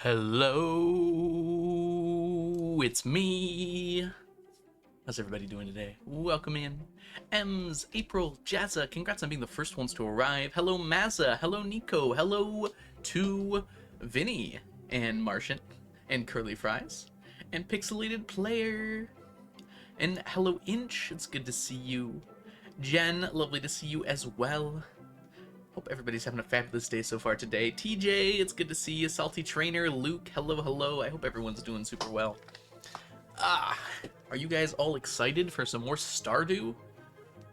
Hello, it's me. How's everybody doing today? Welcome in. Ems, April, Jazza, congrats on being the first ones to arrive. Hello, Mazza. Hello, Nico. Hello to Vinny and Martian and Curly Fries and Pixelated Player. And hello, Inch. It's good to see you. Jen, lovely to see you as well. Hope everybody's having a fabulous day so far today. TJ, it's good to see you. Salty Trainer, Luke, hello, hello. I hope everyone's doing super well. Are you guys all excited for some more Stardew?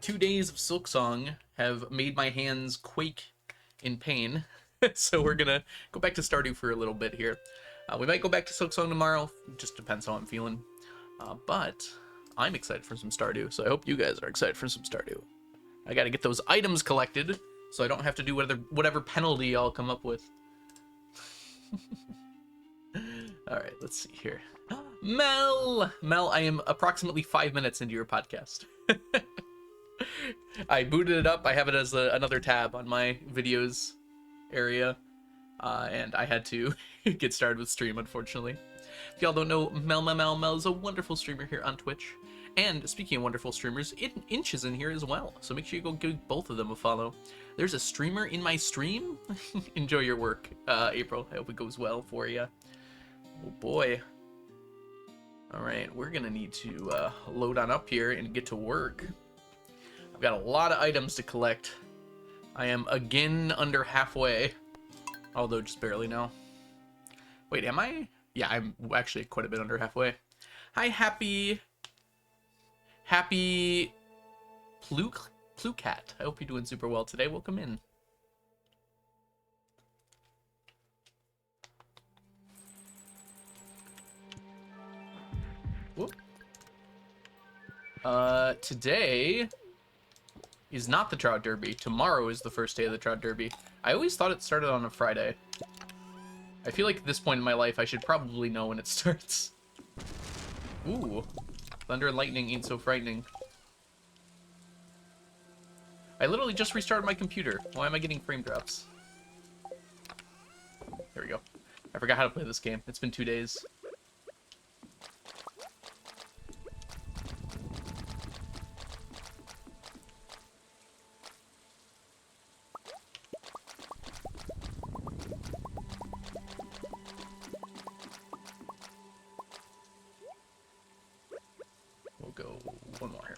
2 days of Silksong have made my hands quake in pain. So we're gonna go back to Stardew for a little bit here. We might go back to Silksong tomorrow. Just depends how I'm feeling. But I'm excited for some Stardew, so I hope you guys are excited for some Stardew. I gotta get those items collected, so I don't have to do whatever penalty I'll come up with. Alright, let's see here. Mel, I am approximately 5 minutes into your podcast. I booted it up. I have it as another tab on my videos area. And I had to get started with stream, unfortunately. If y'all don't know, Mel is a wonderful streamer here on Twitch. And speaking of wonderful streamers, Inch is in here as well. So make sure you go give both of them a follow. There's a streamer in my stream. Enjoy your work, April. I hope it goes well for you. Oh boy. Alright, we're gonna need to load on up here and get to work. I've got a lot of items to collect. I am again under halfway. Although just barely now. Wait, am I? Yeah, I'm actually quite a bit under halfway. Hi, Happy Plucat. I hope you're doing super well today. Welcome in. Whoop. Today is not the Trout Derby. Tomorrow is the first day of the Trout Derby. I always thought it started on a Friday. I feel like at this point in my life, I should probably know when it starts. Ooh. Thunder and lightning ain't so frightening. I literally just restarted my computer. Why am I getting frame drops? There we go. I forgot how to play this game. It's been 2 days. We'll go one more here.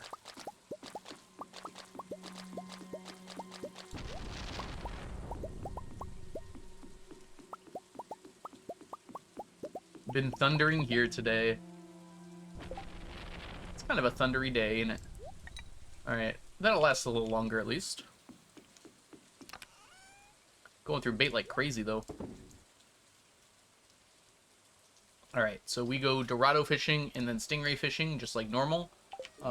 Been thundering here today. It's kind of a thundery day, isn't it? Alright, that'll last a little longer at least. Going through bait like crazy though. Alright, so we go dorado fishing and then stingray fishing just like normal.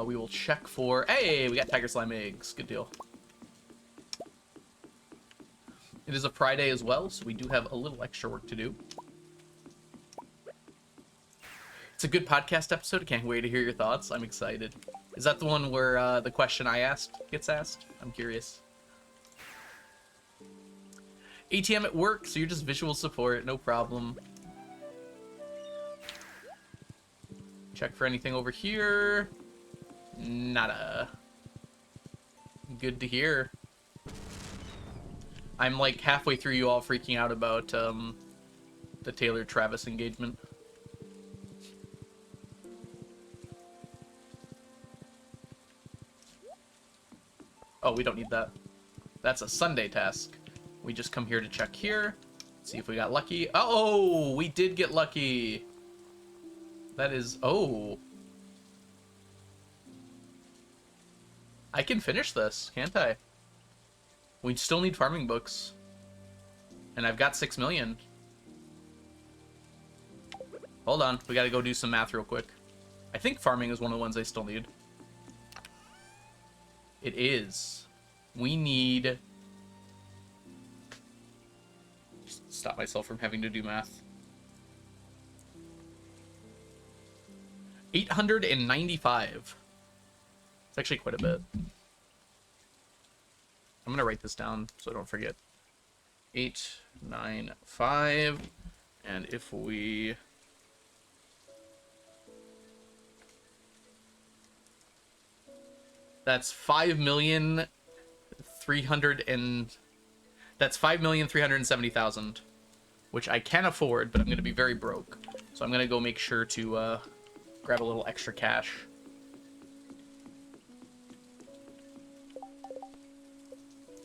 We will check for... Hey, we got tiger slime eggs. Good deal. It is a Friday as well, so we do have a little extra work to do. It's a good podcast episode. I can't wait to hear your thoughts. I'm excited. Is that the one where the question I asked gets asked? I'm curious. ATM at work, so you're just visual support. No problem. Check for anything over here. Nada. Good to hear. I'm like halfway through you all freaking out about the Taylor Travis engagement. Oh, we don't need that. That's a Sunday task. We just come here to check here. See if we got lucky. Oh, we did get lucky. That is... Oh. I can finish this, can't I? We still need farming books. And I've got 6 million. Hold on. We gotta go do some math real quick. I think farming is one of the ones I still need. It is. We need... Just stop myself from having to do math. 895. It's actually quite a bit. I'm gonna write this down so I don't forget. 895 And if we... That's 5,300,000 and... That's 5,370,000, which I can afford, but I'm going to be very broke. So I'm going to go make sure to grab a little extra cash.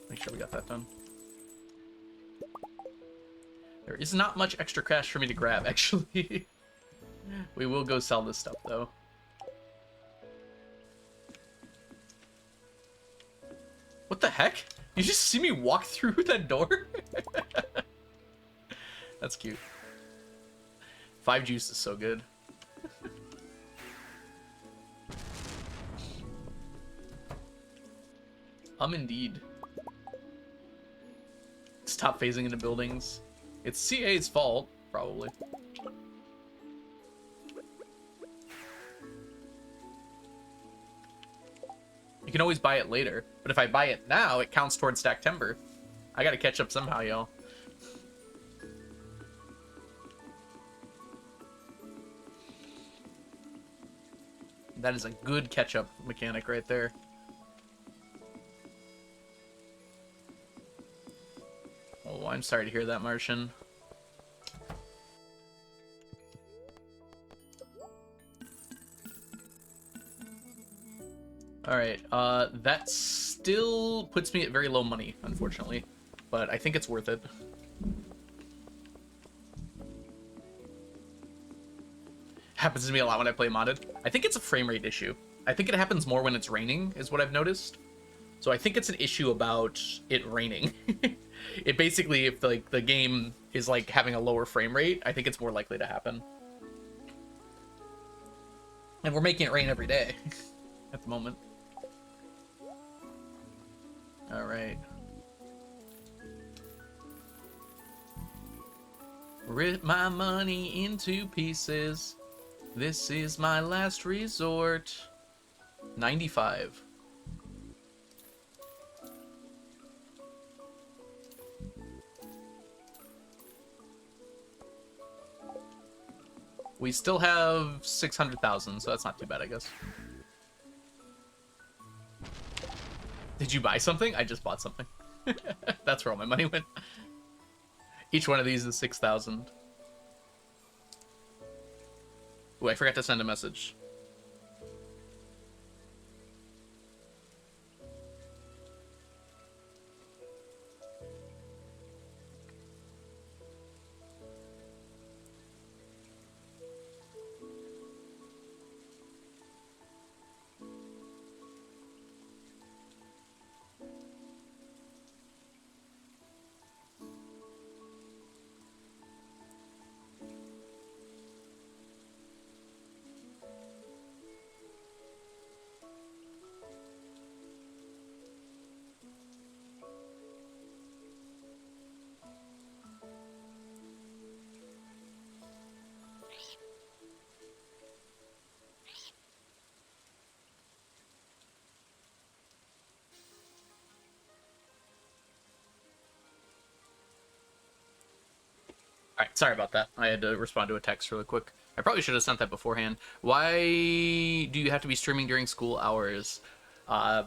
Make sure we got that done. There is not much extra cash for me to grab, actually. We will go sell this stuff, though. What the heck? You just see me walk through that door? That's cute. 5 juice is so good. Indeed. Stop phasing into buildings. It's CA's fault, probably. You can always buy it later, but if I buy it now, it counts towards Stacktemeber. I gotta catch up somehow, y'all. That is a good catch-up mechanic right there. Oh, I'm sorry to hear that, Martian. Alright, that still puts me at very low money, unfortunately. But I think it's worth it. Happens to me a lot when I play modded. I think it's a frame rate issue. I think it happens more when it's raining, is what I've noticed. So I think it's an issue about it raining. It basically, if like the game is like having a lower frame rate, I think it's more likely to happen. And we're making it rain every day at the moment. All right. Rip my money into pieces. This is my last resort. 95. We still have 600,000, so that's not too bad, I guess. Did you buy something? I just bought something. That's where all my money went. Each one of these is 6,000. Ooh, I forgot to send a message. Alright, sorry about that. I had to respond to a text really quick. I probably should have sent that beforehand. Why do you have to be streaming during school hours? I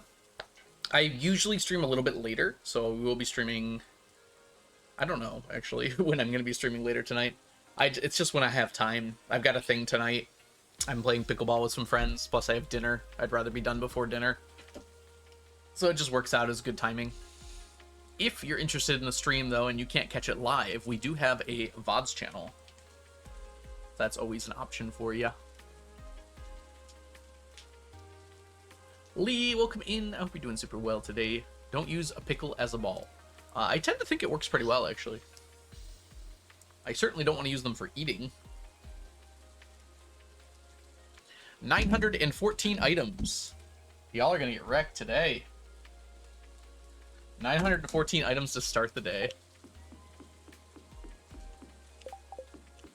usually stream a little bit later, so we will be streaming... I don't know, actually, when I'm going to be streaming later tonight. It's just when I have time. I've got a thing tonight. I'm playing pickleball with some friends, plus I have dinner. I'd rather be done before dinner. So it just works out as good timing. If you're interested in the stream, though, and you can't catch it live, we do have a VODs channel. That's always an option for you. Lee, welcome in. I hope you're doing super well today. Don't use a pickle as a ball. I tend to think it works pretty well, actually. I certainly don't want to use them for eating. 914 items. Y'all are going to get wrecked today. 914 items to start the day.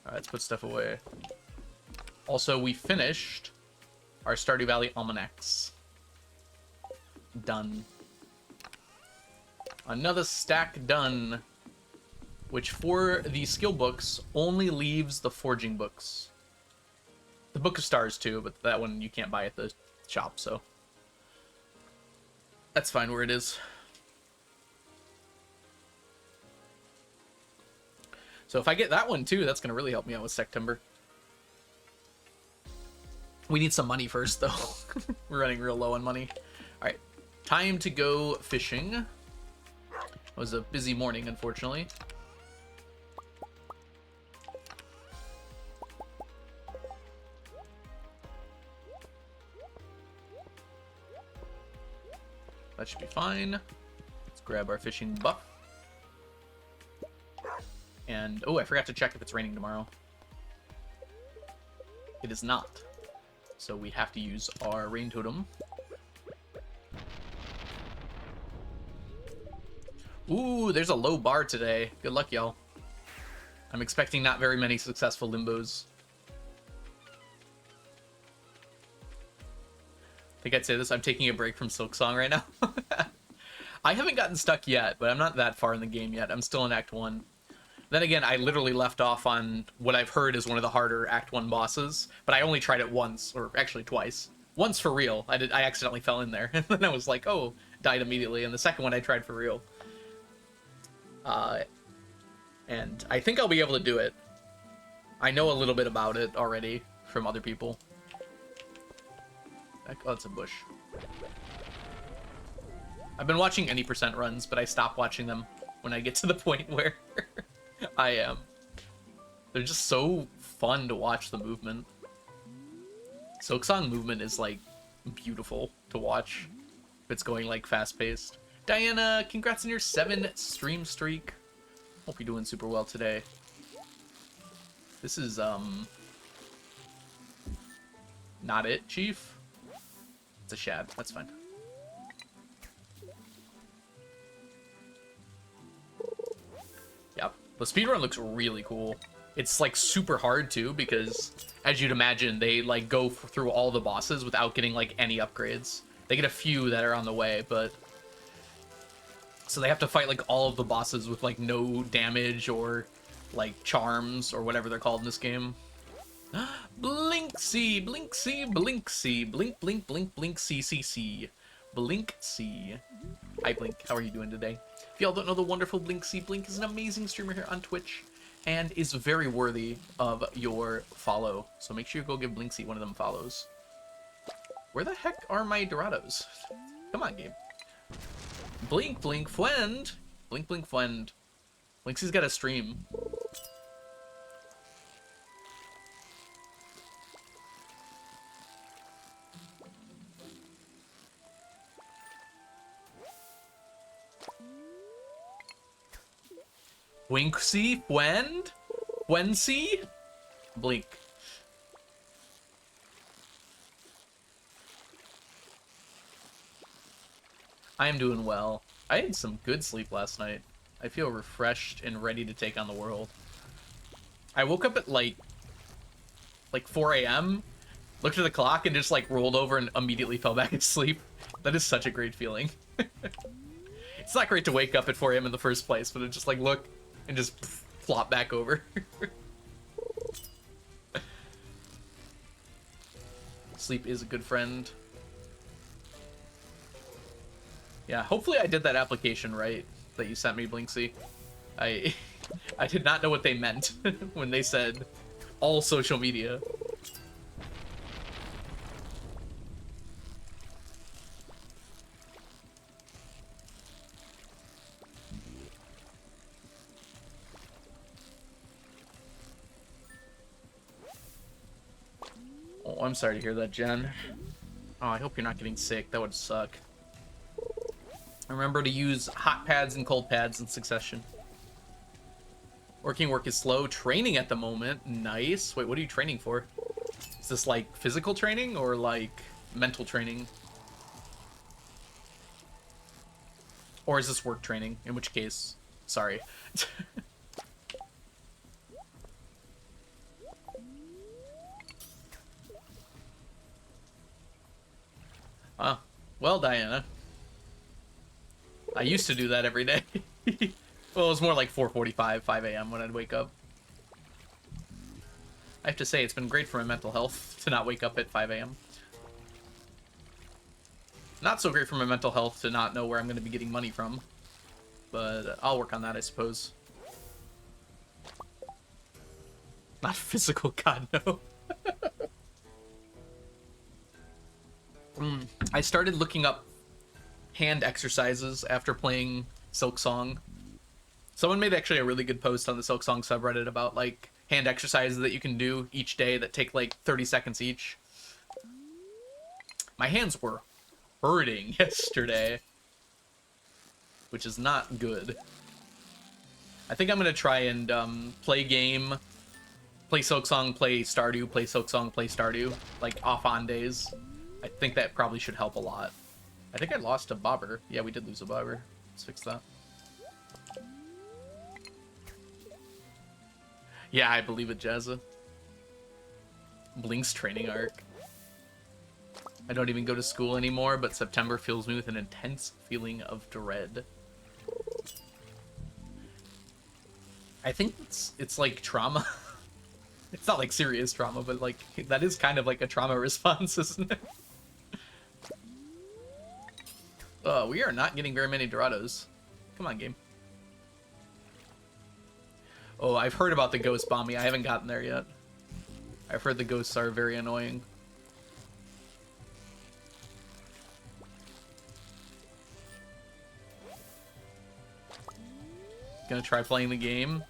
Alright, let's put stuff away. Also, we finished our Stardew Valley Almanacs. Done. Another stack done. which for the skill books only leaves the forging books. The Book of Stars too, but that one you can't buy at the shop, so that's fine where it is. So if I get that one too, that's going to really help me out with Stacktemeber. We need some money first, though. We're running real low on money. All right, time to go fishing. It was a busy morning, unfortunately. That should be fine. Let's grab our fishing buff. And, oh, I forgot to check if it's raining tomorrow. It is not. So we have to use our rain totem. Ooh, there's a low bar today. Good luck, y'all. I'm expecting not very many successful limbos. I think I'd say this. I'm taking a break from Silksong right now. I haven't gotten stuck yet, but I'm not that far in the game yet. I'm still in Act 1. Then again, I literally left off on what I've heard is one of the harder Act 1 bosses, but I only tried it once, or actually twice. Once for real. I accidentally fell in there, and then I was like, oh, died immediately, and the second one I tried for real. And I think I'll be able to do it. I know a little bit about it already from other people. Oh, it's a bush. I've been watching any percent runs, but I stop watching them when I get to the point where I am. They're just so fun to watch the movement. Silksong movement is like beautiful to watch if it's going like fast-paced. Diana, congrats on your 7 stream streak. Hope you're doing super well today. This is not it, Chief. It's a shad. That's fine. Yep. The speedrun looks really cool. It's like super hard too because, as you'd imagine, they like go through all the bosses without getting like any upgrades. They get a few that are on the way, but so they have to fight like all of the bosses with like no damage or like charms or whatever they're called in this game. Blinksy, Blinksy, Blinksy, blink, blink, blink, blink, CCC. Blinksy. Hi, Blink. How are you doing today? If y'all don't know the wonderful Blinksy, Blink is an amazing streamer here on Twitch and is very worthy of your follow. So make sure you go give Blinksy one of them follows. Where the heck are my Dorados? Come on, game. Blink, blink, friend. Blink, blink, friend. Blinksy's got a stream. Winksy, friend? Wensy? Blink. I am doing well. I had some good sleep last night. I feel refreshed and ready to take on the world. I woke up at like 4 a.m., looked at the clock, and just like rolled over and immediately fell back asleep. That is such a great feeling. It's not great to wake up at 4 a.m. in the first place, but it just like look and just flop back over. Sleep is a good friend. Yeah, hopefully I did that application right that you sent me, Blinksy. I did not know what they meant when they said all social media. Oh, I'm sorry to hear that, Jen. Oh, I hope you're not getting sick. That would suck. Remember to use hot pads and cold pads in succession. Work is slow. Training at the moment. Nice. Wait, what are you training for? Is this like physical training or like mental training? Or is this work training? In which case, sorry. Well, Diana. I used to do that every day. Well, it was more like 4:45, 5 a.m. when I'd wake up. I have to say, it's been great for my mental health to not wake up at 5 a.m. Not so great for my mental health to not know where I'm going to be getting money from. But I'll work on that, I suppose. Not physical, God, no. I started looking up hand exercises after playing Silk Song. Someone made actually a really good post on the Silk Song subreddit about, like, hand exercises that you can do each day that take, like, 30 seconds each. My hands were hurting yesterday, which is not good. I think I'm going to try and play game, play Silk Song, play Stardew, play Silk Song, play Stardew, like, off-on days. I think that probably should help a lot. I think I lost a bobber. Yeah, we did lose a bobber. Let's fix that. Yeah, I believe it, Jazza. Blink's training arc. I don't even go to school anymore, but September fills me with an intense feeling of dread. I think it's like trauma. It's not like serious trauma, but like that is kind of like a trauma response, isn't it? We are not getting very many Dorados. Come on, game. Oh, I've heard about the ghost bombing. I haven't gotten there yet. I've heard the ghosts are very annoying. Gonna try playing the game.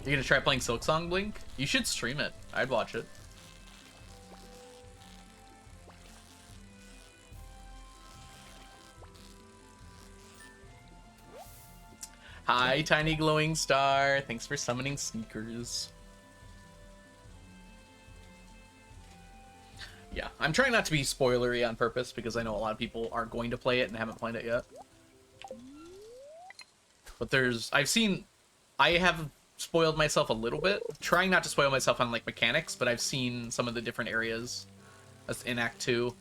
You're gonna try playing Silk Song, Blink? You should stream it. I'd watch it. Hi, Tiny Glowing Star. Thanks for summoning sneakers. Yeah, I'm trying not to be spoilery on purpose because I know a lot of people are going to play it and haven't played it yet. But I have spoiled myself a little bit. Trying not to spoil myself on, like, mechanics, but I've seen some of the different areas in Act 2.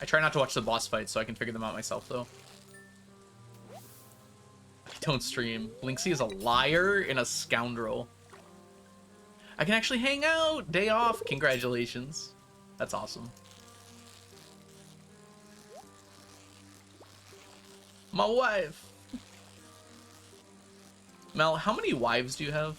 I try not to watch the boss fights so I can figure them out myself, though. Don't stream. Blinksy is a liar and a scoundrel. I can actually hang out! Day off! Congratulations. That's awesome. My wife! Mel, how many wives do you have?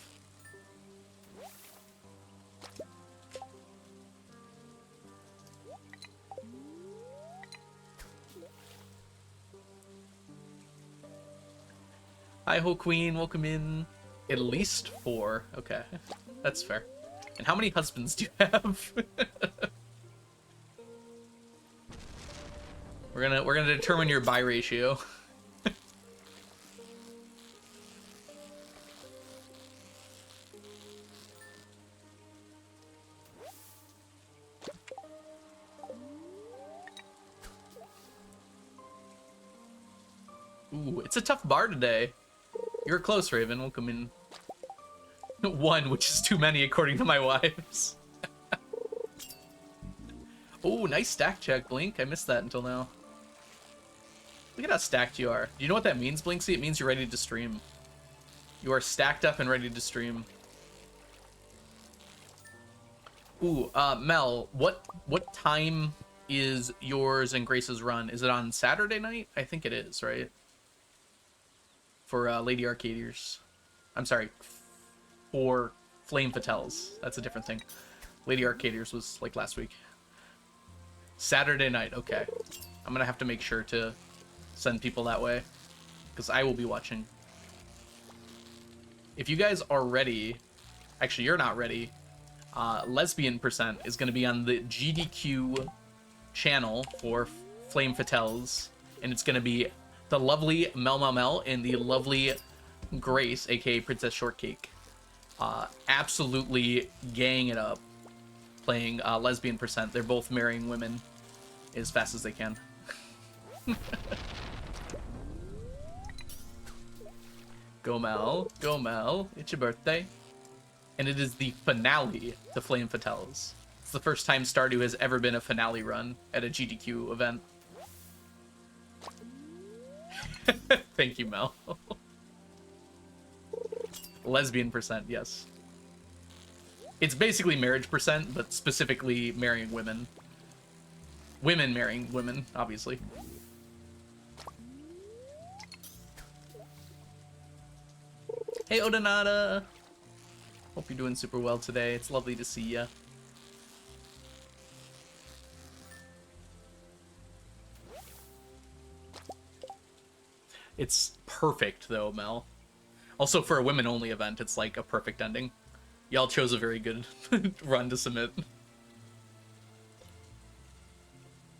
Hi, Ho Queen, welcome in. At least 4. Okay, that's fair. And how many husbands do you have? We're gonna determine your bi ratio. Ooh, it's a tough bar today. You're close, Raven. Welcome in. 1, which is too many according to my wives. Oh, nice stack check, Blink. I missed that until now. Look at how stacked you are. Do you know what that means, Blinksy? It means you're ready to stream. You are stacked up and ready to stream. Ooh, Mel, what time is yours and Grace's run? Is it on Saturday night? I think it is, right? For Lady Arcadiers. I'm sorry, for Flame Fatales. That's a different thing. Lady Arcadiers was like last week. Saturday night, okay. I'm gonna have to make sure to send people that way, because I will be watching. If you guys are ready, actually you're not ready, Lesbian Percent is gonna be on the GDQ channel for Flame Fatales, and it's gonna be the lovely Mel and the lovely Grace, aka Princess Shortcake, absolutely ganging it up, playing Lesbian Percent. They're both marrying women as fast as they can. Go Mel, it's your birthday. And it is the finale to Flame Fatales. the first time Stardew has ever been a finale run at a GDQ event. Thank you, Mel. Lesbian percent, yes. It's basically marriage percent, but specifically marrying women. Women marrying women, obviously. Hey, Odanada! Hope you're doing super well today. It's lovely to see ya. It's perfect, though, Mel. Also, for a women-only event, it's like a perfect ending. Y'all chose a very good run to submit.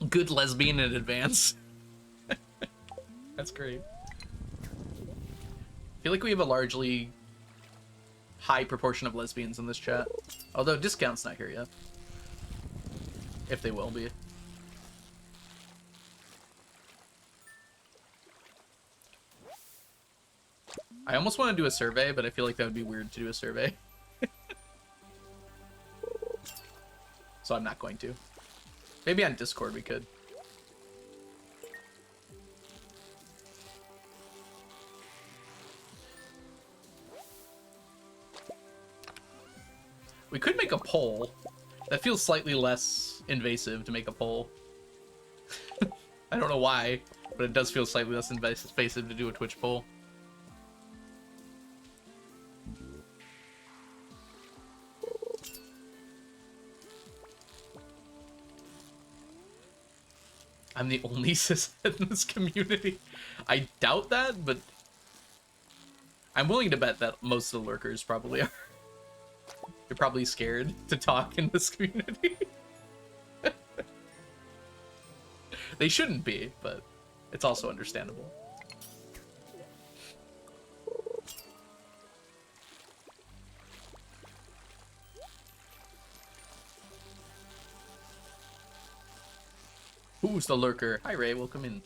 Good lesbian in advance. That's great. I feel like we have a largely high proportion of lesbians in this chat. Although Discount's not here yet. If they will be. I almost want to do a survey, but I feel like that would be weird to do a survey. So I'm not going to. Maybe on Discord we could. We could make a poll. That feels slightly less invasive to make a poll. I don't know why, but it does feel slightly less invasive to do a Twitch poll. I'm the only cishet in this community. I doubt that, but I'm willing to bet that most of the lurkers probably are. They're probably scared to talk in this community. They shouldn't be, but it's also understandable. Who's the lurker? Hi, Ray. Welcome in.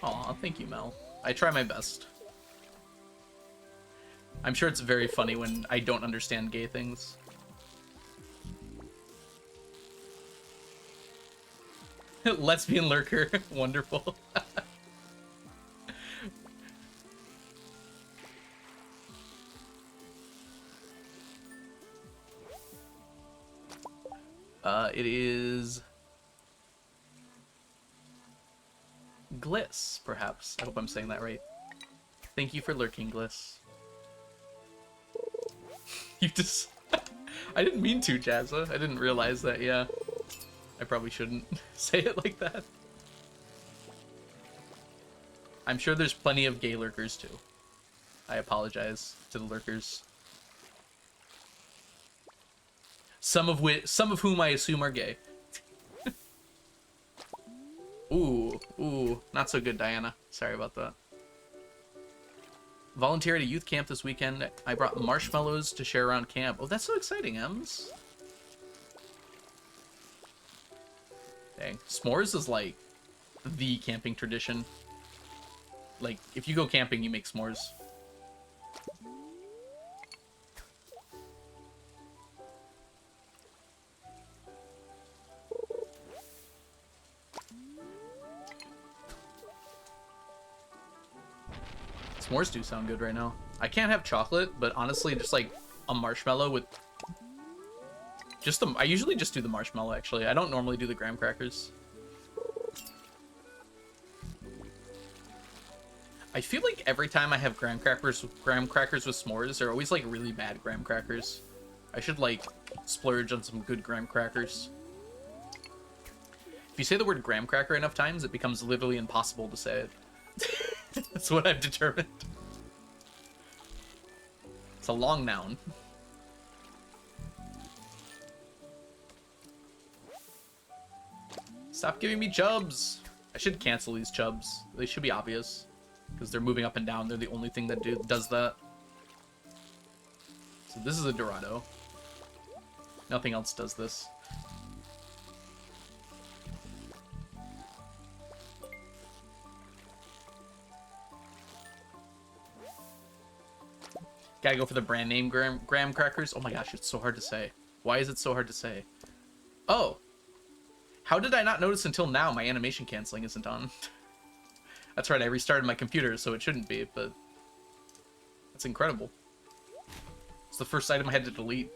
Aw, thank you, Mel. I try my best. I'm sure it's very funny when I don't understand gay things. Lesbian lurker. Wonderful. It is Gliss, perhaps. I hope I'm saying that right. Thank you for lurking, Gliss. You just... I didn't mean to, Jazza. I didn't realize that, yeah. I probably shouldn't say it like that. I'm sure there's plenty of gay lurkers, too. I apologize to the lurkers. Some of whom I assume are gay. Ooh, not so good, Diana. Sorry about that. Volunteer at a youth camp this weekend. I brought marshmallows to share around camp. Oh, that's so exciting, Ems. Dang. S'mores is like the camping tradition. Like, if you go camping, you make s'mores. S'mores do sound good right now. I can't have chocolate, but honestly, just like a marshmallow with just the... I usually just do the marshmallow, actually. I don't normally do the graham crackers. I feel like every time I have graham crackers with s'mores, they're always like really bad graham crackers. I should like splurge on some good graham crackers. If you say the word graham cracker enough times, it becomes literally impossible to say it. That's what I've determined. It's a long noun. Stop giving me chubs. I should cancel these chubs. They should be obvious. Because they're moving up and down. They're the only thing that does that. So this is a dorado. Nothing else does this. Gotta go for the brand name graham crackers. Oh my gosh, it's so hard to say. Why is it so hard to say? Oh. How did I not notice until now my animation canceling isn't on? That's right, I restarted my computer, so it shouldn't be, but... That's incredible. It's the first item I had to delete.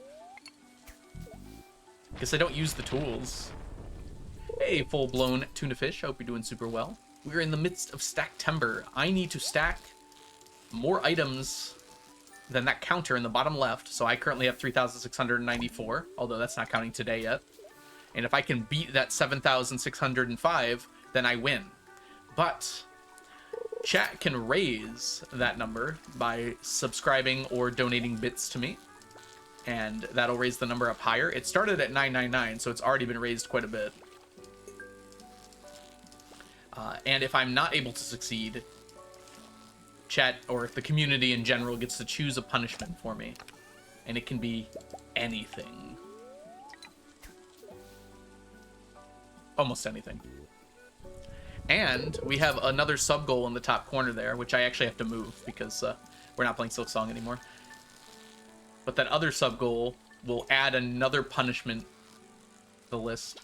Guess I don't use the tools. Hey, full-blown tuna fish. I hope you're doing super well. We're in the midst of Stacktemeber. I need to stack more items than that counter in the bottom left. So I currently have 3,694, although that's not counting today yet. And if I can beat that 7,605, then I win. But chat can raise that number by subscribing or donating bits to me. And that'll raise the number up higher. It started at 999, so it's already been raised quite a bit. And if I'm not able to succeed, chat, or if the community in general, gets to choose a punishment for me. And it can be anything. Almost anything. And we have another sub goal in the top corner there, which I actually have to move because we're not playing Silk Song anymore. But that other sub goal will add another punishment to the list.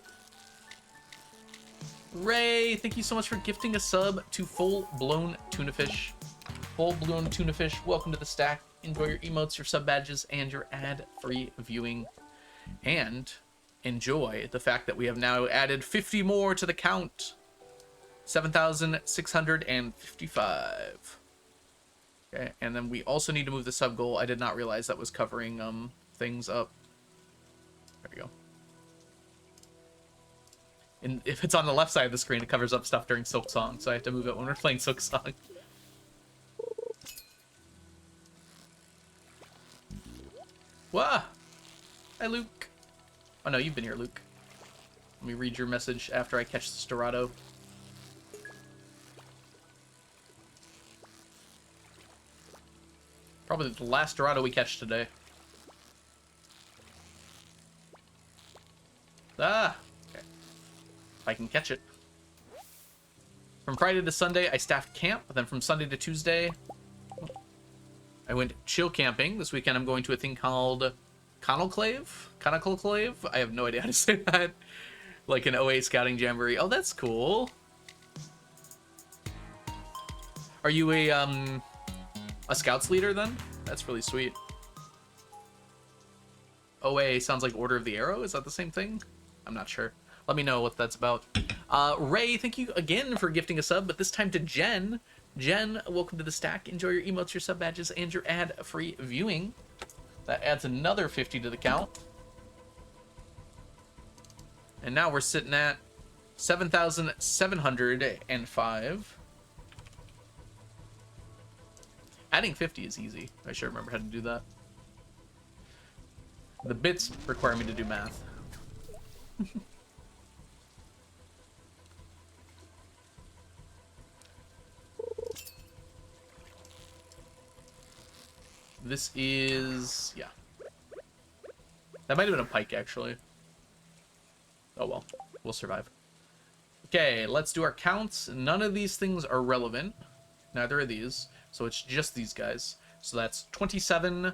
Ray, thank you so much for gifting a sub to Full-Blown Tuna Fish. Full-Blown Tuna Fish, welcome to the stack. Enjoy your emotes, your sub badges, and your ad-free viewing. And enjoy the fact that we have now added 50 more to the count. 7,655. Okay, and then we also need to move the sub goal. I did not realize that was covering things up. There we go. And if it's on the left side of the screen, it covers up stuff during Silk Song, so I have to move it when we're playing Silk Song. Wah! Hi, Luke. Oh no, you've been here, Luke. Let me read your message after I catch this dorado. Probably the last dorado we catch today. Ah! Okay. If I can catch it. From Friday to Sunday, I staffed camp. Then from Sunday to Tuesday, I went chill camping. This weekend, I'm going to a thing called Conclave? I have no idea how to say that. Like an OA scouting jamboree. Oh, that's cool. Are you a scouts leader then? That's really sweet. OA sounds like Order of the Arrow. Is that the same thing? I'm not sure. Let me know what that's about. Ray, thank you again for gifting a sub, but this time to Jen. Jen, welcome to the stack. Enjoy your emotes, your sub badges, and your ad-free viewing. That adds another 50 to the count. And now we're sitting at 7,705. Adding 50 is easy. I should remember how to do that. The bits require me to do math. This is... yeah. That might have been a pike, actually. Oh well. We'll survive. Okay, let's do our counts. None of these things are relevant. Neither are these. So it's just these guys. So that's 27,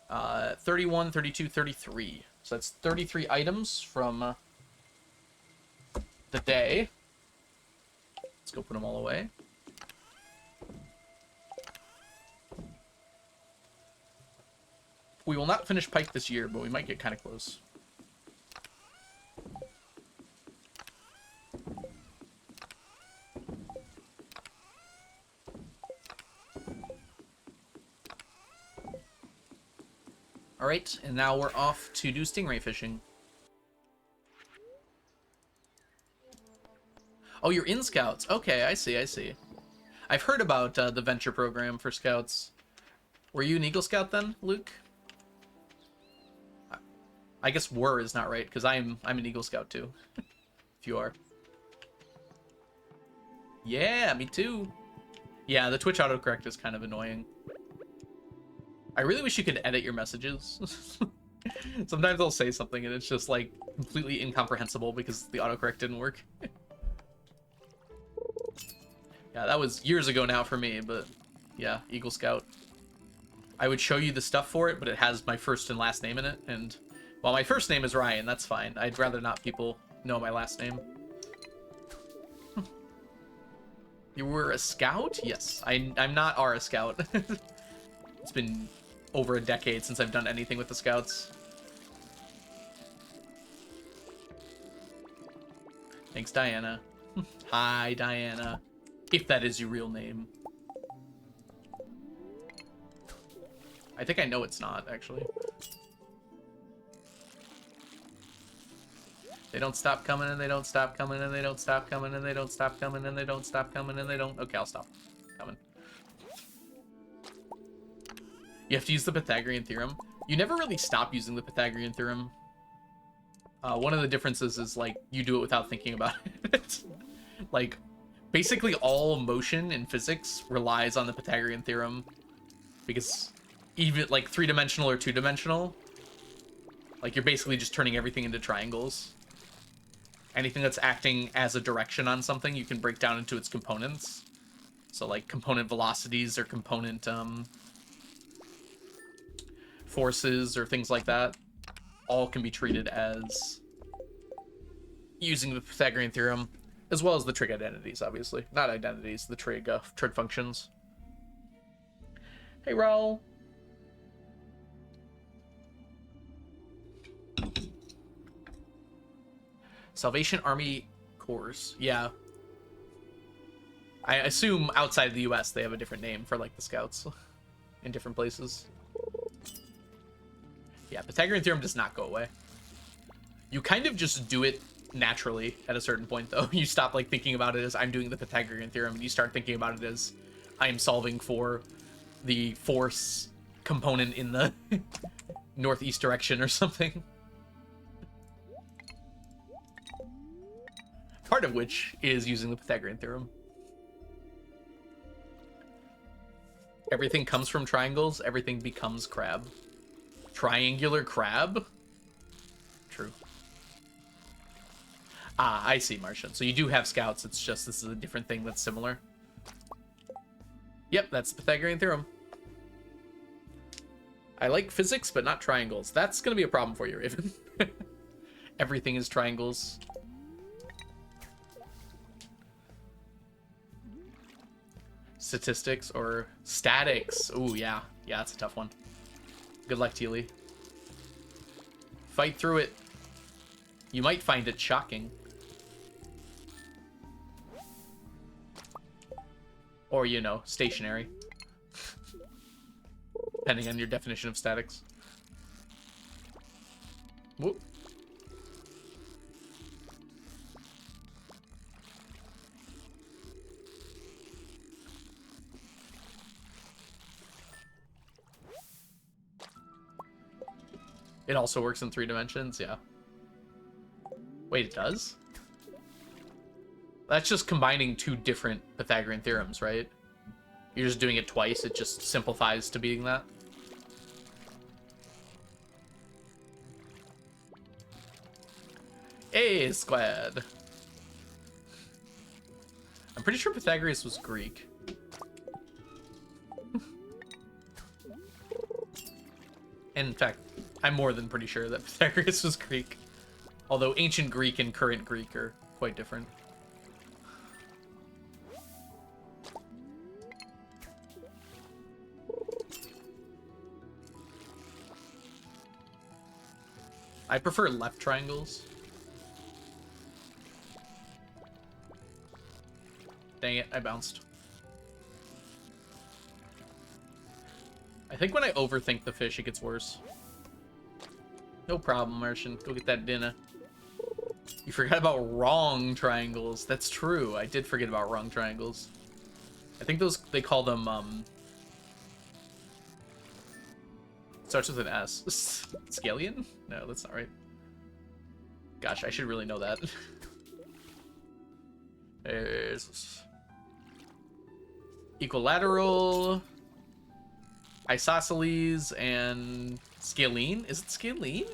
31, 32, 33. So that's 33 items from the day. Let's go put them all away. We will not finish pike this year, but we might get kind of close. Alright, and now we're off to do stingray fishing. Oh, you're in Scouts. Okay, I see, I see. I've heard about the venture program for Scouts. Were you an Eagle Scout then, Luke? I guess were is not right, because I'm an Eagle Scout too. If you are. Yeah, me too. Yeah, the Twitch autocorrect is kind of annoying. I really wish you could edit your messages. Sometimes I'll say something and it's just like completely incomprehensible because the autocorrect didn't work. Yeah, that was years ago now for me, but yeah, Eagle Scout. I would show you the stuff for it, but it has my first and last name in it, and while my first name is Ryan, that's fine. I'd rather not people know my last name. You were a scout? Yes, I'm not a scout. It's been over a decade since I've done anything with the scouts. Thanks, Diana. Hi, Diana. If that is your real name. I think I know it's not, actually. They don't stop coming, and they don't stop coming, and they don't stop coming, and they don't stop coming, and they don't stop coming, and they don't... Okay, I'll stop coming. You have to use the Pythagorean theorem. You never really stop using the Pythagorean theorem. One of the differences is, like, you do it without thinking about it. Like, basically all motion in physics relies on the Pythagorean theorem. Because even, like, three-dimensional or two-dimensional, like, you're basically just turning everything into triangles. Anything that's acting as a direction on something, you can break down into its components. So, like, component velocities or component, forces or things like that all can be treated as using the Pythagorean theorem, as well as the trig identities, obviously. Not identities, the trig functions. Hey, Raul. Salvation Army Corps. Yeah. I assume outside of the US they have a different name for, like, the scouts in different places. Yeah, Pythagorean theorem does not go away. You kind of just do it naturally at a certain point, though. You stop, like, thinking about it as I'm doing the Pythagorean theorem, and you start thinking about it as I am solving for the force component in the northeast direction or something. Part of which is using the Pythagorean theorem. Everything comes from triangles, everything becomes crab. Triangular crab? True. Ah, I see, Martian. So you do have scouts, it's just this is a different thing that's similar. Yep, that's the Pythagorean theorem. I like physics, but not triangles. That's gonna be a problem for you, Raven. Everything is triangles. Statistics or statics. Ooh, yeah. Yeah, that's a tough one. Good luck, Teely. Fight through it. You might find it shocking. Or, you know, stationary. Depending on your definition of statics. Whoop. It also works in 3 dimensions, yeah. Wait, it does? That's just combining 2 different Pythagorean theorems, right? You're just doing it twice, it just simplifies to being that. A squared. I'm pretty sure Pythagoras was Greek. And in fact, I'm more than pretty sure that Pythagoras was Greek. Although ancient Greek and current Greek are quite different. I prefer left triangles. Dang it, I bounced. I think when I overthink the fish, it gets worse. No problem, Martian. Go get that dinner. You forgot about wrong triangles. That's true. I did forget about wrong triangles. I think those, they call them, starts with an S. Scallion? No, that's not right. Gosh, I should really know that. There's equilateral, isosceles, and scalene. Is it scalene?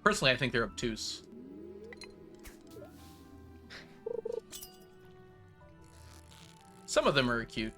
Personally, I think they're obtuse. Some of them are cute.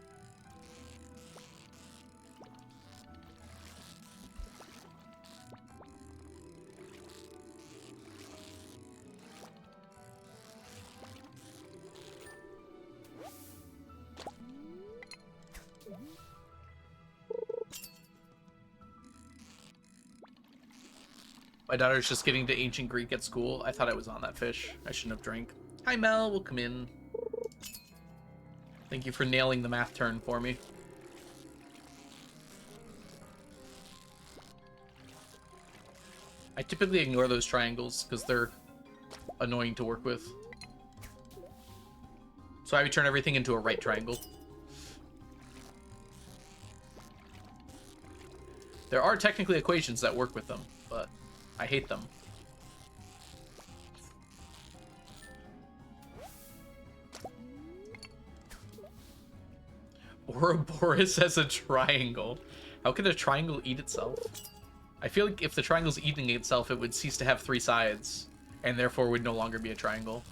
My daughter's just getting to ancient Greek at school. I thought I was on that fish. I shouldn't have drank. Hi, Mel. Welcome in. Thank you for nailing the math turn for me. I typically ignore those triangles because they're annoying to work with. So I would turn everything into a right triangle. There are technically equations that work with them, but I hate them. Ouroboros as a triangle. How can a triangle eat itself? I feel like if the triangle's eating itself, it would cease to have 3 sides, and therefore would no longer be a triangle.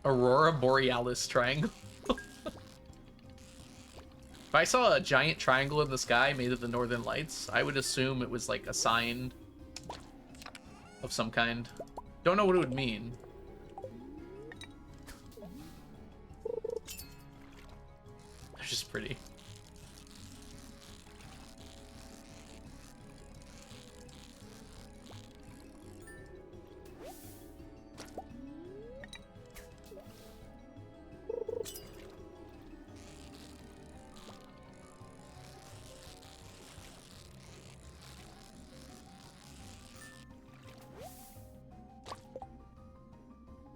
Aurora Borealis triangle. If I saw a giant triangle in the sky made of the northern lights, I would assume it was like a sign of some kind. Don't know what it would mean. They're just pretty.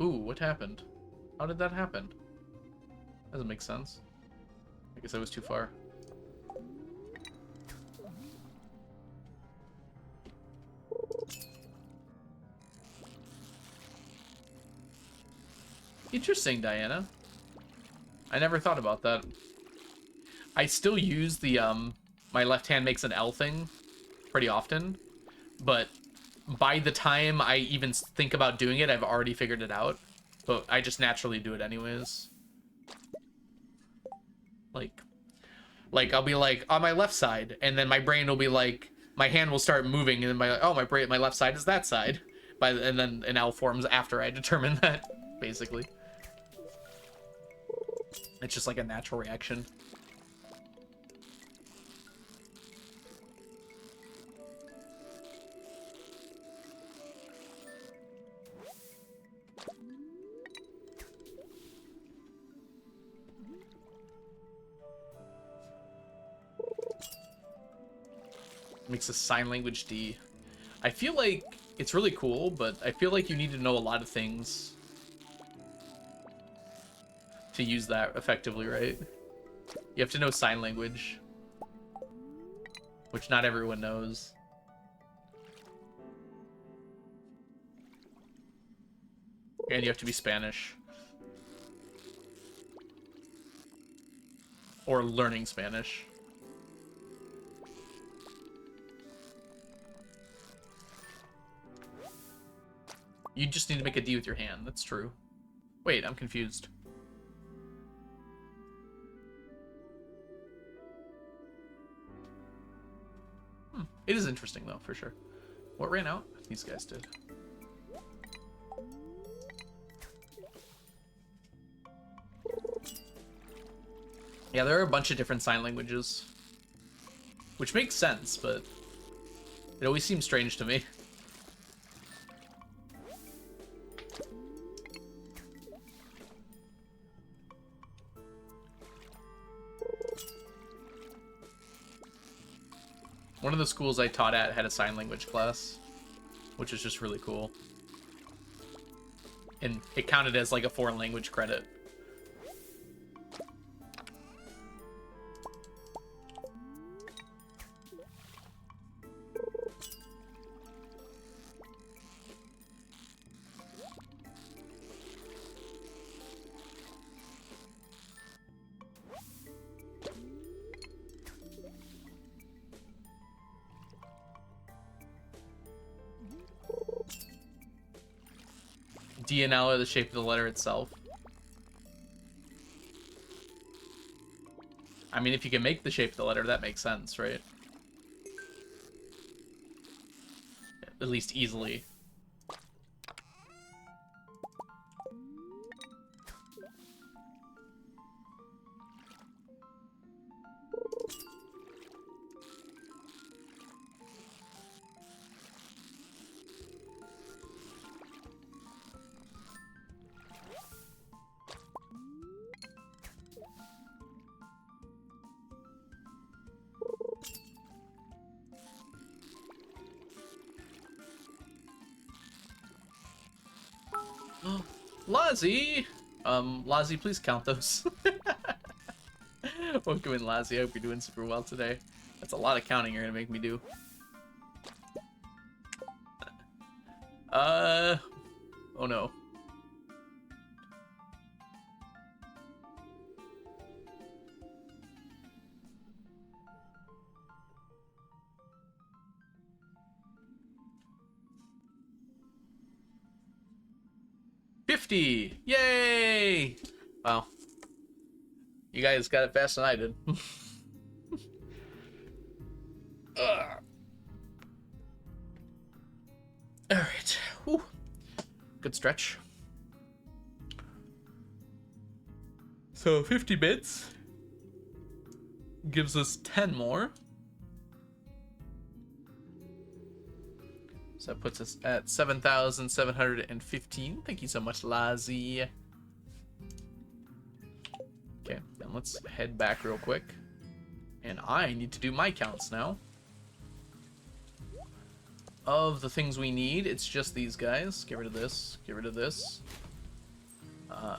Ooh, what happened? How did that happen? Doesn't make sense. I guess I was too far. Interesting, Diana. I never thought about that. I still use the, my left hand makes an L thing pretty often, but by the time I even think about doing it, I've already figured it out. But I just naturally do it anyways. Like I'll be like on my left side, and then my brain will be like, my hand will start moving, and then my left side is that side. And then an L forms after I determine that, basically. It's just like a natural reaction. Makes a sign language D. I feel like it's really cool, but I feel like you need to know a lot of things to use that effectively, right? You have to know sign language, which not everyone knows. And you have to be Spanish. Or learning Spanish. You just need to make a D with your hand. That's true. Wait, I'm confused. It is interesting, though, for sure. What ran out? These guys did. Yeah, there are a bunch of different sign languages. Which makes sense, but it always seems strange to me. One of the schools I taught at had a sign language class, which is just really cool. And it counted as like a foreign language credit. DNL or the shape of the letter itself. I mean, if you can make the shape of the letter, that makes sense, right? At least easily. Lazi! Lazi, please count those. Welcome in, Lazi. I hope you're doing super well today. That's a lot of counting you're gonna make me do. Oh no. $50! Yay! Wow. You guys got it faster than I did. Alright. Good stretch. So 50 bits gives us 10 more. So that puts us at 7,715. Thank you so much, Lazi. Okay, then let's head back real quick. And I need to do my counts now. Of the things we need, it's just these guys. Get rid of this. Get rid of this.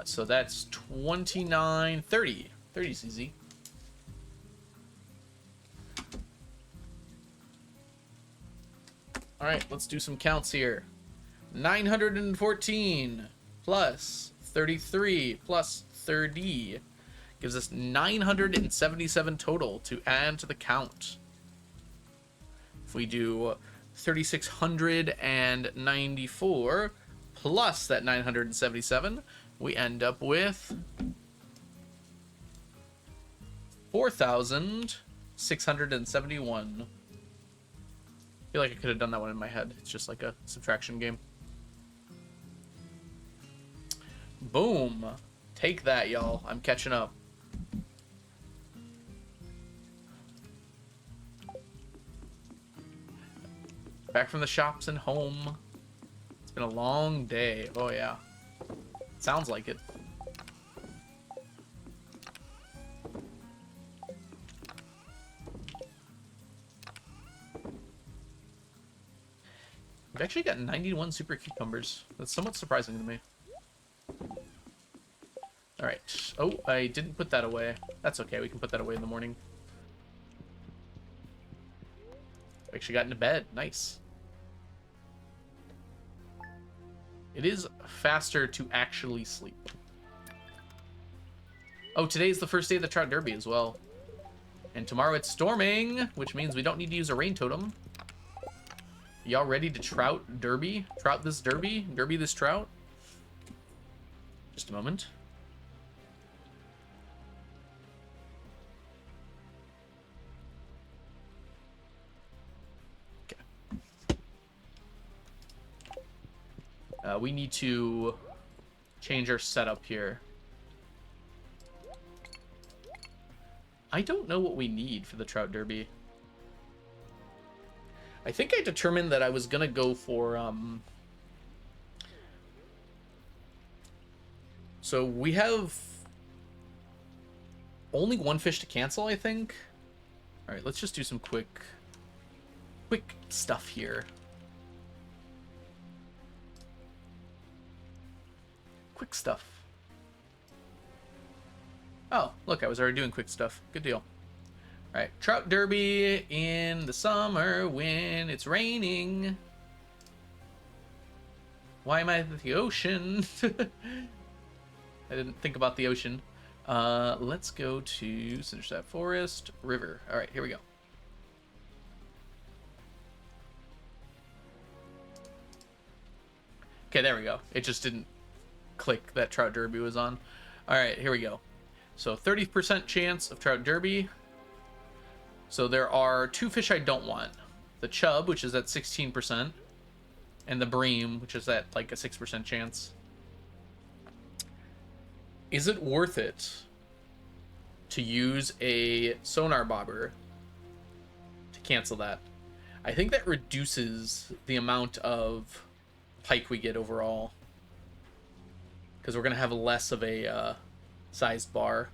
So that's 29, 30. 30's easy. Alright, let's do some counts here. 914 plus 33 plus 30 gives us 977 total to add to the count. If we do 3,694 plus that 977, we end up with 4,671. I feel like I could have done that one in my head. It's just like a subtraction game. Boom. Take that, y'all. I'm catching up. Back from the shops and home. It's been a long day. Oh, yeah. Sounds like it. We've actually got 91 super cucumbers. That's somewhat surprising to me. Alright. Oh, I didn't put that away. That's okay. We can put that away in the morning. We actually got into bed. Nice. It is faster to actually sleep. Oh, today is the first day of the Trout Derby as well. And tomorrow it's storming, which means we don't need to use a rain totem. Y'all ready to trout derby? Trout this derby? Derby this trout? Just a moment. We need to change our setup here. I don't know what we need for the Trout Derby. I think I determined that I was gonna go for, so we have only one fish to cancel, I think. Alright, let's just do some quick stuff here. Quick stuff. Oh, look, I was already doing quick stuff. Good deal. Alright, Trout Derby in the summer when it's raining. Why am I at the ocean? I didn't think about the ocean. Let's go to Cindersap Forest, River. Alright, here we go. Okay, there we go. It just didn't click that trout derby was on. All right, here we go. So 30% chance of trout derby. So there are 2 fish I don't want. The chub, which is at 16%, and the bream, which is at like a 6% chance. Is it worth it to use a sonar bobber to cancel that? I think that reduces the amount of pike we get overall, because we're going to have less of a sized bar.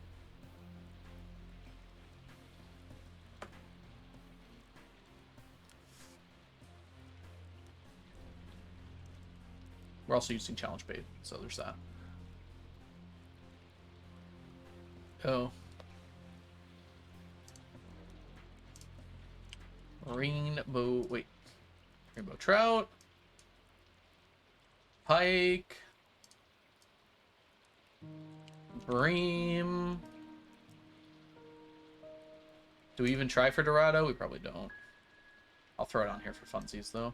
We're also using challenge bait, so there's that. Oh. Rainbow trout. Pike. Bream. Do we even try for dorado? We probably don't. I'll throw it on here for funsies, though.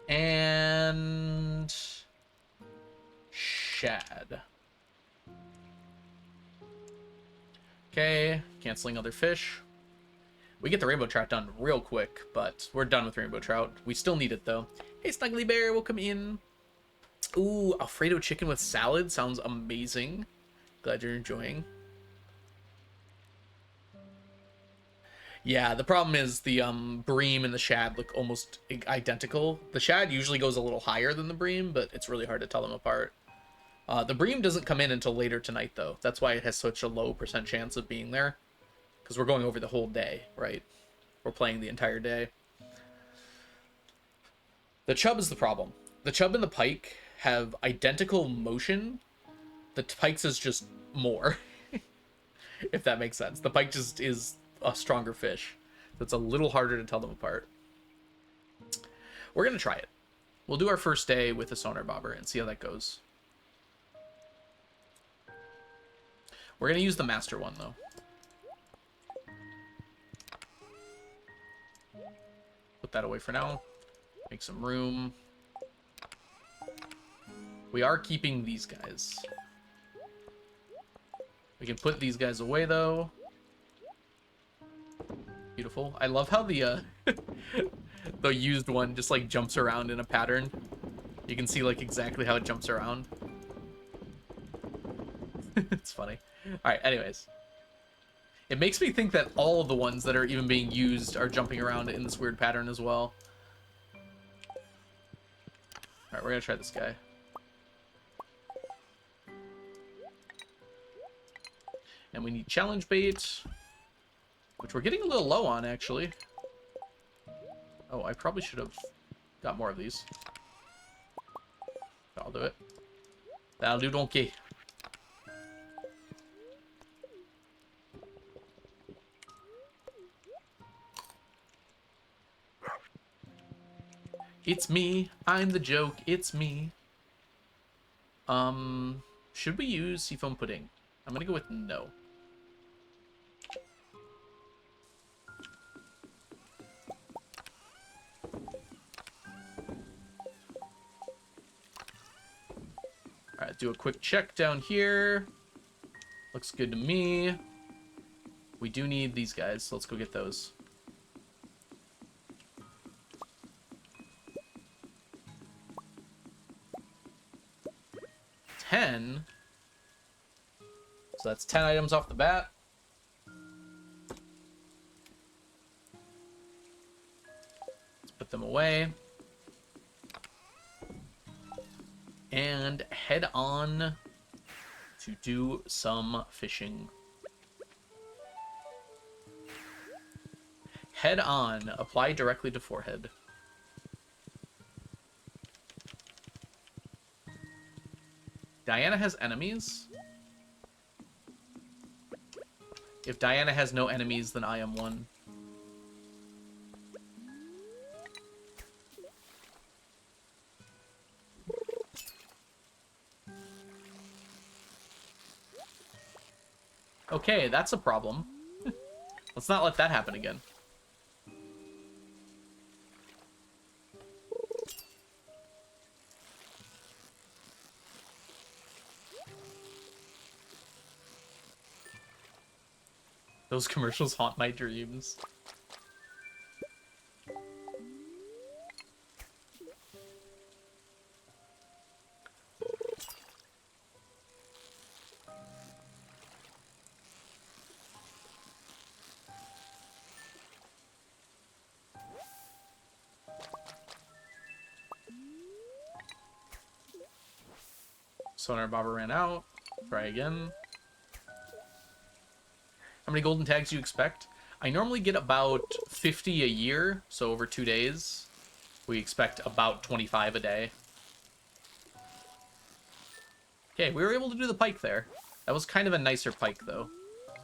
And shad. Okay, canceling other fish. We get the rainbow trout done real quick, but we're done with rainbow trout. We still need it, though. Hey, Snuggly Bear, welcome in. Ooh, Alfredo chicken with salad sounds amazing. Glad you're enjoying. Yeah, the problem is the bream and the shad look almost identical. The shad usually goes a little higher than the bream, but it's really hard to tell them apart. The bream doesn't come in until later tonight, though. That's why it has such a low % chance of being there. Because we're going over the whole day, right? We're playing the entire day. The chub is the problem. The chub and the pike have identical motion. The pike's is just more. If that makes sense. The pike just is a stronger fish. That's a little harder to tell them apart. We're going to try it. We'll do our first day with a sonar bobber and see how that goes. We're going to use the master one, though. Put that away for now. Make some room. We are keeping these guys. We can put these guys away, though. Beautiful. I love how the the used one just like jumps around in a pattern. You can see like exactly how it jumps around. It's funny. All right, anyways. It makes me think that all of the ones that are even being used are jumping around in this weird pattern as well. All right, we're gonna try this guy. And we need challenge bait, which we're getting a little low on, actually. Oh, I probably should have got more of these. I'll do it. That'll do, donkey. It's me. I'm the joke. It's me. Should we use seafoam pudding? I'm gonna go with no. Alright, do a quick check down here. Looks good to me. We do need these guys, so let's go get those. So that's 10 items off the bat. Let's put them away. And head on to do some fishing. Head on. Apply directly to forehead. Diana has enemies. If Diana has no enemies, then I am one. Okay, that's a problem. Let's not let that happen again. Those commercials haunt my dreams. Sonar bobber ran out. Try again. How many golden tags do you expect? I normally get about 50 a year, so over 2 days. We expect about 25 a day. Okay, we were able to do the pike there. That was kind of a nicer pike, though.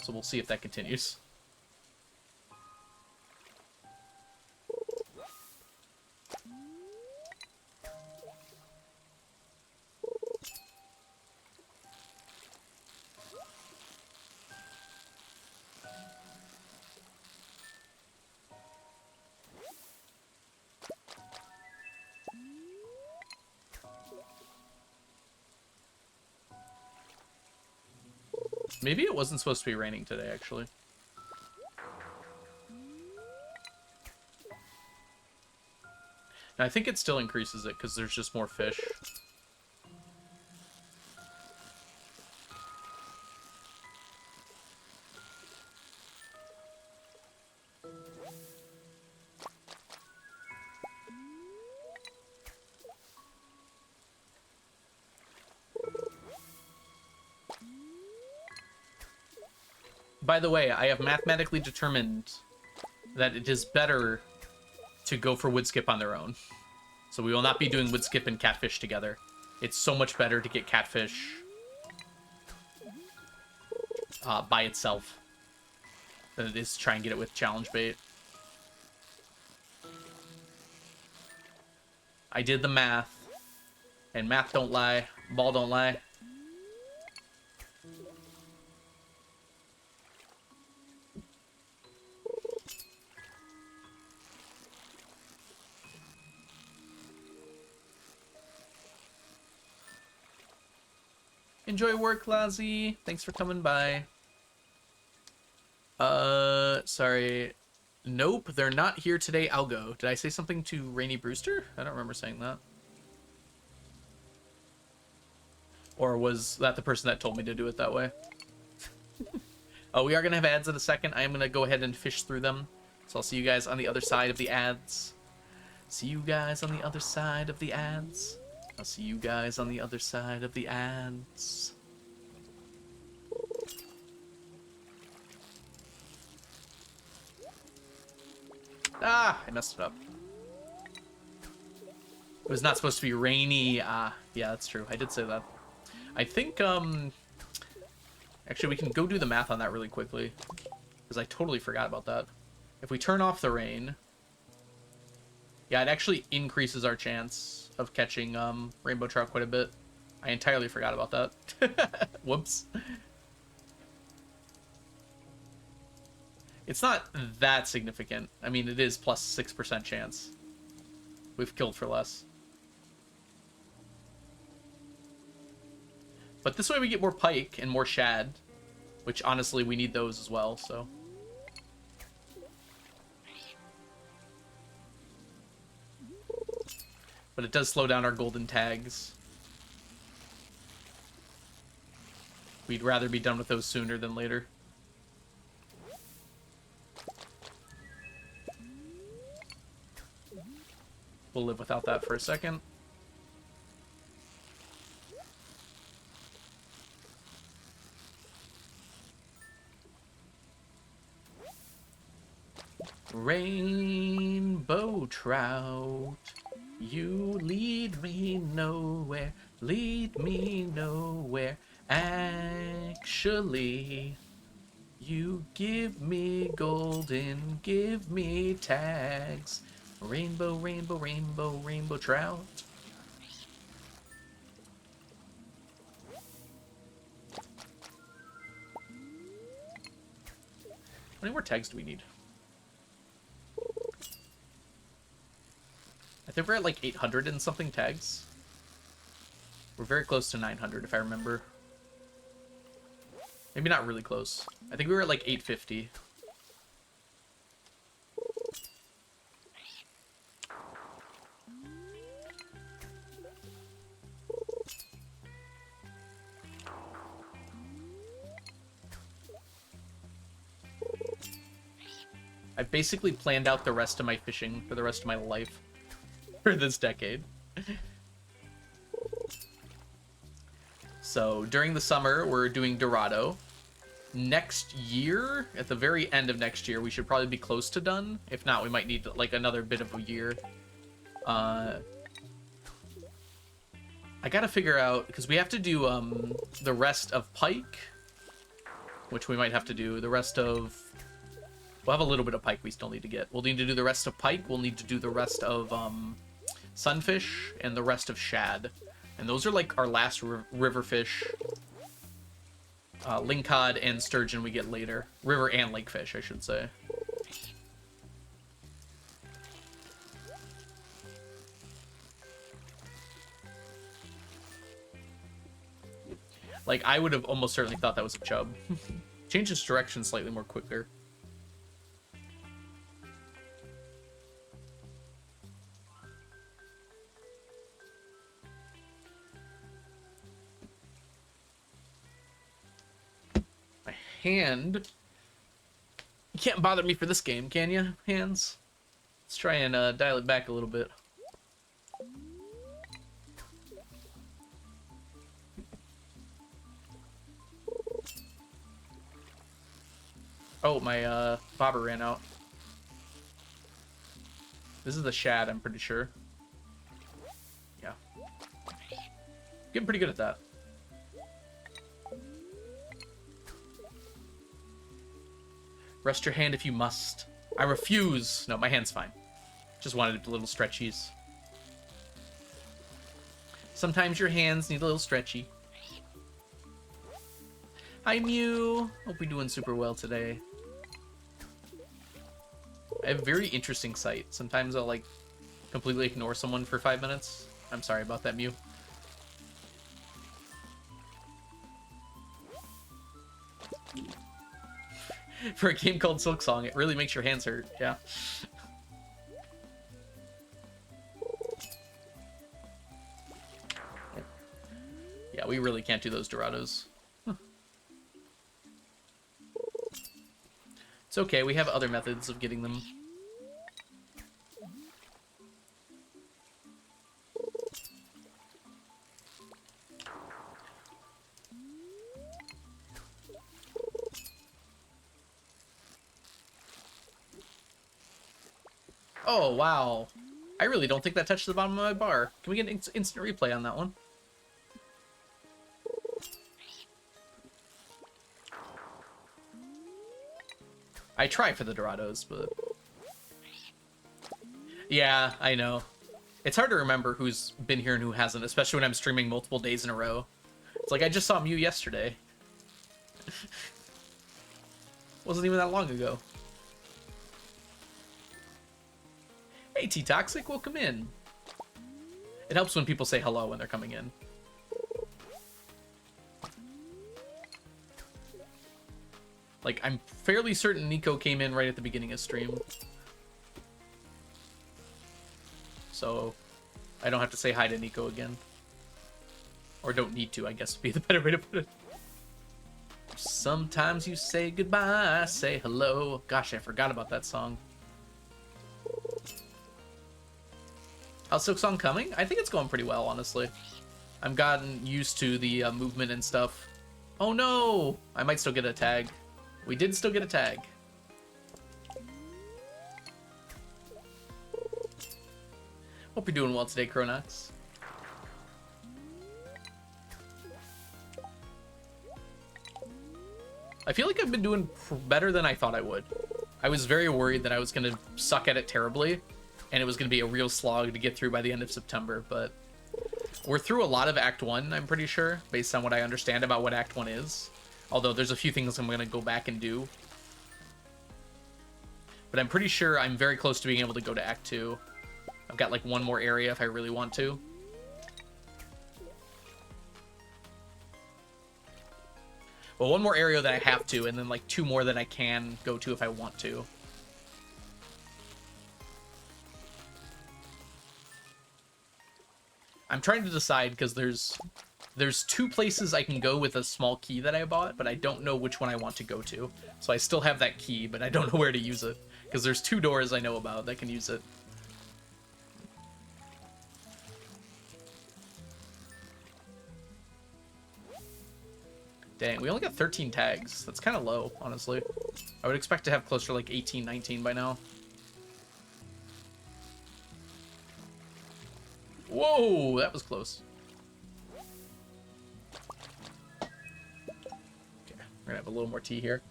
So we'll see if that continues. Maybe it wasn't supposed to be raining today, actually. And I think it still increases it because there's just more fish. By the way, I have mathematically determined that it is better to go for wood skip on their own. So we will not be doing wood skip and catfish together. It's so much better to get catfish by itself than it is to try and get it with challenge bait. I did the math, and math don't lie, ball don't lie. Enjoy work, Lazzy. Thanks for coming by. Sorry. Nope, they're not here today. I'll go. Did I say something to Rainy Brewster? I don't remember saying that. Or was that the person that told me to do it that way? Oh, we are going to have ads in a second. I am going to go ahead and fish through them. So I'll see you guys on the other side of the ads. See you guys on the other side of the ads. I'll see you guys on the other side of the ads. Ah, I messed it up. It was not supposed to be rainy. Yeah, that's true. I did say that. I think, actually, we can go do the math on that really quickly. Because I totally forgot about that. If we turn off the rain... Yeah, it actually increases our chance of catching rainbow trout quite a bit. I entirely forgot about that. Whoops. It's not that significant. I mean, it is plus 6% chance. We've killed for less. But this way we get more pike and more shad, which honestly we need those as well, so... But it does slow down our golden tags. We'd rather be done with those sooner than later. We'll live without that for a second. Rainbow trout, you lead me nowhere, lead me nowhere. Actually, you give me golden, give me tags. Rainbow, rainbow, rainbow, rainbow trout. How many more tags do we need? I think we're at like 800 and something tags. We're very close to 900 if I remember. Maybe not really close. I think we were at like 850. I've basically planned out the rest of my fishing for the rest of my life for this decade. So during the summer, we're doing Dorado. Next year, at the very end of next year, we should probably be close to done. If not, we might need like another bit of a year. I gotta figure out, because we have to do the rest of Pike, which we might have to do. The rest of... We'll have a little bit of Pike we still need to get. We'll need to do the rest of Pike. We'll need to do the rest of Sunfish and the rest of Shad. And those are like our last river fish. Lingcod and sturgeon we get later. River and lake fish, I should say. Like, I would have almost certainly thought that was a chub. Change its direction slightly more quicker. My hand... You can't bother me for this game, can you, hands? Let's try and dial it back a little bit. Oh, my bobber ran out. This is the shad, I'm pretty sure. Yeah. Getting pretty good at that. Rest your hand if you must. I refuse. No, my hand's fine. Just wanted a little stretchies. Sometimes your hands need a little stretchy. Hi, Mew. Hope you're doing super well today. I have a very interesting sight. Sometimes I'll, like, completely ignore someone for 5 minutes. I'm sorry about that, Mew. For a game called Silksong, it really makes your hands hurt, yeah. Yeah, we really can't do those Dorados. It's okay, we have other methods of getting them. Oh, wow. I really don't think that touched the bottom of my bar. Can we get an instant replay on that one? I try for the Dorados, but... Yeah, I know. It's hard to remember who's been here and who hasn't, especially when I'm streaming multiple days in a row. It's like, I just saw Mew yesterday. Wasn't even that long ago. Hey, T-Toxic, welcome in. It helps when people say hello when they're coming in. Like, I'm fairly certain Nico came in right at the beginning of stream. So, I don't have to say hi to Nico again. Or don't need to, I guess would be the better way to put it. Sometimes you say goodbye, say hello. Gosh, I forgot about that song. How's Silksong coming? I think it's going pretty well, honestly. I've gotten used to the movement and stuff. Oh no! I might still get a tag. We did still get a tag. Hope you're doing well today, Cronox. I feel like I've been doing better than I thought I would. I was very worried that I was going to suck at it terribly, and it was going to be a real slog to get through by the end of September, but we're through a lot of Act 1, I'm pretty sure, based on what I understand about what Act 1 is. Although there's a few things I'm going to go back and do. But I'm pretty sure I'm very close to being able to go to Act 2. I've got like one more area if I really want to. Well, one more area that I have to, and then like 2 more that I can go to if I want to. I'm trying to decide because there's 2 places I can go with a small key that I bought, but I don't know which one I want to go to. So I still have that key, but I don't know where to use it because there's 2 doors I know about that can use it. Dang, we only got 13 tags. That's kind of low, honestly. I would expect to have closer to like 18, 19 by now. Whoa, that was close. Okay, we're gonna have a little more tea here.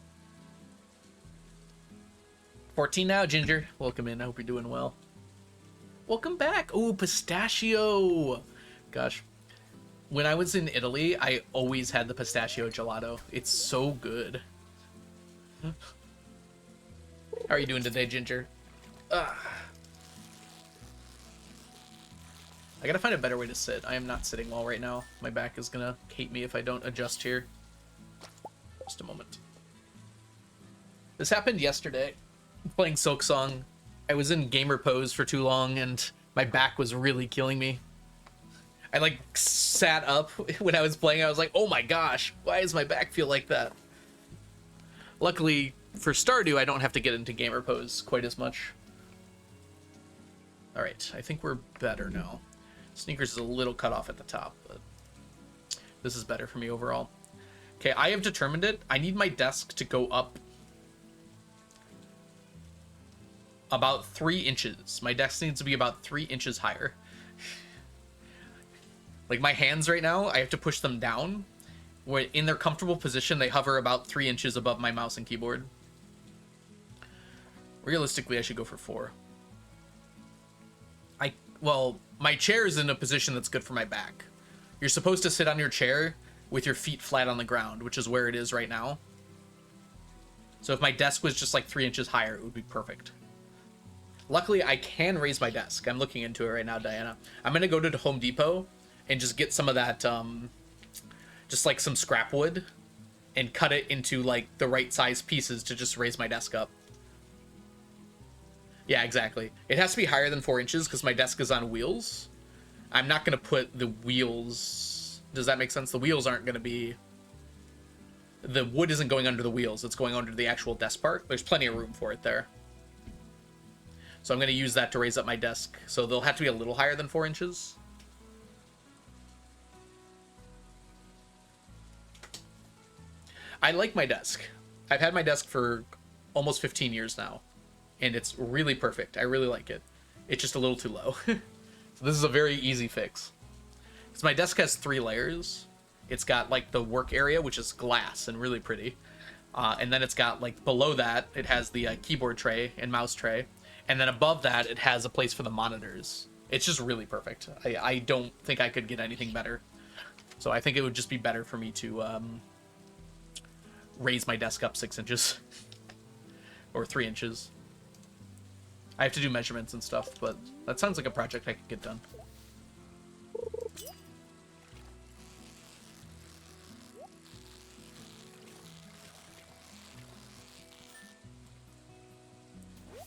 14 now, Ginger. Welcome in. I hope you're doing well. Welcome back. Oh, pistachio. Gosh. When I was in Italy, I always had the pistachio gelato. It's so good. How are you doing today, Ginger? I gotta find a better way to sit. I am not sitting well right now. My back is gonna hate me if I don't adjust here. Just a moment. This happened yesterday. Playing Silk Song. I was in gamer pose for too long, and my back was really killing me. I like sat up when I was playing. I was like, oh my gosh, why does my back feel like that? Luckily for Stardew, I don't have to get into gamer pose quite as much. All right, I think we're better now. Sneakers is a little cut off at the top, but this is better for me overall. Okay, I have determined it. I need my desk to go up about 3 inches. My desk needs to be about 3 inches higher. Like my hands right now, I have to push them down. Where in their comfortable position, they hover about 3 inches above my mouse and keyboard. Realistically, I should go for 4. Well, my chair is in a position that's good for my back. You're supposed to sit on your chair with your feet flat on the ground, which is where it is right now. So if my desk was just like 3 inches higher, it would be perfect. Luckily, I can raise my desk. I'm looking into it right now, Diana. I'm going to go to Home Depot and just get some of that, just like some scrap wood and cut it into like the right size pieces to just raise my desk up. Yeah, exactly. It has to be higher than 4 inches because my desk is on wheels. I'm not going to put the wheels... Does that make sense? The wheels aren't going to be... The wood isn't going under the wheels. It's going under the actual desk part. There's plenty of room for it there. So I'm going to use that to raise up my desk. So they'll have to be a little higher than 4 inches. I like my desk. I've had my desk for almost 15 years now, and it's really perfect. I really like it. It's just a little too low. So this is a very easy fix. Because my desk has 3 layers. It's got like the work area, which is glass and really pretty. And then it's got like below that, it has the keyboard tray and mouse tray. And then above that, it has a place for the monitors. It's just really perfect. I don't think I could get anything better. So I think it would just be better for me to raise my desk up 6 inches. Or 3 inches. I have to do measurements and stuff, but that sounds like a project I could get done.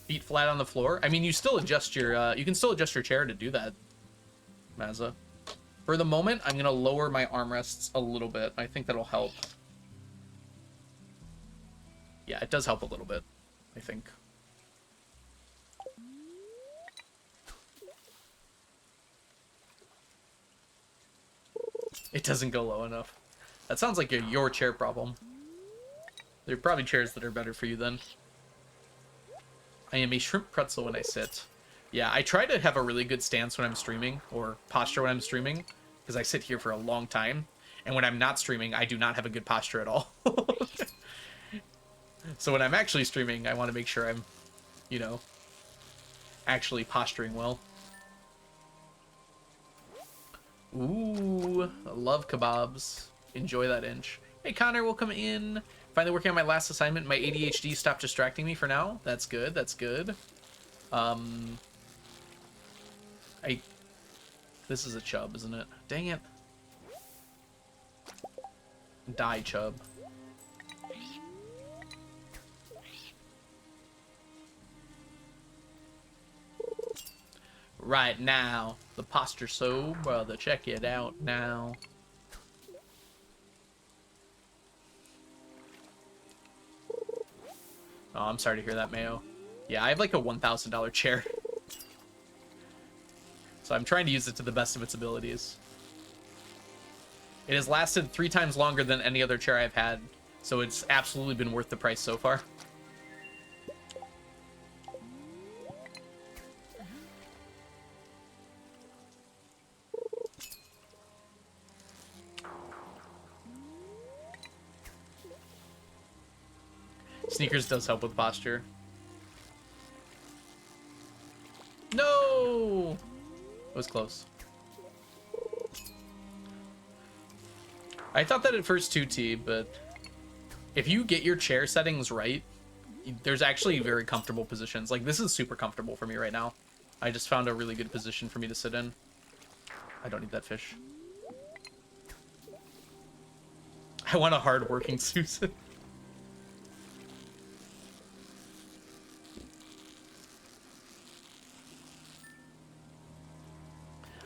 Feet flat on the floor. I mean, you still adjust your, you can still adjust your chair to do that, Mazza. For the moment, I'm gonna lower my armrests a little bit. I think that'll help. Yeah, it does help a little bit, I think. It doesn't go low enough. That sounds like your chair problem. There are probably chairs that are better for you then. I am a shrimp pretzel when I sit. Yeah, I try to have a really good stance when I'm streaming, or posture when I'm streaming, because I sit here for a long time. And when I'm not streaming, I do not have a good posture at all. So when I'm actually streaming, I want to make sure I'm, you know, actually posturing well. Ooh, I love kebabs. Enjoy that inch. Hey Connor, welcome in. Finally working on my last assignment. My ADHD stopped distracting me for now. That's good, that's good. This is a chub, isn't it? Dang it. Die chub. right now. The posture so, brother, check it out now. Oh, I'm sorry to hear that, Mayo. Yeah, I have like a $1,000 chair. So I'm trying to use it to the best of its abilities. It has lasted 3 times longer than any other chair I've had, so it's absolutely been worth the price so far. Sneakers does help with posture. No! It was close. I thought that at first too, T, but if you get your chair settings right, there's actually very comfortable positions. Like, this is super comfortable for me right now. I just found a really good position for me to sit in. I don't need that fish. I want a hard-working Susan.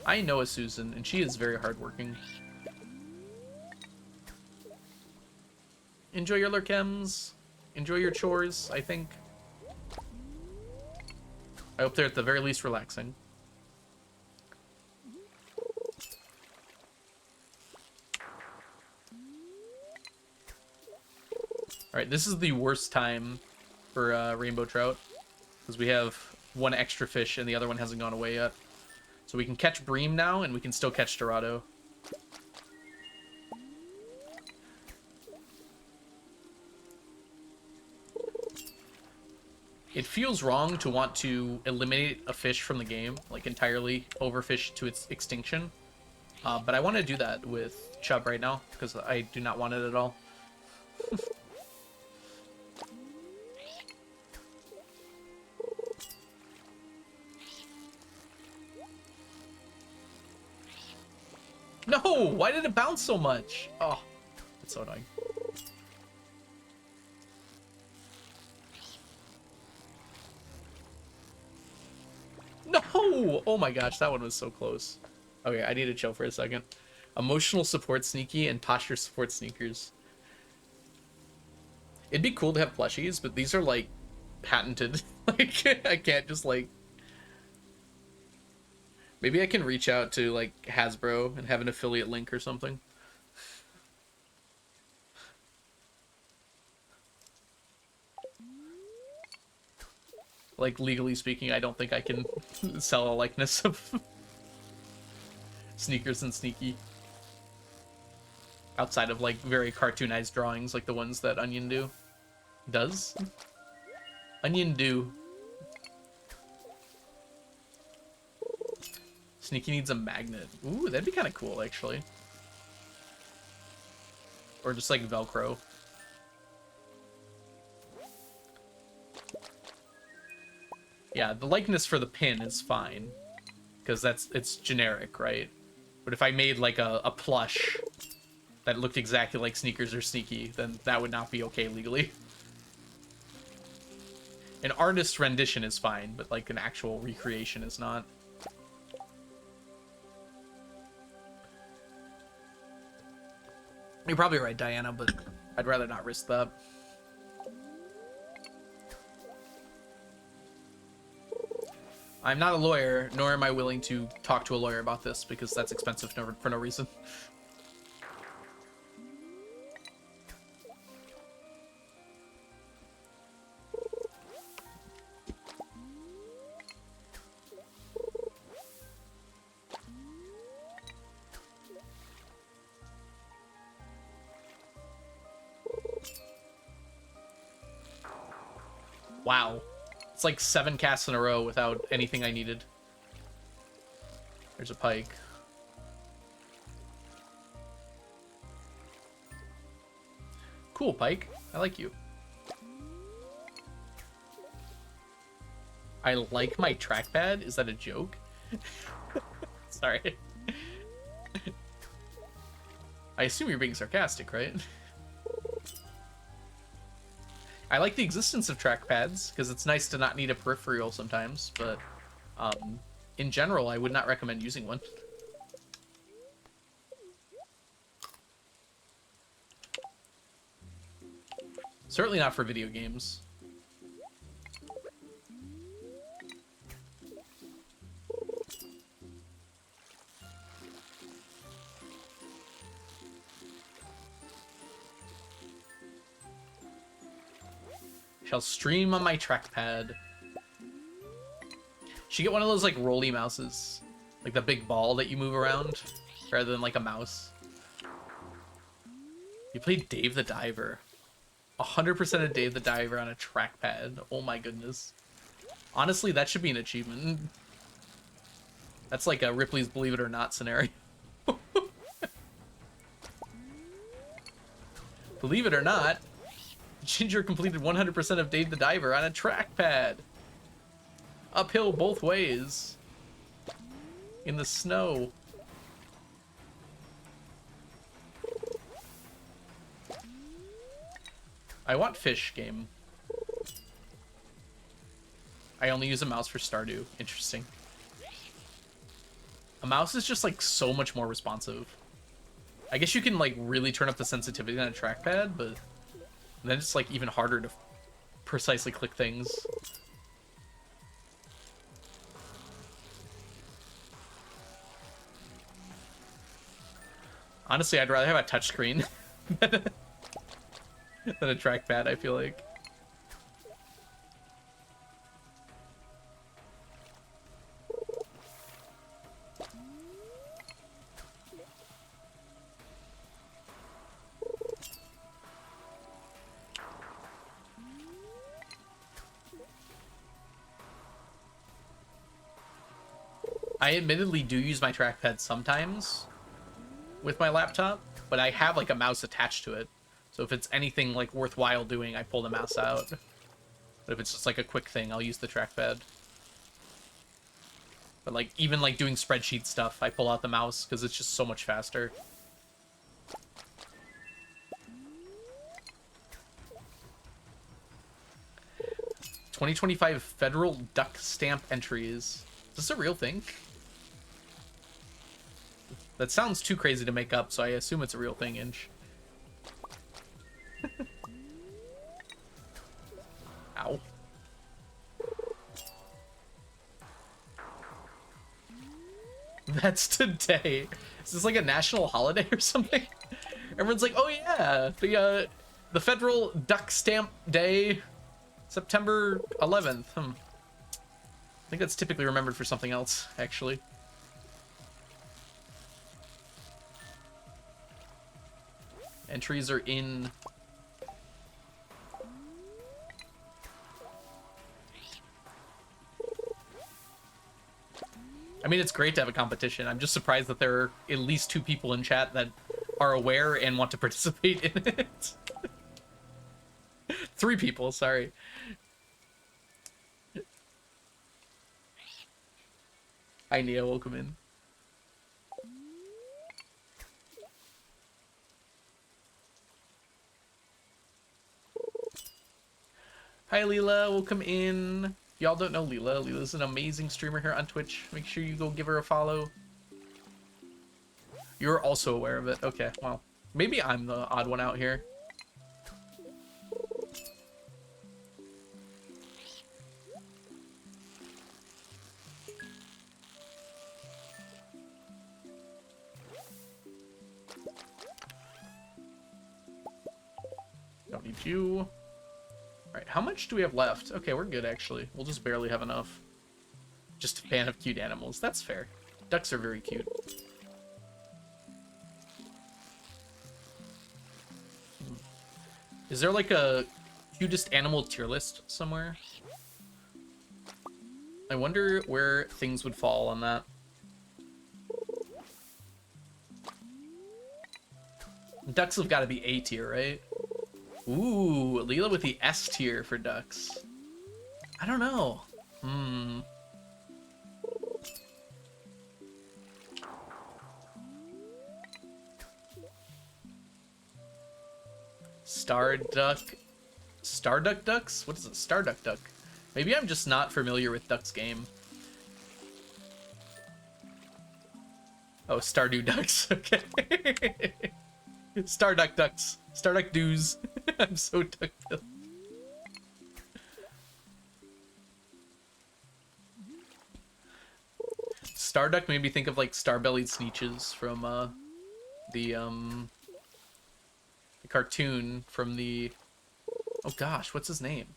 I know a Susan, and she is very hardworking. Enjoy your lurkems. Enjoy your chores, I think. I hope they're at the very least relaxing. Alright, this is the worst time for rainbow trout, because we have one extra fish and the other one hasn't gone away yet. So we can catch bream now, and we can still catch dorado. It feels wrong to want to eliminate a fish from the game, like entirely overfish to its extinction. But I want to do that with chub right now, because I do not want it at all. No! Why did it bounce so much? Oh, it's so annoying. No! Oh my gosh, that one was so close. Okay, I need to chill for a second. Emotional support sneaky and posture support sneakers. It'd be cool to have plushies, but these are like patented. Like, I can't just like... Maybe I can reach out to like Hasbro and have an affiliate link or something. Like, legally speaking, I don't think I can sell a likeness of Sneakers and Sneaky. Outside of like very cartoonized drawings like the ones that Onion do. Does? Onion do. Sneaky needs a magnet. Ooh, that'd be kind of cool, actually. Or just like Velcro. Yeah, the likeness for the pin is fine. Because it's generic, right? But if I made like a plush that looked exactly like Sneakers or Sneaky, then that would not be okay legally. An artist's rendition is fine, but like an actual recreation is not. You're probably right, Diana, but I'd rather not risk that. I'm not a lawyer, nor am I willing to talk to a lawyer about this, because that's expensive for no reason. Wow. It's like 7 casts in a row without anything I needed. There's a pike. Cool, pike. I like you. I like my trackpad? Is that a joke? Sorry. I assume you're being sarcastic, right? I like the existence of trackpads, because it's nice to not need a peripheral sometimes, but in general, I would not recommend using one. Certainly not for video games. Shall stream on my trackpad. Should get one of those like rolly mouses, like the big ball that you move around, rather than like a mouse. You played Dave the Diver. 100% of Dave the Diver on a trackpad. Oh my goodness. Honestly, that should be an achievement. That's like a Ripley's Believe It or Not scenario. Believe it or not, Ginger completed 100% of Dave the Diver on a trackpad. Uphill both ways. In the snow. I want fish game. I only use a mouse for Stardew. Interesting. A mouse is just like so much more responsive. I guess you can like really turn up the sensitivity on a trackpad, but then it's like even harder to precisely click things. Honestly, I'd rather have a touchscreen than a trackpad, I feel like. I admittedly do use my trackpad sometimes with my laptop, but I have like a mouse attached to it. So if it's anything like worthwhile doing, I pull the mouse out. But if it's just like a quick thing, I'll use the trackpad. But like even like doing spreadsheet stuff, I pull out the mouse because it's just so much faster. $2025 federal duck stamp entries. Is this a real thing? That sounds too crazy to make up, so I assume it's a real thing, Inch. Ow. That's today. Is this like a national holiday or something? Everyone's like, oh yeah, the federal duck stamp day, September 11th. I think that's typically remembered for something else, actually. Entries are in. I mean, it's great to have a competition. I'm just surprised that there are at least 2 people in chat that are aware and want to participate in it. 3 people, sorry. Hi, Nia, welcome in. Hi, Leela, welcome in. Y'all don't know Leela. Leela's an amazing streamer here on Twitch. Make sure you go give her a follow. You're also aware of it. Okay, well, maybe I'm the odd one out here. Don't need you. Alright, how much do we have left? Okay, we're good, actually. We'll just barely have enough. Just a fan of cute animals. That's fair. Ducks are very cute. Is there like a cutest animal tier list somewhere? I wonder where things would fall on that. Ducks have got to be A tier, right? Ooh, Leela with the S tier for ducks. I don't know. Starduck Ducks? What is it? Starduck Duck. Maybe I'm just not familiar with Duck's game. Oh, Stardew ducks. Okay. Starduck ducks. Starduck doos. I'm so duck-billed. Starduck made me think of like star-bellied Sneeches from the cartoon from the, oh gosh, what's his name?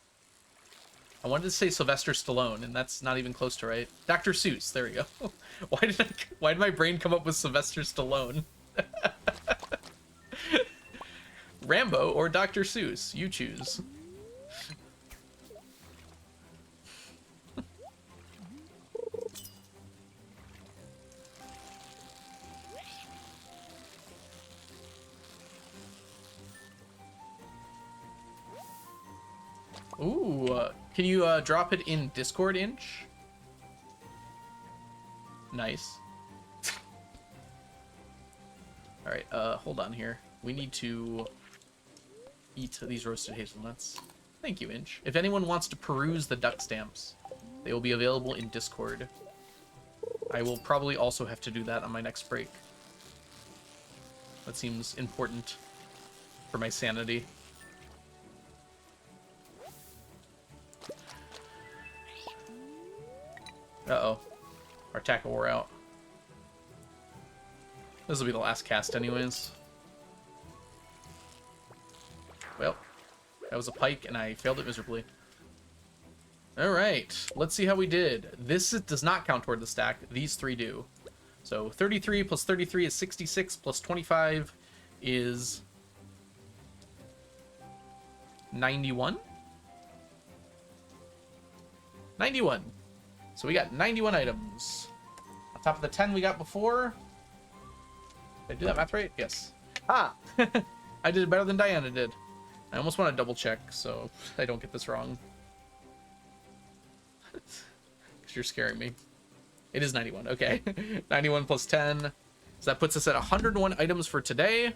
I wanted to say Sylvester Stallone, and that's not even close to right. Dr. Seuss. There we go. Why did my brain come up with Sylvester Stallone? Rambo or Dr. Seuss? You choose. Ooh, can you drop it in Discord, Inch? Nice. All right, hold on here. We need to eat these roasted hazelnuts. Thank you, Inch. If anyone wants to peruse the duck stamps, they will be available in Discord. I will probably also have to do that on my next break. That seems important for my sanity. Uh-oh. Our tackle wore out. This will be the last cast anyways. Well, that was a pike, and I failed it miserably. Alright, let's see how we did. This does not count toward the stack. These three do. So 33 plus 33 is 66, plus 25 is 91? 91. So we got 91 items. On top of the 10 we got before. Did I do that math right? Yes. Ah! I did it better than Diana did. I almost want to double check so I don't get this wrong. Because you're scaring me. It is 91. Okay. 91 plus 10. So that puts us at 101 items for today,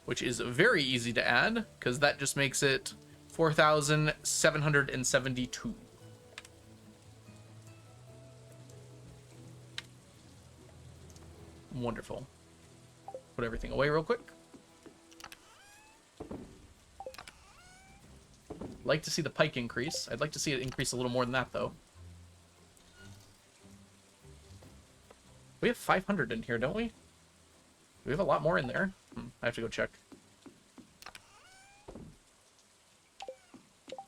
which is very easy to add because that just makes it 4,772. Wonderful. Put everything away real quick. Like to see the pike increase. I'd like to see it increase a little more than that, though. We have 500 in here, don't we? We have a lot more in there. I have to go check.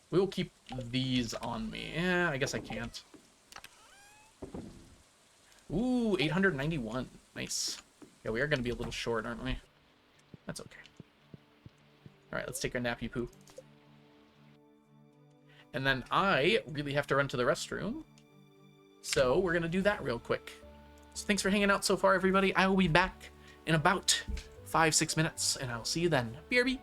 We will keep these on me. Yeah, I guess I can't. Ooh, 891. Nice. Yeah, we are going to be a little short, aren't we? That's okay. Alright, let's take our nappy poo. And then I really have to run to the restroom. So we're going to do that real quick. So thanks for hanging out so far, everybody. I will be back in about 5-6 minutes, and I'll see you then. BRB!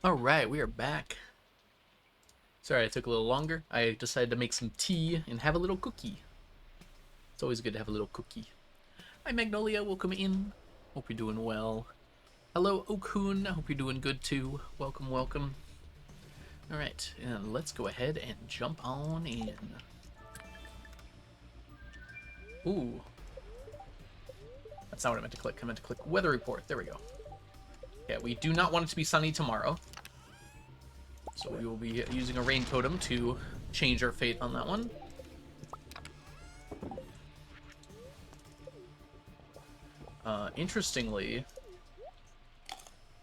All right, we are back. Sorry, it took a little longer. I decided to make some tea and have a little cookie. It's always good to have a little cookie. Hi, Magnolia. Welcome in. Hope you're doing well. Hello, Okun. I hope you're doing good too. Welcome, welcome. All right, and let's go ahead and jump on in. Ooh. That's not what I meant to click. I meant to click weather report. There we go. Yeah, we do not want it to be sunny tomorrow. So we will be using a rain totem to change our fate on that one. Interestingly,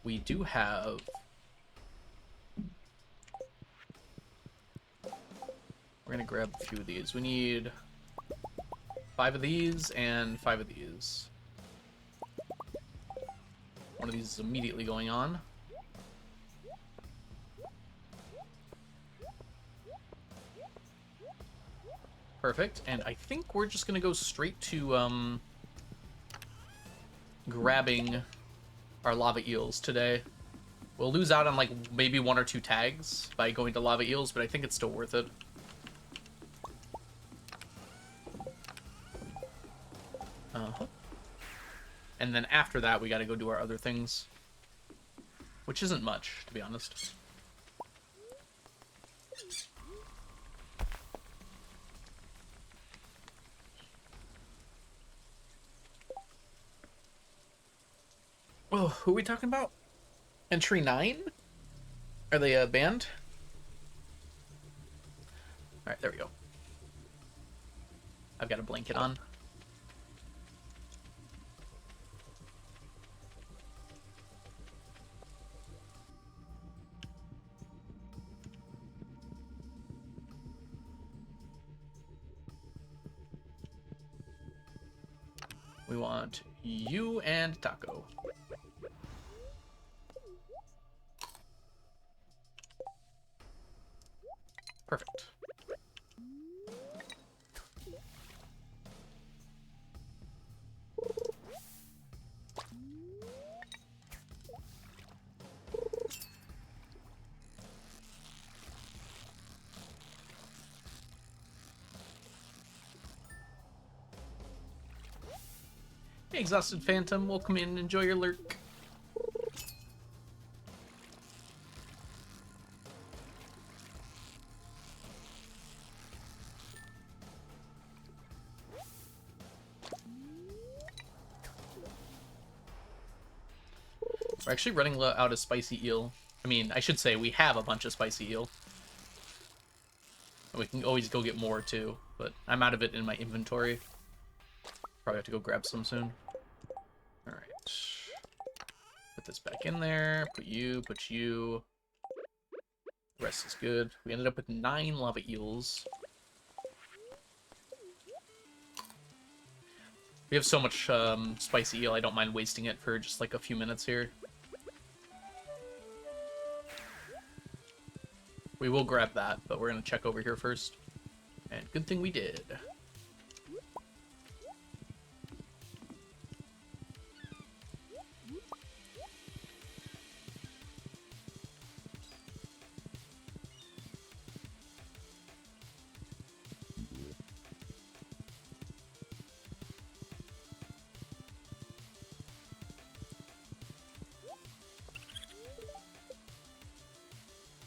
we do have... We're going to grab a few of these. We need 5 of these and 5 of these. One of these is immediately going on. Perfect. And I think we're just going to go straight to grabbing our lava eels today. We'll lose out on like maybe 1 or 2 tags by going to lava eels, but I think it's still worth it. And then after that, we got to go do our other things, which isn't much, to be honest. Oh, who are we talking about? Entry 9? Are they banned? Alright, there we go. I've got a blanket on. We want you and Taco. Perfect. Hey, Exhausted Phantom, welcome in. Enjoy your lurk. We're actually running out of spicy eel. I mean, I should say we have a bunch of spicy eel. And we can always go get more too, but I'm out of it in my inventory. Probably have to go grab some soon. Alright. Put this back in there. Put you, put you. The rest is good. We ended up with 9 lava eels. We have so much spicy eel, I don't mind wasting it for just like a few minutes here. We will grab that, but we're going to check over here first. And good thing we did.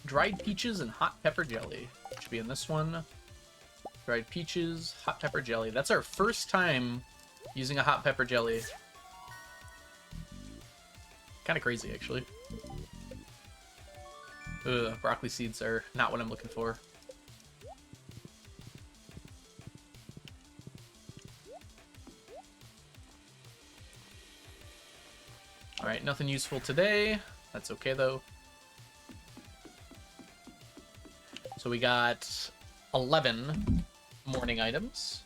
Dried peaches and hot pepper jelly. Should be in this one. Dried peaches, hot pepper jelly. That's our first time using a hot pepper jelly. Kind of crazy, actually. Ugh, broccoli seeds are not what I'm looking for. Alright, nothing useful today. That's okay, though. So we got 11 morning items.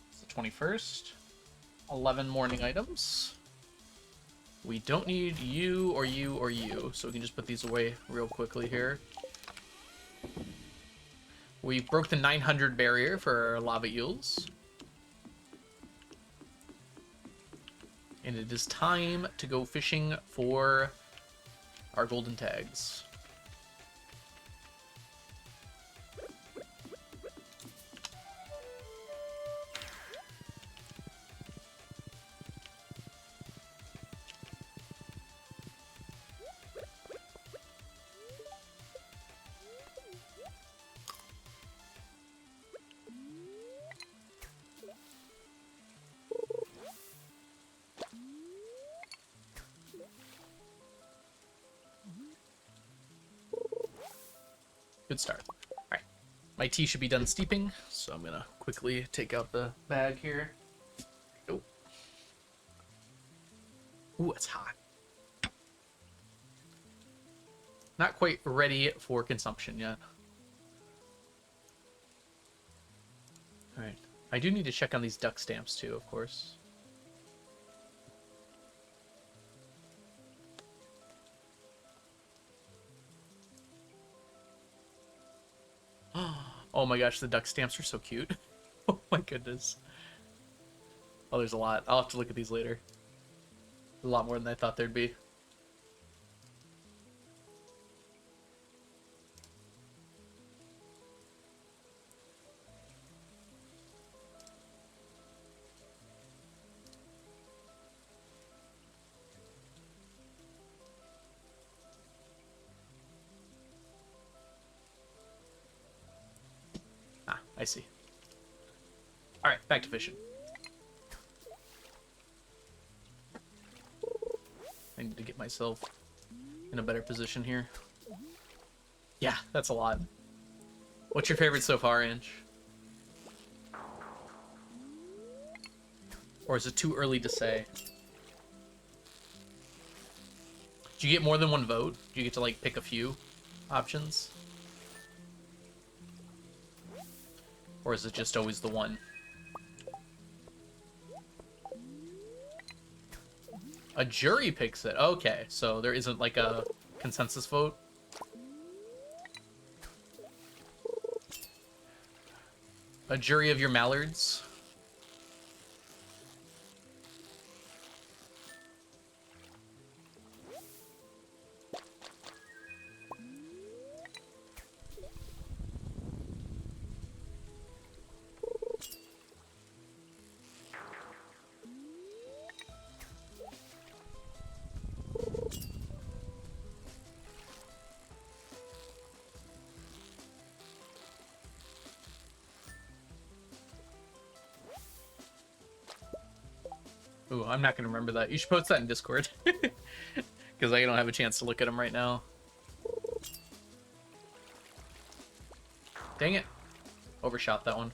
It's the 21st. 11 morning items. We don't need you or you or you, so we can just put these away real quickly here. We broke the 900 barrier for our lava eels. And it is time to go fishing for our golden tags. Good start. All right. My tea should be done steeping, so I'm gonna quickly take out the bag here. Oh. Ooh, it's hot. Not quite ready for consumption yet. All right. I do need to check on these duck stamps too, of course. Oh my gosh, the duck stamps are so cute. Oh my goodness. Oh, there's a lot. I'll have to look at these later. A lot more than I thought there'd be. Ah, I see. All right, back to fishing. I need to get myself in a better position here. Yeah, that's a lot. What's your favorite so far, Ange? Or is it too early to say? Do you get more than one vote? Do you get to, like, pick a few options? Or is it just always the one? A jury picks it. Okay, so there isn't, like, a consensus vote? A jury of your mallards? Ooh, I'm not gonna remember that. You should post that in Discord. Because I don't have a chance to look at them right now. Dang it. Overshot that one.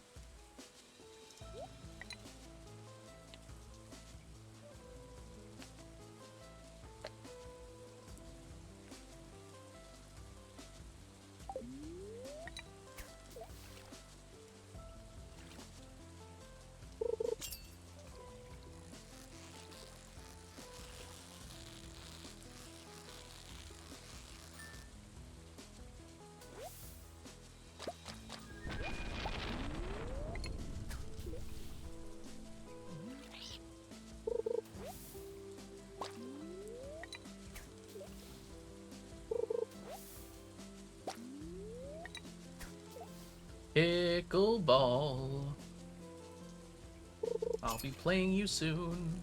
Pickleball. I'll be playing you soon.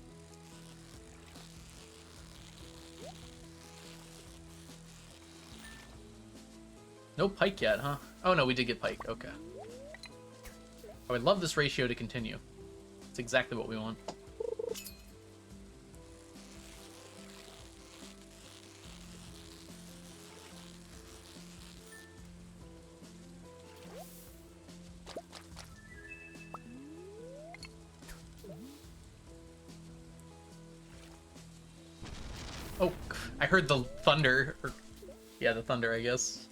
No pike yet, huh? Oh no, we did get pike. Okay. I would love this ratio to continue. It's exactly what we want. Oh, I heard the thunder. Or, yeah, the thunder, I guess.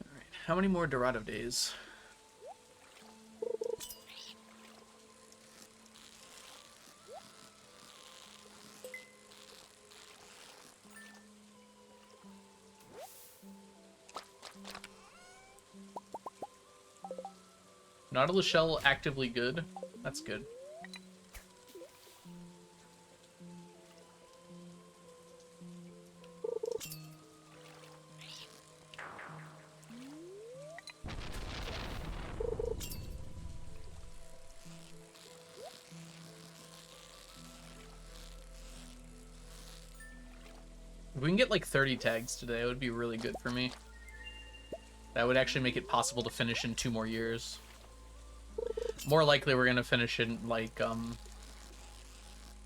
Alright, how many more Dorado days? Nautilus shell actively good. That's good. we can get like 30 tags today, it would be really good for me. That would actually make it possible to finish in 2 more years. More likely we're gonna finish in like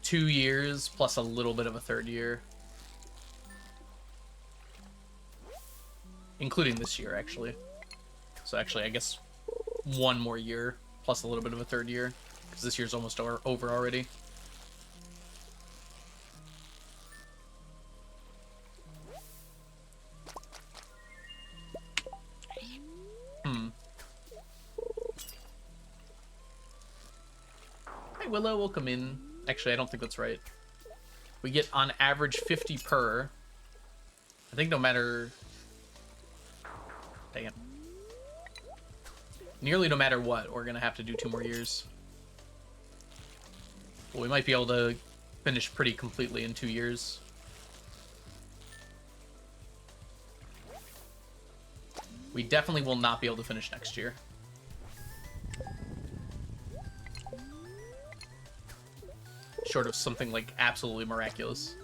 2 years plus a little bit of a 3rd year. Including this year, actually. So actually, I guess 1 more year plus a little bit of a 3rd year. Because this year's almost over already. Hi, Willow. Welcome in. Actually, I don't think that's right. We get on average 50 per. I think no matter... Dang it. Nearly no matter what, we're going to have to do 2 more years. Well, we might be able to finish pretty completely in 2 years. We definitely will not be able to finish next year. Short of something like absolutely miraculous.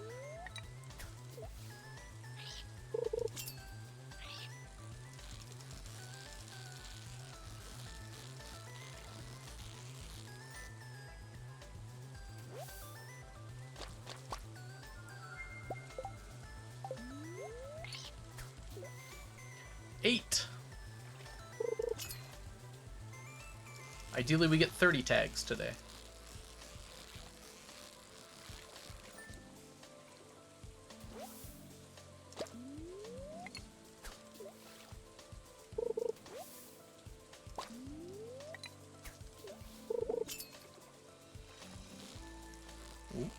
Eight. Ideally, we get 30 tags today. Ooh.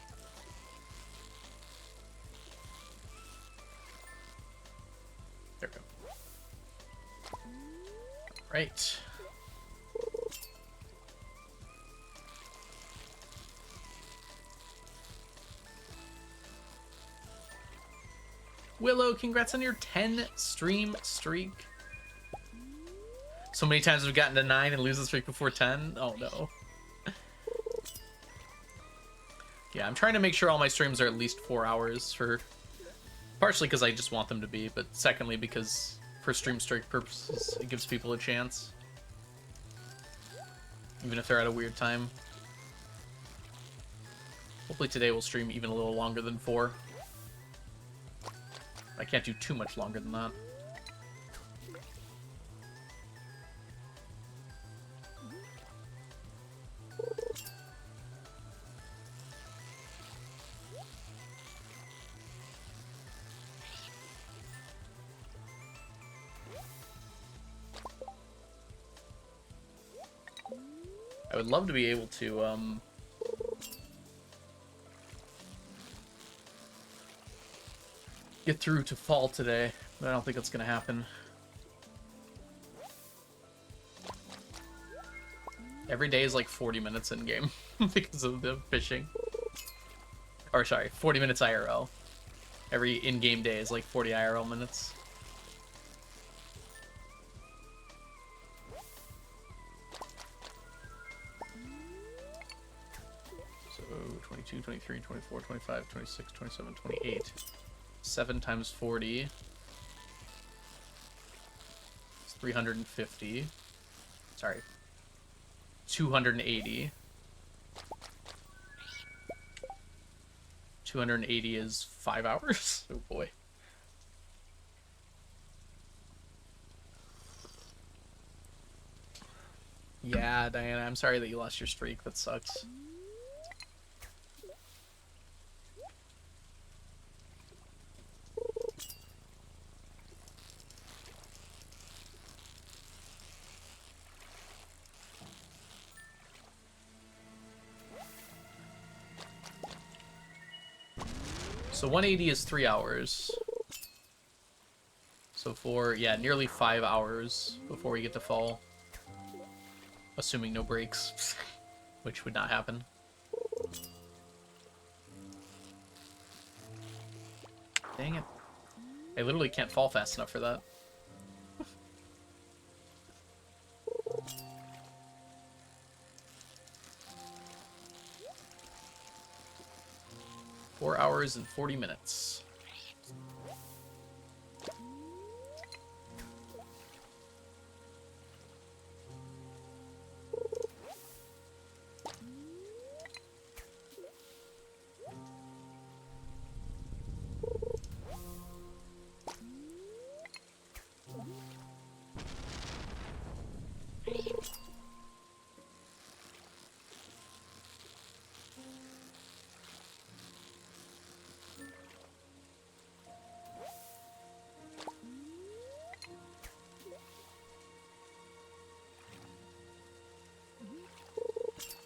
There we go. Right. Willow, congrats on your 10 stream streak. So many times we've gotten to 9 and lose the streak before 10. Oh no. Yeah, I'm trying to make sure all my streams are at least 4 hours for... Partially because I just want them to be, but secondly because for stream streak purposes, it gives people a chance. Even if they're at a weird time. Hopefully today we'll stream even a little longer than 4. I can't do too much longer than that. I would love to be able to, get through to fall today, but I don't think that's gonna happen. Every day is like 40 minutes in game because of the fishing. Or sorry, 40 minutes IRL. Every in-game day is like 40 IRL minutes. So 22, 23, 24, 25, 26, 27, 28. 7 times 40 is 350. Sorry. 280. 280 is 5 hours? Oh boy. Yeah, Diana, I'm sorry that you lost your streak. That sucks. So 180 is 3 hours. So for, yeah, nearly 5 hours before we get to fall. Assuming no breaks, which would not happen. Dang it. I literally can't fall fast enough for that. 4 hours and 40 minutes.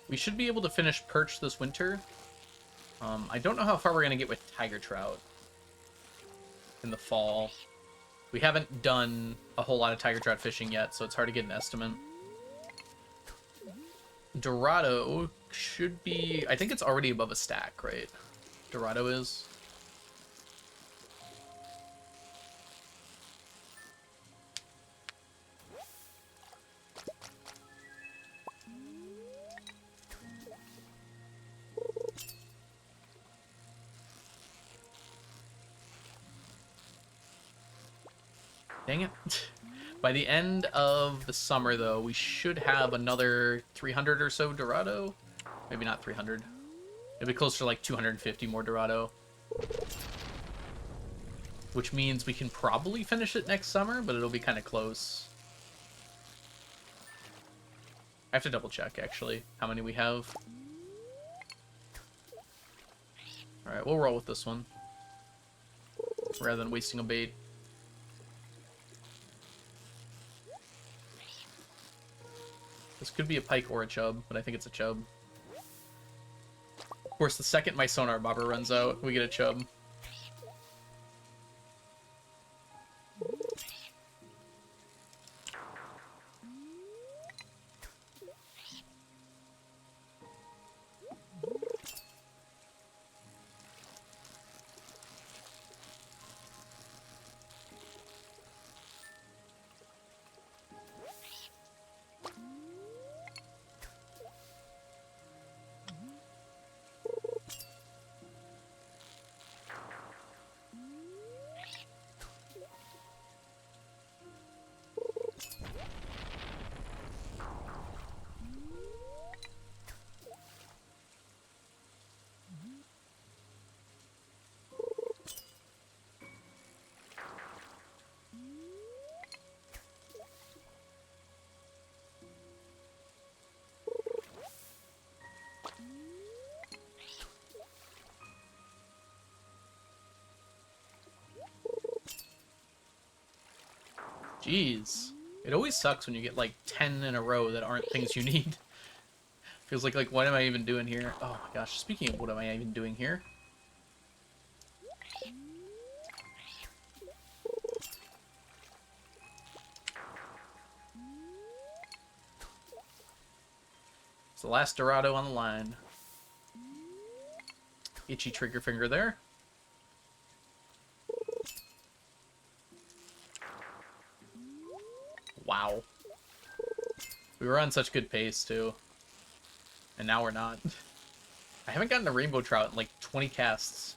We should be able to finish perch this winter. I don't know how far we're going to get with tiger trout in the fall. We haven't done a whole lot of tiger trout fishing yet, so it's hard to get an estimate. Dorado should be... I think it's already above a stack, right? Dorado is. Dang it. By the end of the summer, though, we should have another 300 or so Dorado. Maybe not 300. It'll be closer to like 250 more Dorado. Which means we can probably finish it next summer, but it'll be kind of close. I have to double check, actually, how many we have. Alright, we'll roll with this one. Rather than wasting a bait. This could be a pike or a chub, but I think it's a chub. Of course, the second my sonar bobber runs out, we get a chub. Jeez. It always sucks when you get like 10 in a row that aren't things you need. Feels like what am I even doing here? Oh my gosh, speaking of what am I even doing here? It's the last Dorado on the line. Itchy trigger finger there. Wow. We were on such good pace, too. And now we're not. I haven't gotten a rainbow trout in like 20 casts.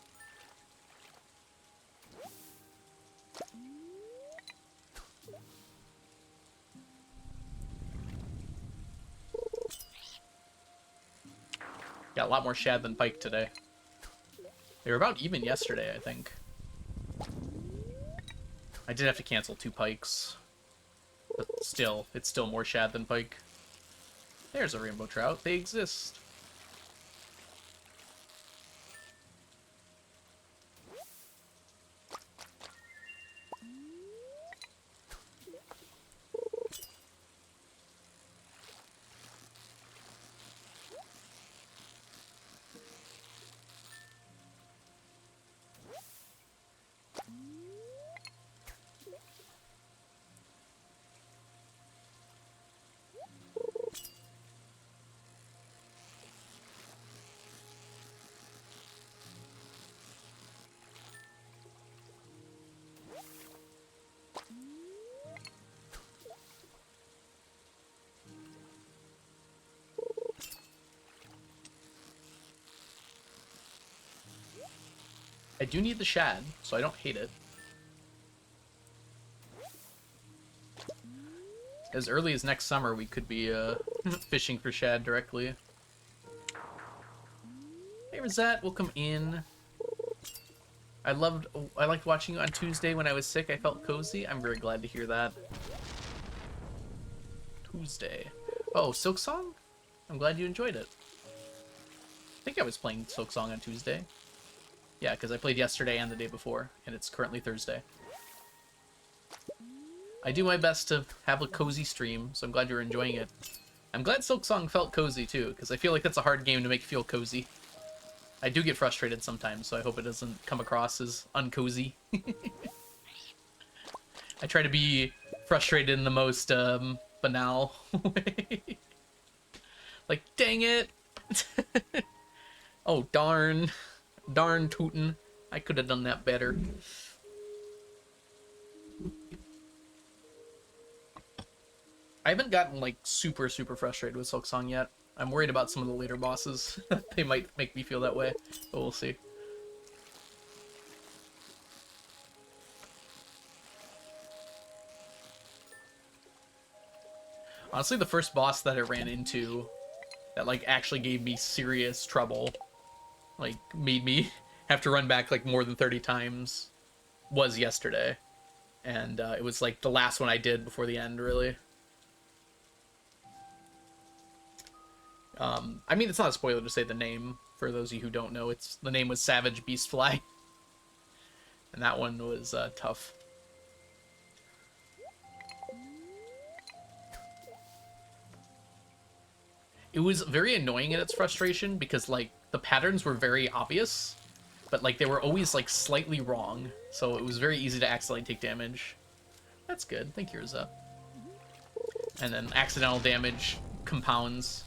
Got a lot more shad than pike today. They were about even yesterday, I think. I did have to cancel 2 pikes. But still, it's still more shad than pike. There's a rainbow trout. They exist. I do need the shad, so I don't hate it. As early as next summer, we could be fishing for shad directly. Hey, Rosette, welcome in. I liked watching you on Tuesday when I was sick. I felt cozy. I'm very glad to hear that. Tuesday. Oh, Silk Song? I'm glad you enjoyed it. I think I was playing Silk Song on Tuesday. Yeah, because I played yesterday and the day before, and it's currently Thursday. I do my best to have a cozy stream, so I'm glad you're enjoying it. I'm glad Silksong felt cozy too, because I feel like that's a hard game to make feel cozy. I do get frustrated sometimes, so I hope it doesn't come across as uncozy. I try to be frustrated in the most banal way. Like, dang it! Oh, darn. Darn tootin'. I could have done that better. I haven't gotten, like, super frustrated with Silksong yet. I'm worried about some of the later bosses. They might make me feel that way, but we'll see. Honestly, the first boss that I ran into that, like, actually gave me serious trouble, like, made me have to run back, like, more than 30 times, was yesterday. And it was, like, the last one I did before the end, really. I mean, it's not a spoiler to say the name, for those of you who don't know. The name was Savage Beastfly. And that one was tough. It was very annoying in its frustration, because, like, the patterns were very obvious, but, like, they were always, like, slightly wrong, so it was very easy to accidentally take damage. That's good. Thank you, Rizza. And then accidental damage compounds.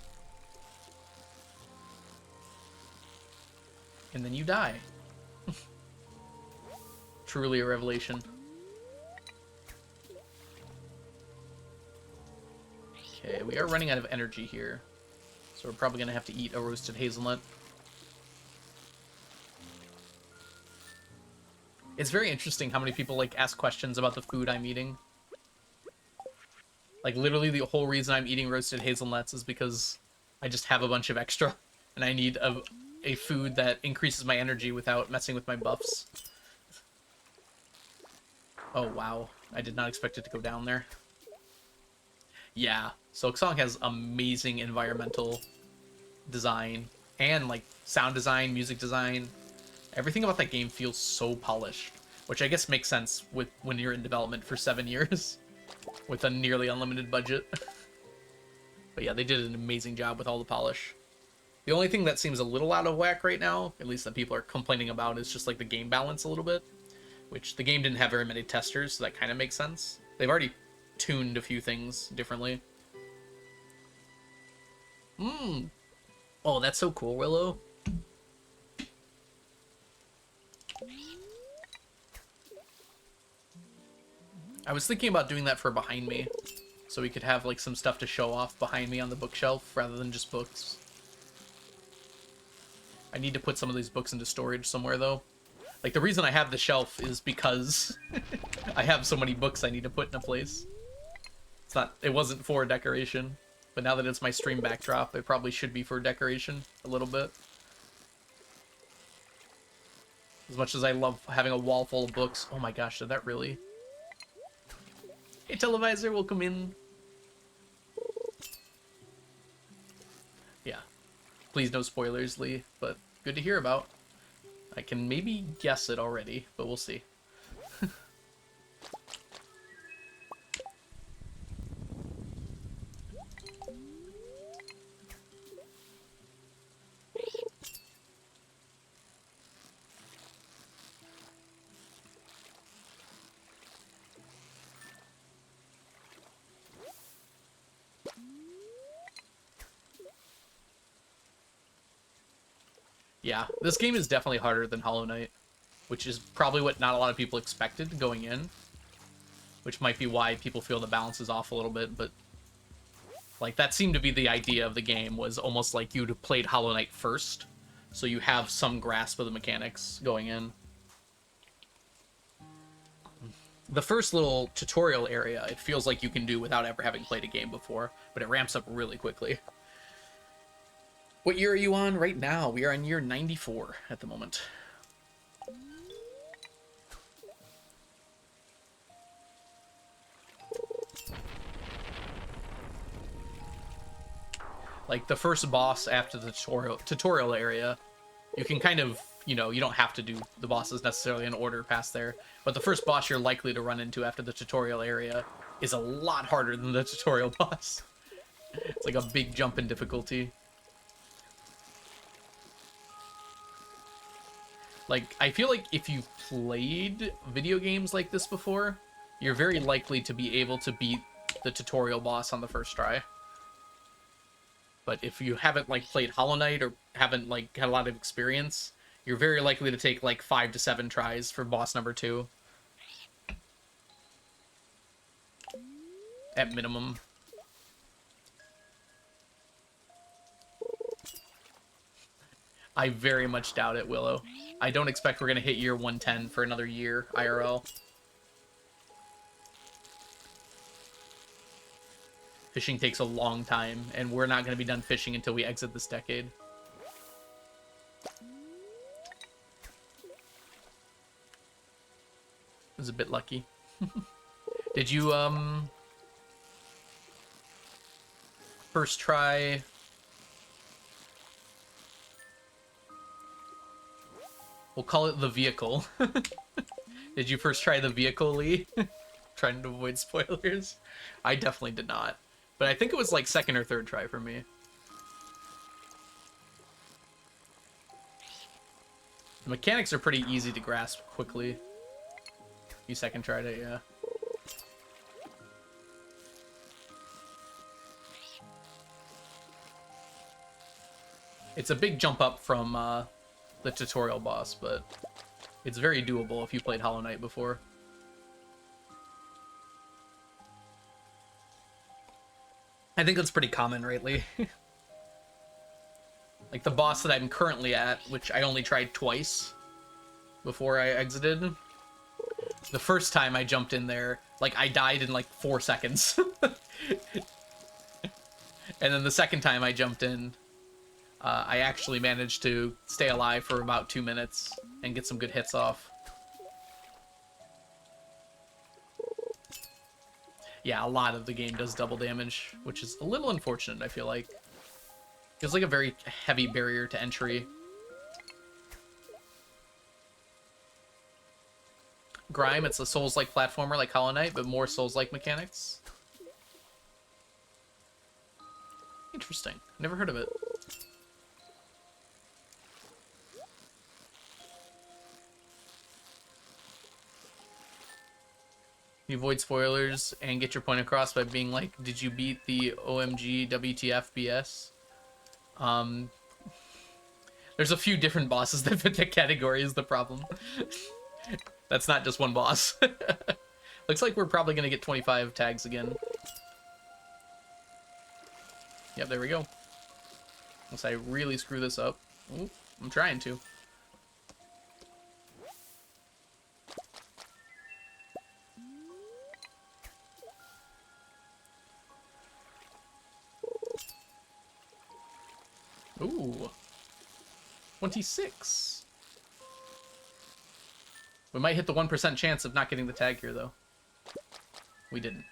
And then you die. Truly a revelation. Okay, we are running out of energy here. So we're probably going to have to eat a roasted hazelnut. It's very interesting how many people, like, ask questions about the food I'm eating. Like, literally the whole reason I'm eating roasted hazelnuts is because I just have a bunch of extra. And I need a food that increases my energy without messing with my buffs. Oh, wow. I did not expect it to go down there. Yeah, Silksong has amazing environmental design and, like, sound design, music design. Everything about that game feels so polished, which I guess makes sense with when you're in development for 7 years with a nearly unlimited budget. But yeah, they did an amazing job with all the polish. The only thing that seems a little out of whack right now, at least that people are complaining about, is just, like, the game balance a little bit, which the game didn't have very many testers, so that kind of makes sense. They've already tuned a few things differently. Oh, that's so cool, Willow. I was thinking about doing that for behind me, so we could have, like, some stuff to show off behind me on the bookshelf rather than just books. I need to put some of these books into storage somewhere, though. Like, the reason I have the shelf is because I have so many books I need to put in a place. It wasn't for decoration, but now that it's my stream backdrop, it probably should be for decoration a little bit. As much as I love having a wall full of books. Oh my gosh, did that really? Hey, Televisor, welcome in. Yeah. Please no spoilers, Lee, but good to hear about. I can maybe guess it already, but we'll see. Yeah, this game is definitely harder than Hollow Knight, which is probably what not a lot of people expected going in, which might be why people feel the balance is off a little bit, but, like, that seemed to be the idea of the game, was almost like you'd played Hollow Knight first, so you have some grasp of the mechanics going in. The first little tutorial area, it feels like you can do without ever having played a game before, but it ramps up really quickly. What year are you on right now? We are on year 94 at the moment. Like, the first boss after the tutorial area, you can kind of, you know, you don't have to do the bosses necessarily in order past there, but the first boss you're likely to run into after the tutorial area is a lot harder than the tutorial boss. It's like a big jump in difficulty. Like, I feel like if you've played video games like this before, you're very likely to be able to beat the tutorial boss on the first try. But if you haven't, like, played Hollow Knight or haven't, like, had a lot of experience, you're very likely to take, like, 5 to 7 tries for boss number 2. At minimum. I very much doubt it, Willow. I don't expect we're going to hit year 110 for another year, IRL. Fishing takes a long time, and we're not going to be done fishing until we exit this decade. I was a bit lucky. Did you, first try... We'll call it the vehicle. Did you first try the vehicle, Lee? Trying to avoid spoilers? I definitely did not. But I think it was like second or third try for me. The mechanics are pretty easy to grasp quickly. You second tried it, yeah. It's a big jump up from the tutorial boss, but it's very doable if you played Hollow Knight before. I think that's pretty common, right, Lee? Like the boss that I'm currently at, which I only tried twice before I exited. The first time I jumped in there, like I died in like 4 seconds. And then the second time I jumped in, I actually managed to stay alive for about 2 minutes and get some good hits off. Yeah, a lot of the game does double damage, which is a little unfortunate, I feel like. Feels like a very heavy barrier to entry. Grime, it's a Souls-like platformer like Hollow Knight, but more Souls-like mechanics. Interesting. Never heard of it. You avoid spoilers and get your point across by being like, did you beat the OMG WTF BS? There's a few different bosses that fit that category is the problem. That's not just one boss. Looks like we're probably going to get 25 tags again. Yep, there we go. Unless I really screw this up. Ooh, I'm trying to. Ooh. 26. We might hit the 1% chance of not getting the tag here, though. We didn't.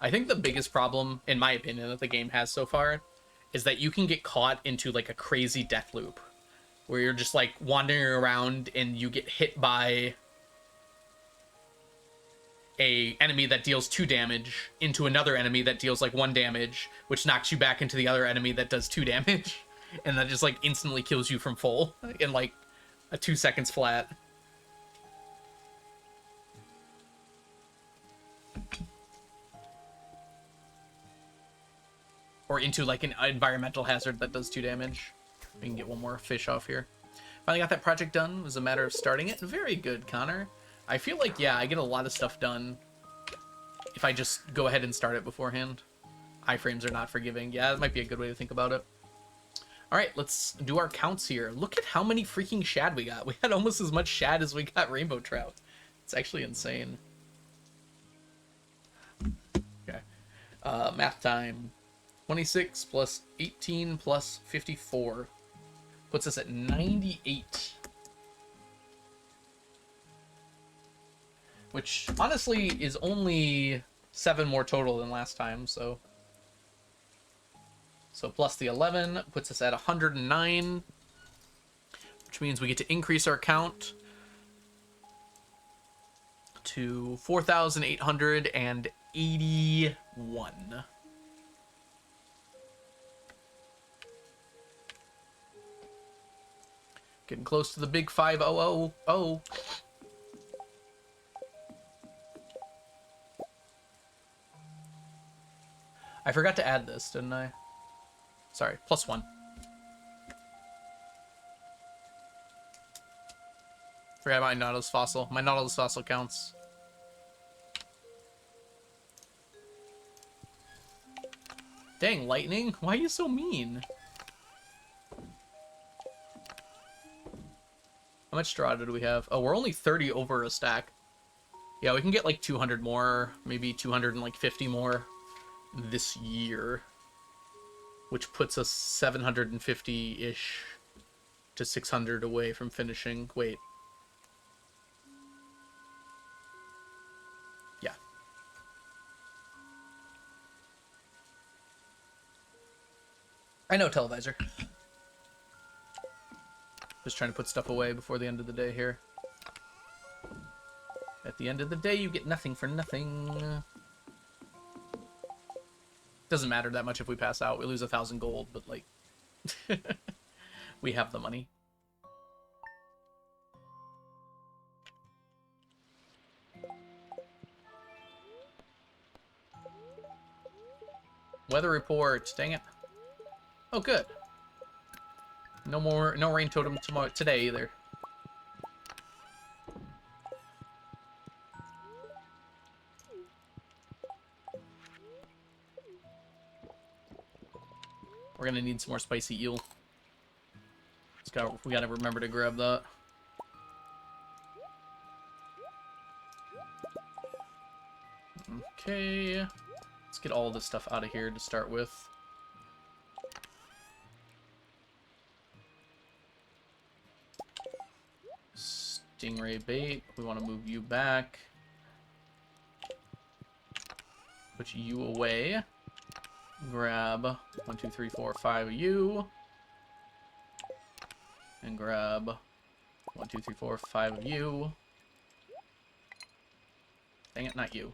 I think the biggest problem, in my opinion, that the game has so far is that you can get caught into, like, a crazy death loop. Where you're just, like, wandering around and you get hit by a enemy that deals 2 damage into another enemy that deals like 1 damage, which knocks you back into the other enemy that does 2 damage, and that just like instantly kills you from full in like a 2 seconds flat. Or into like an environmental hazard that does 2 damage. We can get one more fish off here. Finally got that project done. It was a matter of starting it. Very good, Connor. I feel like, yeah, I get a lot of stuff done if I just go ahead and start it beforehand. Iframes are not forgiving. Yeah, that might be a good way to think about it. All right, let's do our counts here. Look at how many freaking shad we got. We had almost as much shad as we got rainbow trout. It's actually insane. Okay. Math time. 26 plus 18 plus 54 puts us at 98. Which, honestly, is only 7 more total than last time, so... So plus the 11 puts us at 109, which which means we get to increase our count to 4,881. Getting close to the big 5,000. I forgot to add this, didn't I? Sorry, +1. Forgot my Nautilus fossil. My Nautilus fossil counts. Dang, lightning? Why are you so mean? How much dorado do we have? Oh, we're only 30 over a stack. Yeah, we can get like 200 more, maybe 250 more this year, which puts us 750-ish to 600 away from finishing. Wait. Yeah. I know, televisor. Just trying to put stuff away before the end of the day here. At the end of the day, you get nothing for nothing. Doesn't matter that much if we pass out. We lose 1,000 gold, but like, we have the money. Weather report. Dang it. Oh, good. No rain totem tomorrow today either. We're gonna need some more spicy eel. We gotta remember to grab that. Okay. Let's get all this stuff out of here to start with. Stingray bait. We want to move you back. Put you away. Grab 1, 2, 3, 4, 5 of you. And grab 1, 2, 3, 4, 5 of you. Dang it, not you.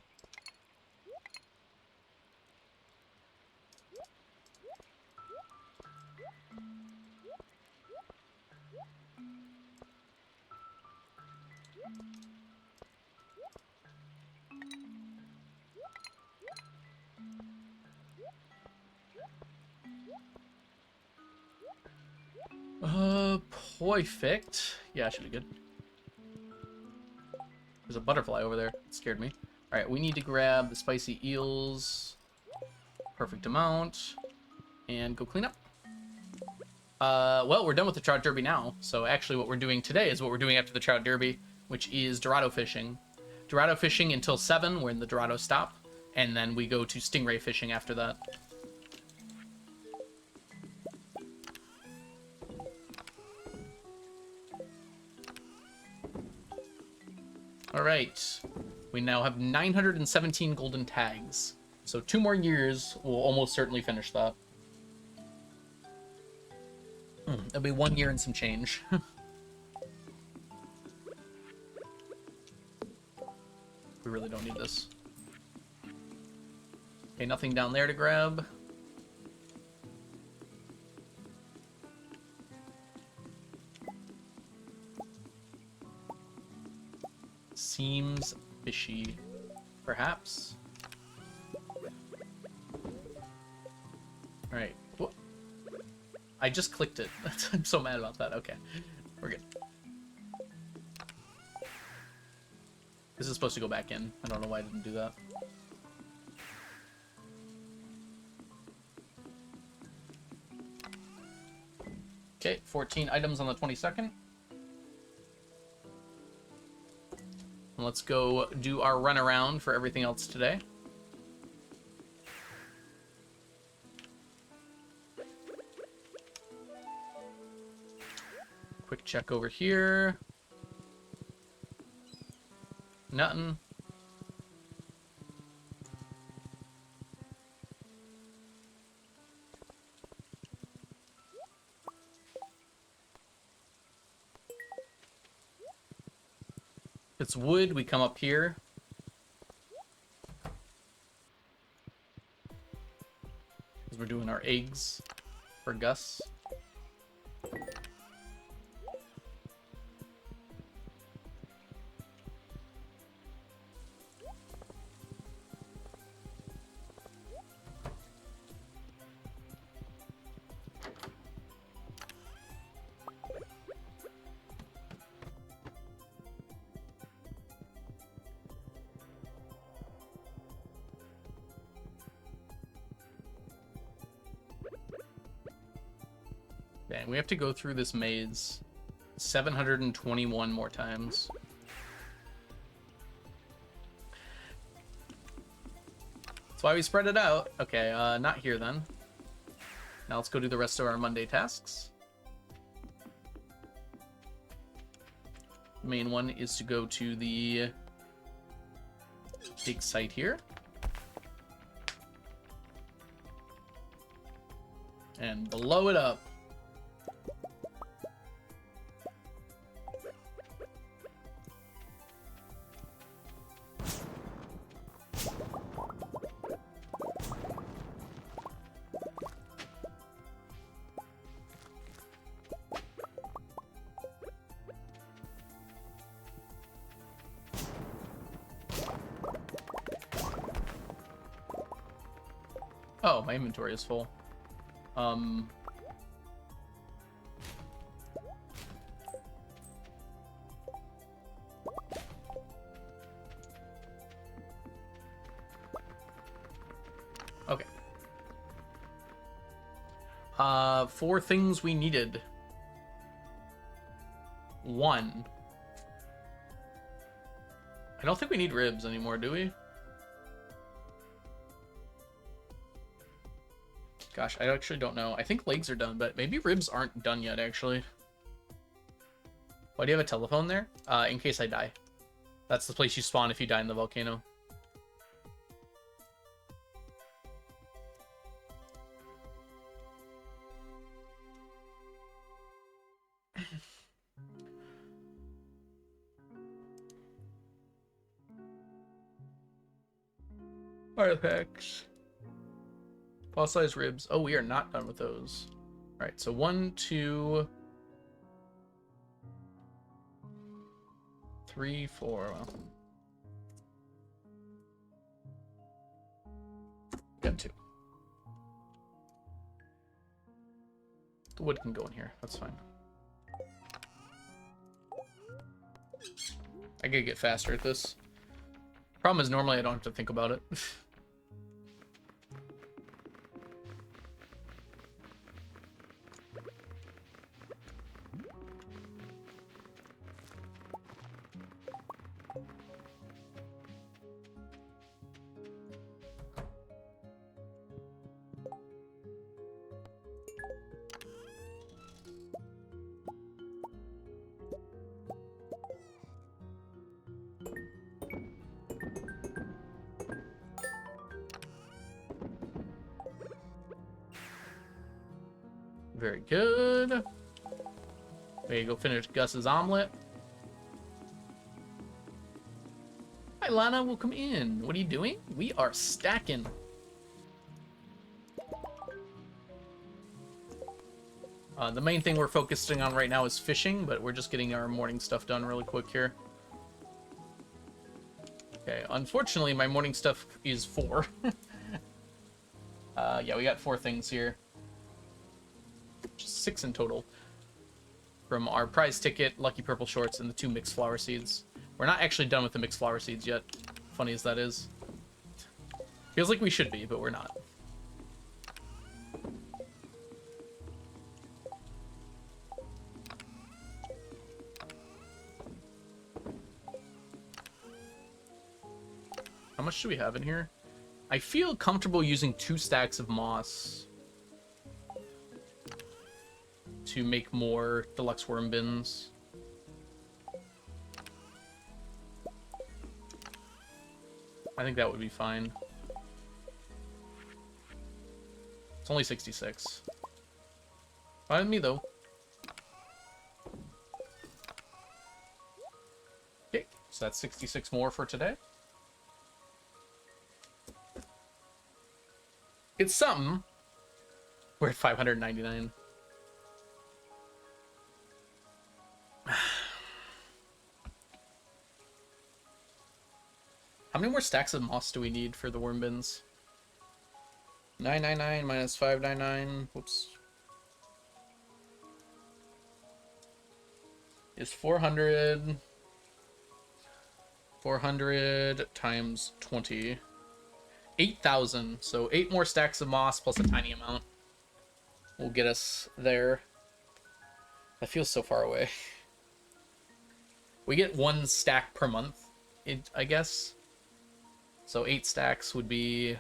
Perfect. Yeah, should be good. There's a butterfly over there. It scared me. Alright, we need to grab the spicy eels. Perfect amount. And go clean up. Well, we're done with the trout derby now. So actually what we're doing today is what we're doing after the trout derby, which is dorado fishing. Dorado fishing until 7, when the dorado stop. And then we go to stingray fishing after that. Alright, we now have 917 golden tags. So 2 more years will almost certainly finish that. It'll be 1 year and some change. We really don't need this. Okay, nothing down there to grab. Seems fishy, perhaps. Alright. I just clicked it. I'm so mad about that. Okay. We're good. This is supposed to go back in. I don't know why I didn't do that. Okay, 14 items on the 22nd. Let's go do our run around for everything else today. Quick check over here. Nothing. it's wood, we come up here. Because we're doing our eggs for Gus. Okay, we have to go through this maze 721 more times. That's why we spread it out. Okay, not here then. Now let's go do the rest of our Monday tasks. The main one is to go to the big site here. And blow it up. Oh, my inventory is full. Okay. 4 things we needed. 1. I don't think we need ribs anymore, do we? Gosh, I actually don't know. I think legs are done, but maybe ribs aren't done yet, actually. Why do you have a telephone there? In case I die. That's the place you spawn if you die in the volcano. Artifacts. Fossilized ribs. Oh, we are not done with those. All right, so 1, 2, 3, 4. Well, got 2. The wood can go in here. That's fine. I gotta get faster at this. Problem is, normally I don't have to think about it. Very good. There you go, finish Gus's omelet. Hi, Lana, welcome in. What are you doing? We are stacking. The main thing we're focusing on right now is fishing, but we're just getting our morning stuff done really quick here. Okay, unfortunately, my morning stuff is 4. Yeah, we got 4 things here. Just 6 in total. From our prize ticket, lucky purple shorts, and the 2 mixed flower seeds. We're not actually done with the mixed flower seeds yet. Funny as that is. Feels like we should be, but we're not. How much do we have in here? I feel comfortable using 2 stacks of moss to make more deluxe worm bins. I think that would be fine. It's only 66. Fine with me, though. Okay, So that's 66 more for today. It's something. We're at 599. How many more stacks of moss do we need for the worm bins? 999 minus 599. Whoops. Is 400. 400 times 20. 8,000. So 8 more stacks of moss plus a tiny amount will get us there. That feels so far away. We get 1 stack per month, I guess. So 8 stacks would be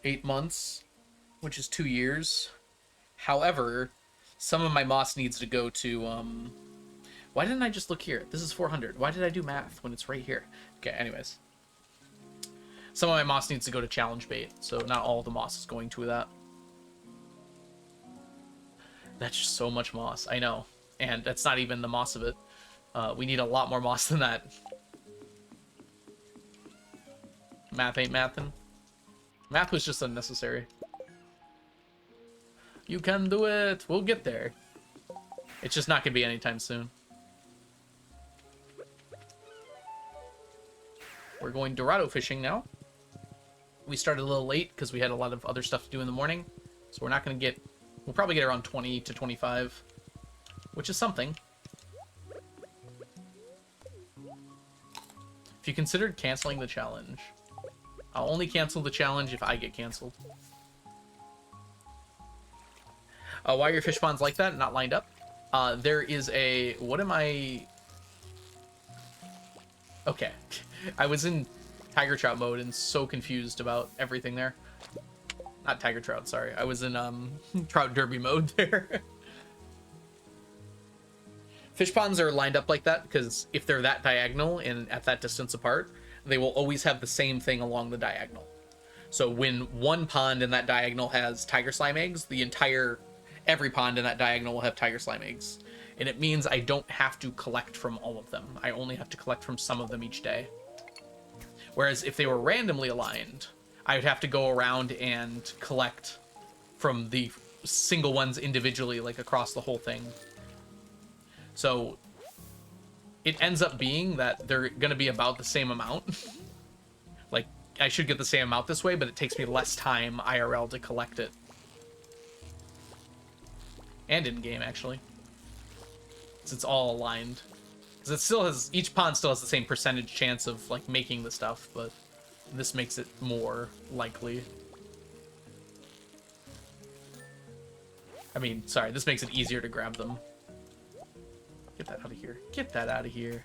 8 months, which is 2 years. However, some of my moss needs to go to, why didn't I just look here? This is 400. Why did I do math when it's right here? Okay, anyways. Some of my moss needs to go to challenge bait, so not all the moss is going to that. That's just so much moss, I know. And that's not even the moss of it. We need a lot more moss than that. Math ain't mathin'. Math was just unnecessary. You can do it. We'll get there. It's just not going to be anytime soon. We're going dorado fishing now. We started a little late because we had a lot of other stuff to do in the morning. So we're not going to get... We'll probably get around 20 to 25. Which is something. If you considered canceling the challenge... I'll only cancel the challenge if I get canceled. Why are your fish ponds like that? Not lined up? There is a... What am I... Okay. I was in tiger trout mode and so confused about everything there. Not tiger trout, sorry. I was in trout derby mode there. Fish ponds are lined up like that because if they're that diagonal and at that distance apart, they will always have the same thing along the diagonal. So when one pond in that diagonal has tiger slime eggs, every pond in that diagonal will have tiger slime eggs. And it means I don't have to collect from all of them. I only have to collect from some of them each day. Whereas if they were randomly aligned, I would have to go around and collect from the single ones individually, like across the whole thing. So it ends up being that they're going to be about the same amount. Like, I should get the same amount this way, but it takes me less time IRL to collect it. And in-game, actually. Because it's all aligned. Because it still has... Each pond still has the same percentage chance of, like, making the stuff, but this makes it more likely. I mean, sorry, this makes it easier to grab them. Get that out of here. Get that out of here.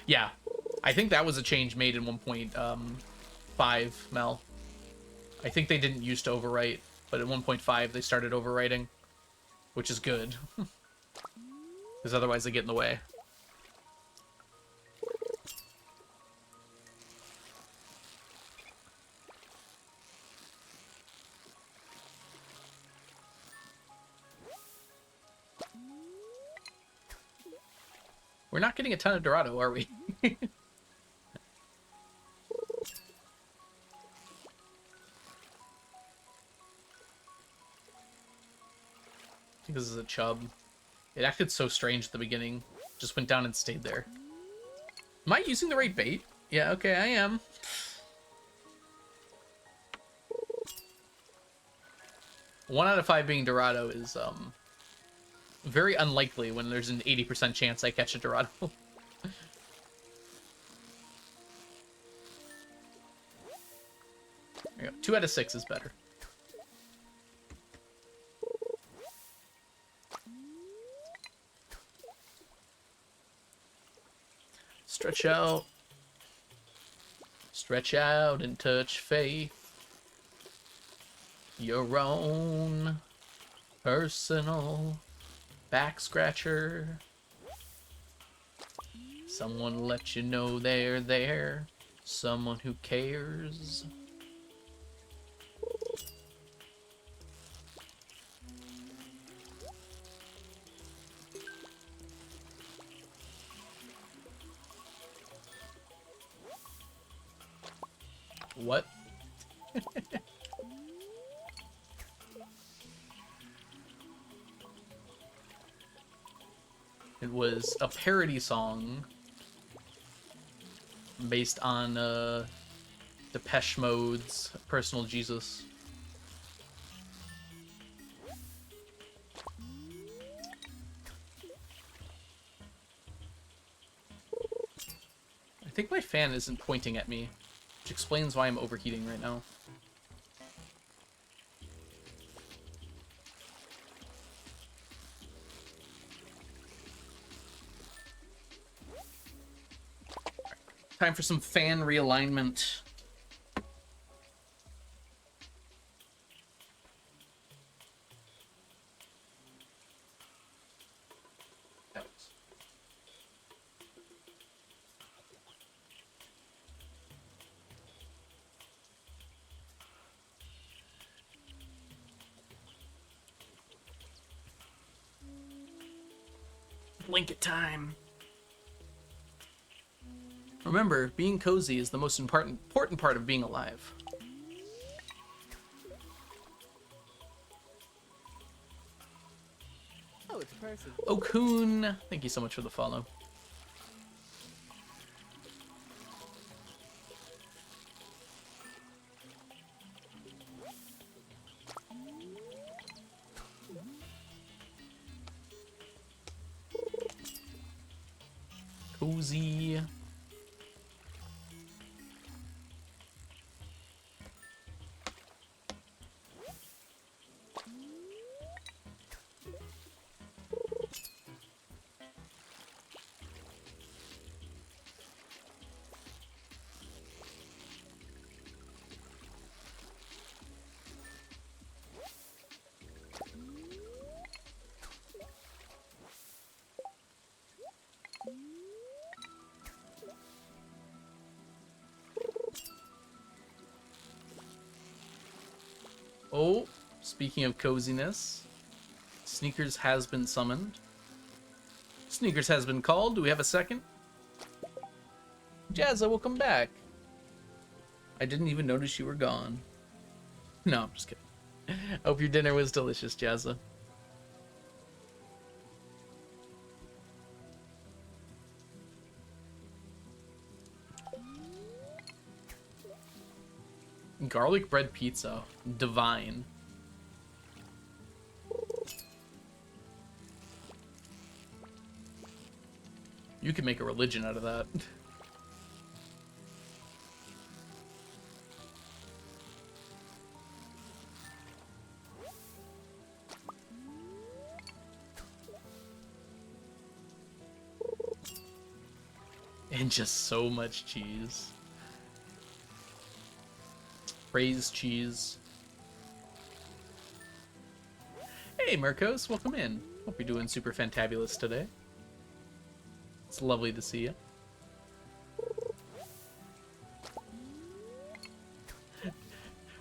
Yeah. I think that was a change made in 1.5, Mel. I think they didn't used to overwrite, but at 1.5 they started overwriting, which is good. Because otherwise they get in the way. We're not getting a ton of dorado, are we? I think this is a chub. It acted so strange at the beginning. Just went down and stayed there. Am I using the right bait? Yeah, okay, I am. One out of 5 being dorado is, very unlikely when there's an 80% chance I catch a dorado. There you go. 2 out of 6 is better. Stretch out. Stretch out and touch faith. Your own personal back scratcher. Someone let you know they're there. Someone who cares. What? It was a parody song based on Depeche Mode's Personal Jesus. I think my fan isn't pointing at me, which explains why I'm overheating right now. Time for some fan realignment. Blanket time. Remember, being cozy is the most important part of being alive. Oh, it's a person. Okun, thank you so much for the follow. Cozy. Oh, speaking of coziness, Sneakers has been summoned. Sneakers has been called. Do we have a second? Jazza, welcome back. I didn't even notice you were gone. No, I'm just kidding. Hope your dinner was delicious, Jazza. Garlic bread pizza. Divine. You could make a religion out of that. And just so much cheese. Praise cheese. Hey, Marcos, welcome in. Hope you're doing super fantabulous today. It's lovely to see you.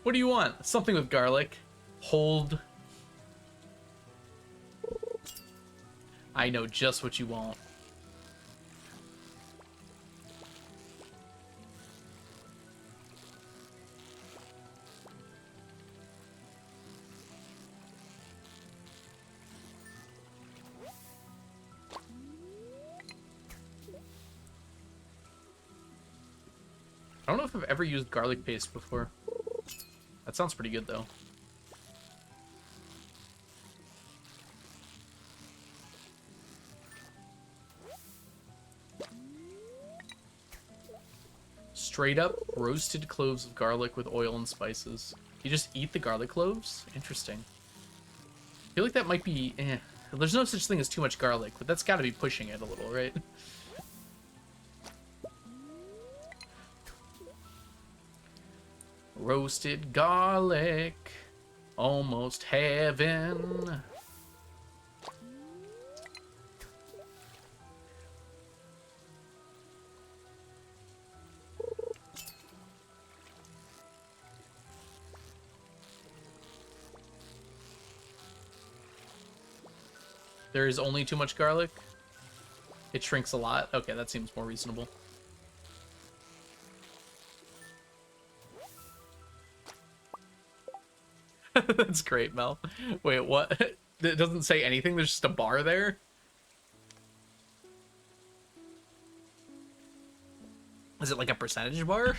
What do you want? Something with garlic. Hold. I know just what you want. I don't know if I've ever used garlic paste before. That sounds pretty good, though. Straight up roasted cloves of garlic with oil and spices. You just eat the garlic cloves? Interesting. I feel like that might be... There's no such thing as too much garlic, but that's got to be pushing it a little, right? Roasted garlic, almost heaven. There is only too much garlic. It shrinks a lot. Okay, that seems more reasonable. That's great, Mel. Wait, what? It doesn't say anything. There's just a bar there. Is it like a percentage bar?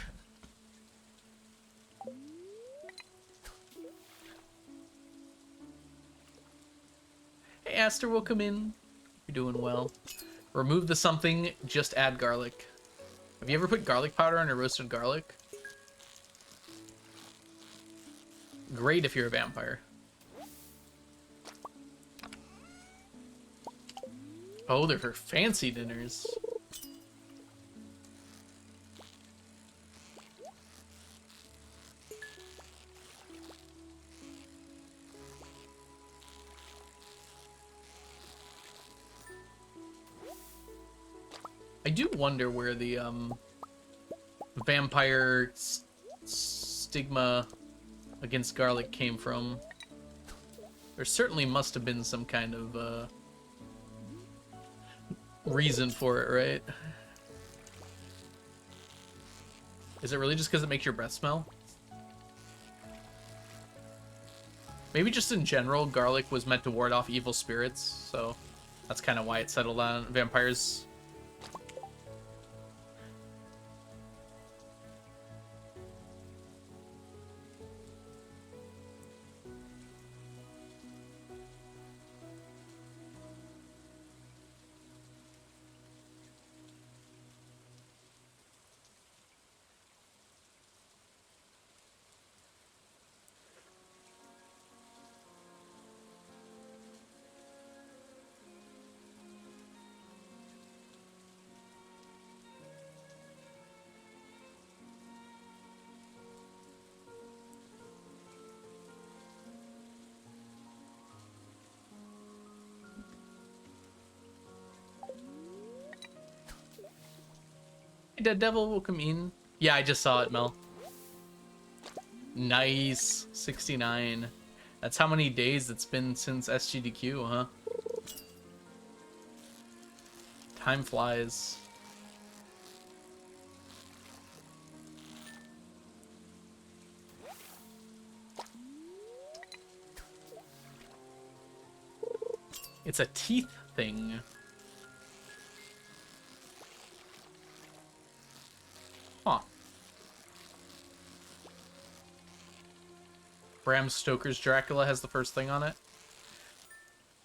Hey, Aster, welcome in. You're doing well. Remove the something, just add garlic. Have you ever put garlic powder on your roasted garlic? Great if you're a vampire. Oh, they're for fancy dinners. I do wonder where the vampire stigma against garlic came from. There certainly must have been some kind of reason for it, right? Is it really just because it makes your breath smell? Maybe just in general, garlic was meant to ward off evil spirits, so that's kind of why it settled on vampires. Hey, Dead Devil, welcome in. Yeah, I just saw it, Mel. Nice. 69. That's how many days it's been since SGDQ, huh? Time flies. It's a teeth thing. Huh. Bram Stoker's Dracula has the first thing on it.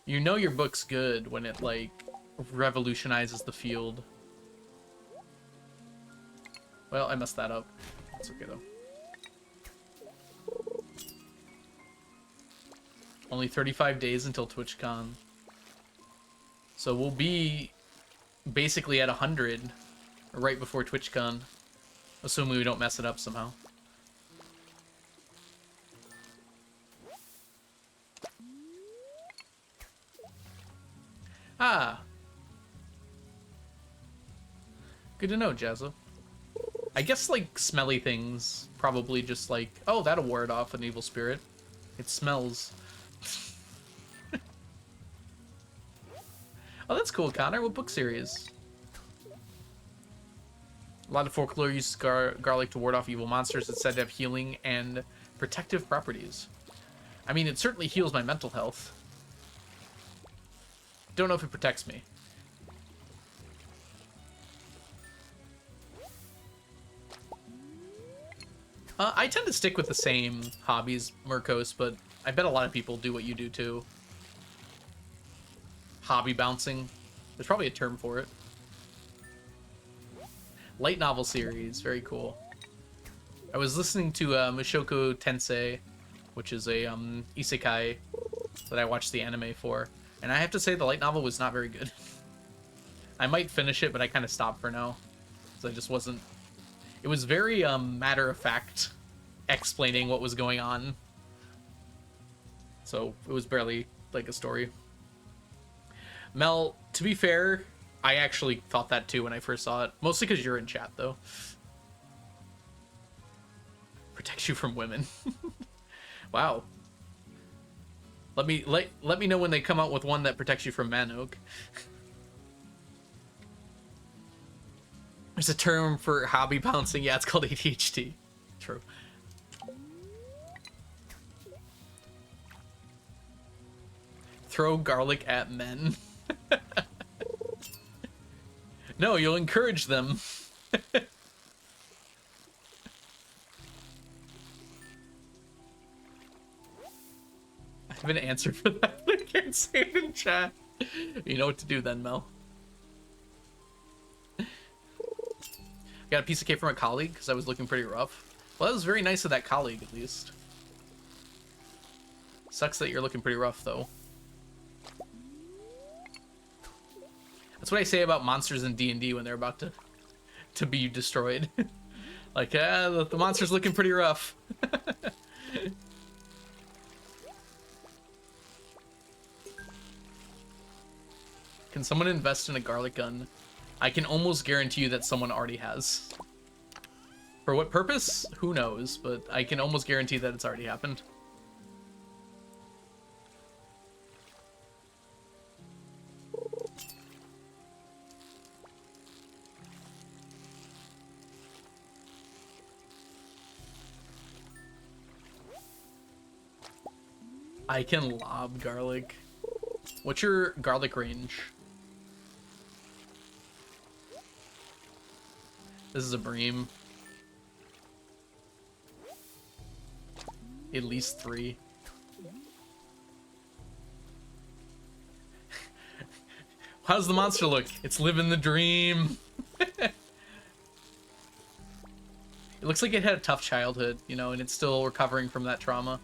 You know your book's good when it, like, revolutionizes the field. Well, I messed that up. It's okay, though. Only 35 days until TwitchCon. So we'll be basically at 100 right before TwitchCon. Assuming we don't mess it up somehow. Ah. Good to know, Jazzo. I guess, like, smelly things probably just like, oh, that'll ward off an evil spirit. It smells. Oh, that's cool, Connor. What book series? A lot of folklore uses garlic to ward off evil monsters. It's said to have healing and protective properties. I mean, it certainly heals my mental health. Don't know if it protects me. I tend to stick with the same hobbies, Murkos, but I bet a lot of people do what you do too. Hobby bouncing. There's probably a term for it. Light novel series, very cool. I was listening to Mushoku Tensei, which is a isekai that I watched the anime for, and I have to say the light novel was not very good. I might finish it, but I kind of stopped for now, because I just wasn't. It was very matter of fact, explaining what was going on, so it was barely like a story. Mel, to be fair, I actually thought that too when I first saw it. Mostly because you're in chat, though. Protects you from women. Wow. Let me know when they come out with one that protects you from Manok. There's a term for hobby bouncing. Yeah, it's called ADHD. True. throw garlic at men. No, you'll encourage them. I have an answer for that, but I can't say it in chat. You know what to do then, Mel. Got a piece of cake from a colleague because I was looking pretty rough. Well, that was very nice of that colleague, at least. Sucks that you're looking pretty rough, though. That's what I say about monsters in D&D when they're about to be destroyed. Like, the monster's looking pretty rough. Can someone invest in a garlic gun? I can almost guarantee you that someone already has. For what purpose? Who knows, but I can almost guarantee that it's already happened. I can lob garlic. What's your garlic range? This is a bream. At least 3. How's the monster look? It's living the dream. It looks like it had a tough childhood, you know, and it's still recovering from that trauma.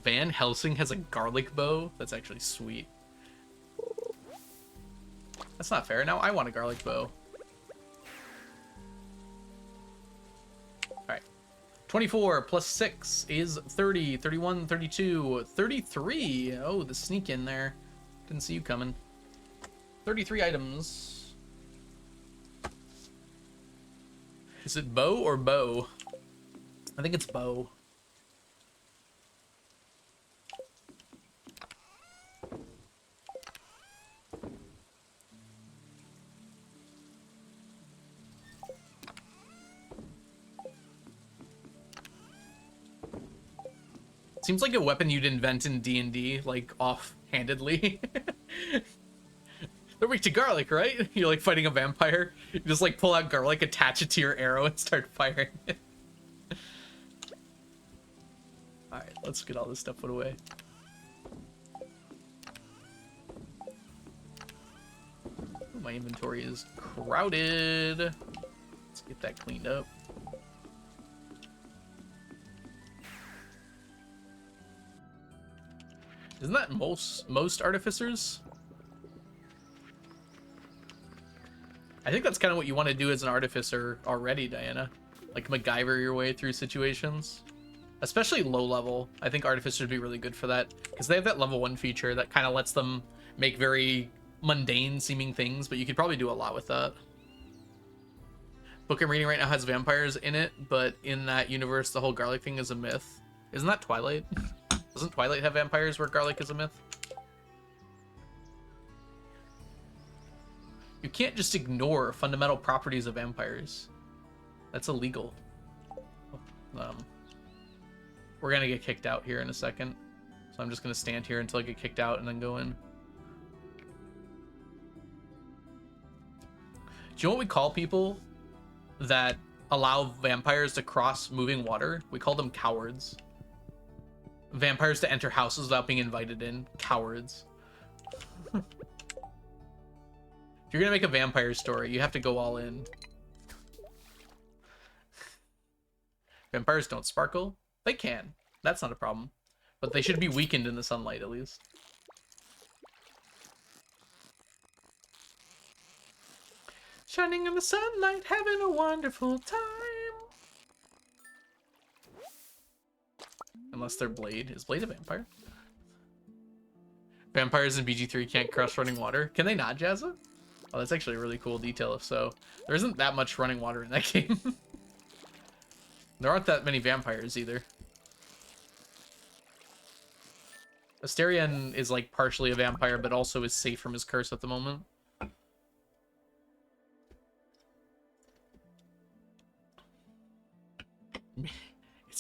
Van Helsing has a garlic bow? That's actually sweet. That's not fair. Now I want a garlic bow. Alright. 24 plus 6 is 30, 31, 32, 33. Oh, the sneak in there. Didn't see you coming. 33 items. Is it bow or bow? I think it's bow. Seems like a weapon you'd invent in D&D, like, offhandedly. They're weak to garlic, right? You're, like, fighting a vampire. You just, like, pull out garlic, attach it to your arrow, and start firing it. Alright, let's get all this stuff put away. Ooh, my inventory is crowded. Let's get that cleaned up. Isn't that most artificers? I think that's kind of what you want to do as an artificer already, Diana. Like MacGyver your way through situations. Especially low level. I think artificers would be really good for that. Because they have that level 1 feature that kind of lets them make very mundane seeming things, but you could probably do a lot with that. Book I'm reading right now has vampires in it, but in that universe the whole garlic thing is a myth. Isn't that Twilight? Doesn't Twilight have vampires where garlic is a myth? You can't just ignore fundamental properties of vampires. That's illegal. We're gonna get kicked out here in a second. So I'm just gonna stand here until I get kicked out and then go in. Do you know what we call people that allow vampires to cross moving water? We call them cowards. Vampires to enter houses without being invited in. Cowards. If you're gonna make a vampire story, you have to go all in. Vampires don't sparkle. They can. That's not a problem. But they should be weakened in the sunlight, at least. Shining in the sunlight, having a wonderful time. Unless they're Blade. Is Blade a vampire? Vampires in BG3 can't cross running water. Can they not, Jazza? Oh, that's actually a really cool detail if so. There isn't that much running water in that game. There aren't that many vampires either. Asterion is like partially a vampire, but also is safe from his curse at the moment.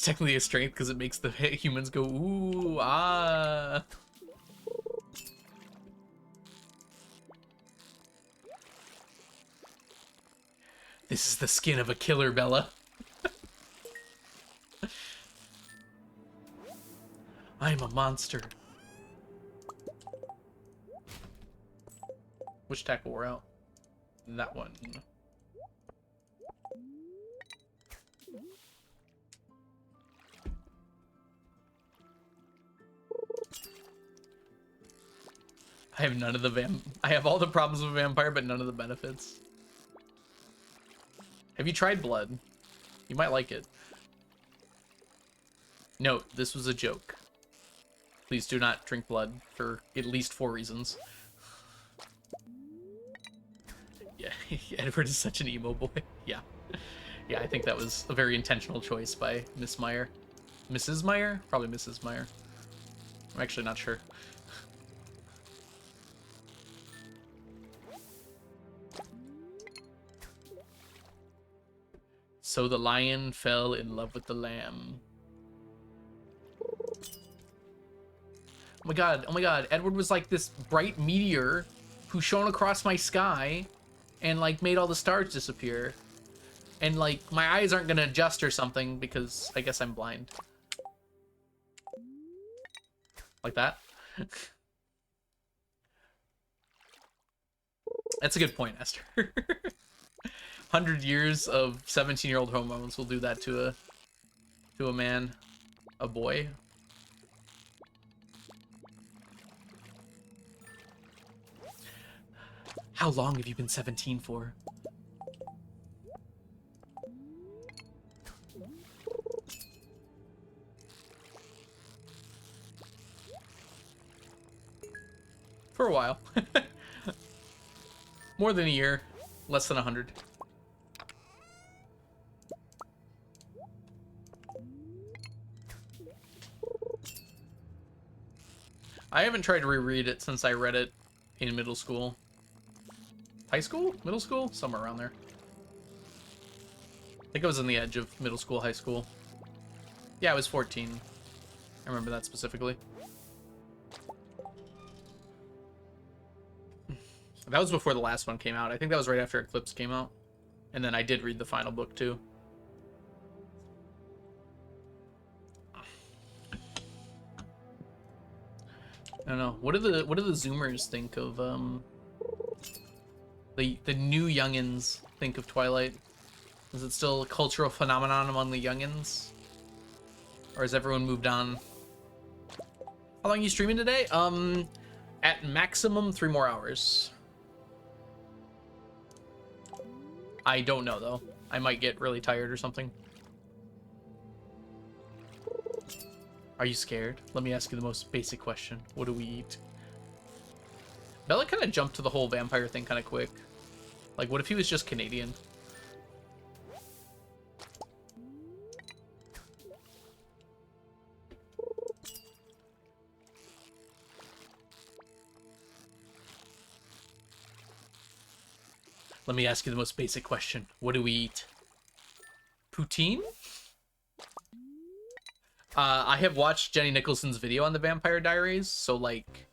technically a strength because it makes the humans go, ooh, ah. This is the skin of a killer, Bella. I'm a monster. Which tackle wore out? That one. I have none of the I have all the problems of a vampire, but none of the benefits. Have you tried blood? You might like it. Note, this was a joke. Please do not drink blood for at least 4 reasons. Yeah, Edward is such an emo boy. Yeah. Yeah, I think that was a very intentional choice by Miss Meyer. Mrs. Meyer? Probably Mrs. Meyer. I'm actually not sure. So the lion fell in love with the lamb. Oh my god, Edward was like this bright meteor who shone across my sky and like made all the stars disappear. And like my eyes aren't gonna adjust or something because I guess I'm blind. Like that. That's a good point, Esther. 100 years of 17-year-old hormones will do that to a man, a boy. How long have you been 17 for? For a while. More than a year. Less than 100. I haven't tried to reread it since I read it in middle school. High school? Middle school? Somewhere around there. I think I was on the edge of middle school, high school. Yeah, I was 14. I remember that specifically. That was before the last one came out. I think that was right after Eclipse came out. And then I did read the final book too. I don't know. What do the Zoomers think of the new youngins think of Twilight? Is it still a cultural phenomenon among the youngins? Or has everyone moved on? How long are you streaming today? At maximum 3 more hours. I don't know though. I might get really tired or something. Are you scared? Let me ask you the most basic question. What do we eat? Bella kind of jumped to the whole vampire thing kind of quick. Like, what if he was just Canadian? Let me ask you the most basic question. What do we eat? Poutine? I have watched Jenny Nicholson's video on the Vampire Diaries, so, like,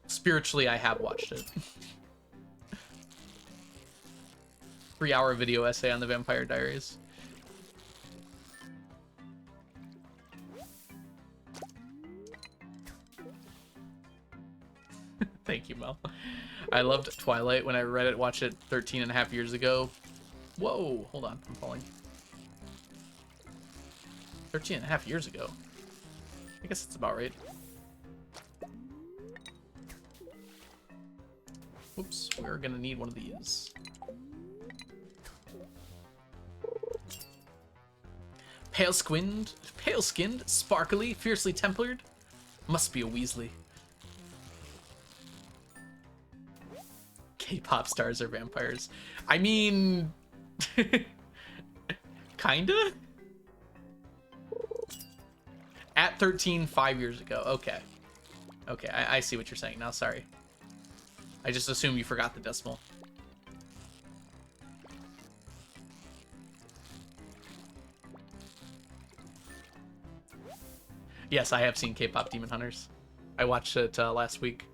spiritually, I have watched it. 3-hour video essay on the Vampire Diaries. Thank you, Mel. I loved Twilight when I read it, watched it 13.5 years ago. Whoa, hold on, I'm falling. 13.5 years ago. I guess that's about right. Oops, we're gonna need one of these. Pale-skinned, sparkly, fiercely tempered. Must be a Weasley. K-pop stars are vampires. I mean... kinda? At 13, 5 years ago. Okay. Okay, I see what you're saying now, sorry. I just assumed you forgot the decimal. Yes, I have seen K-pop Demon Hunters. I watched it last week.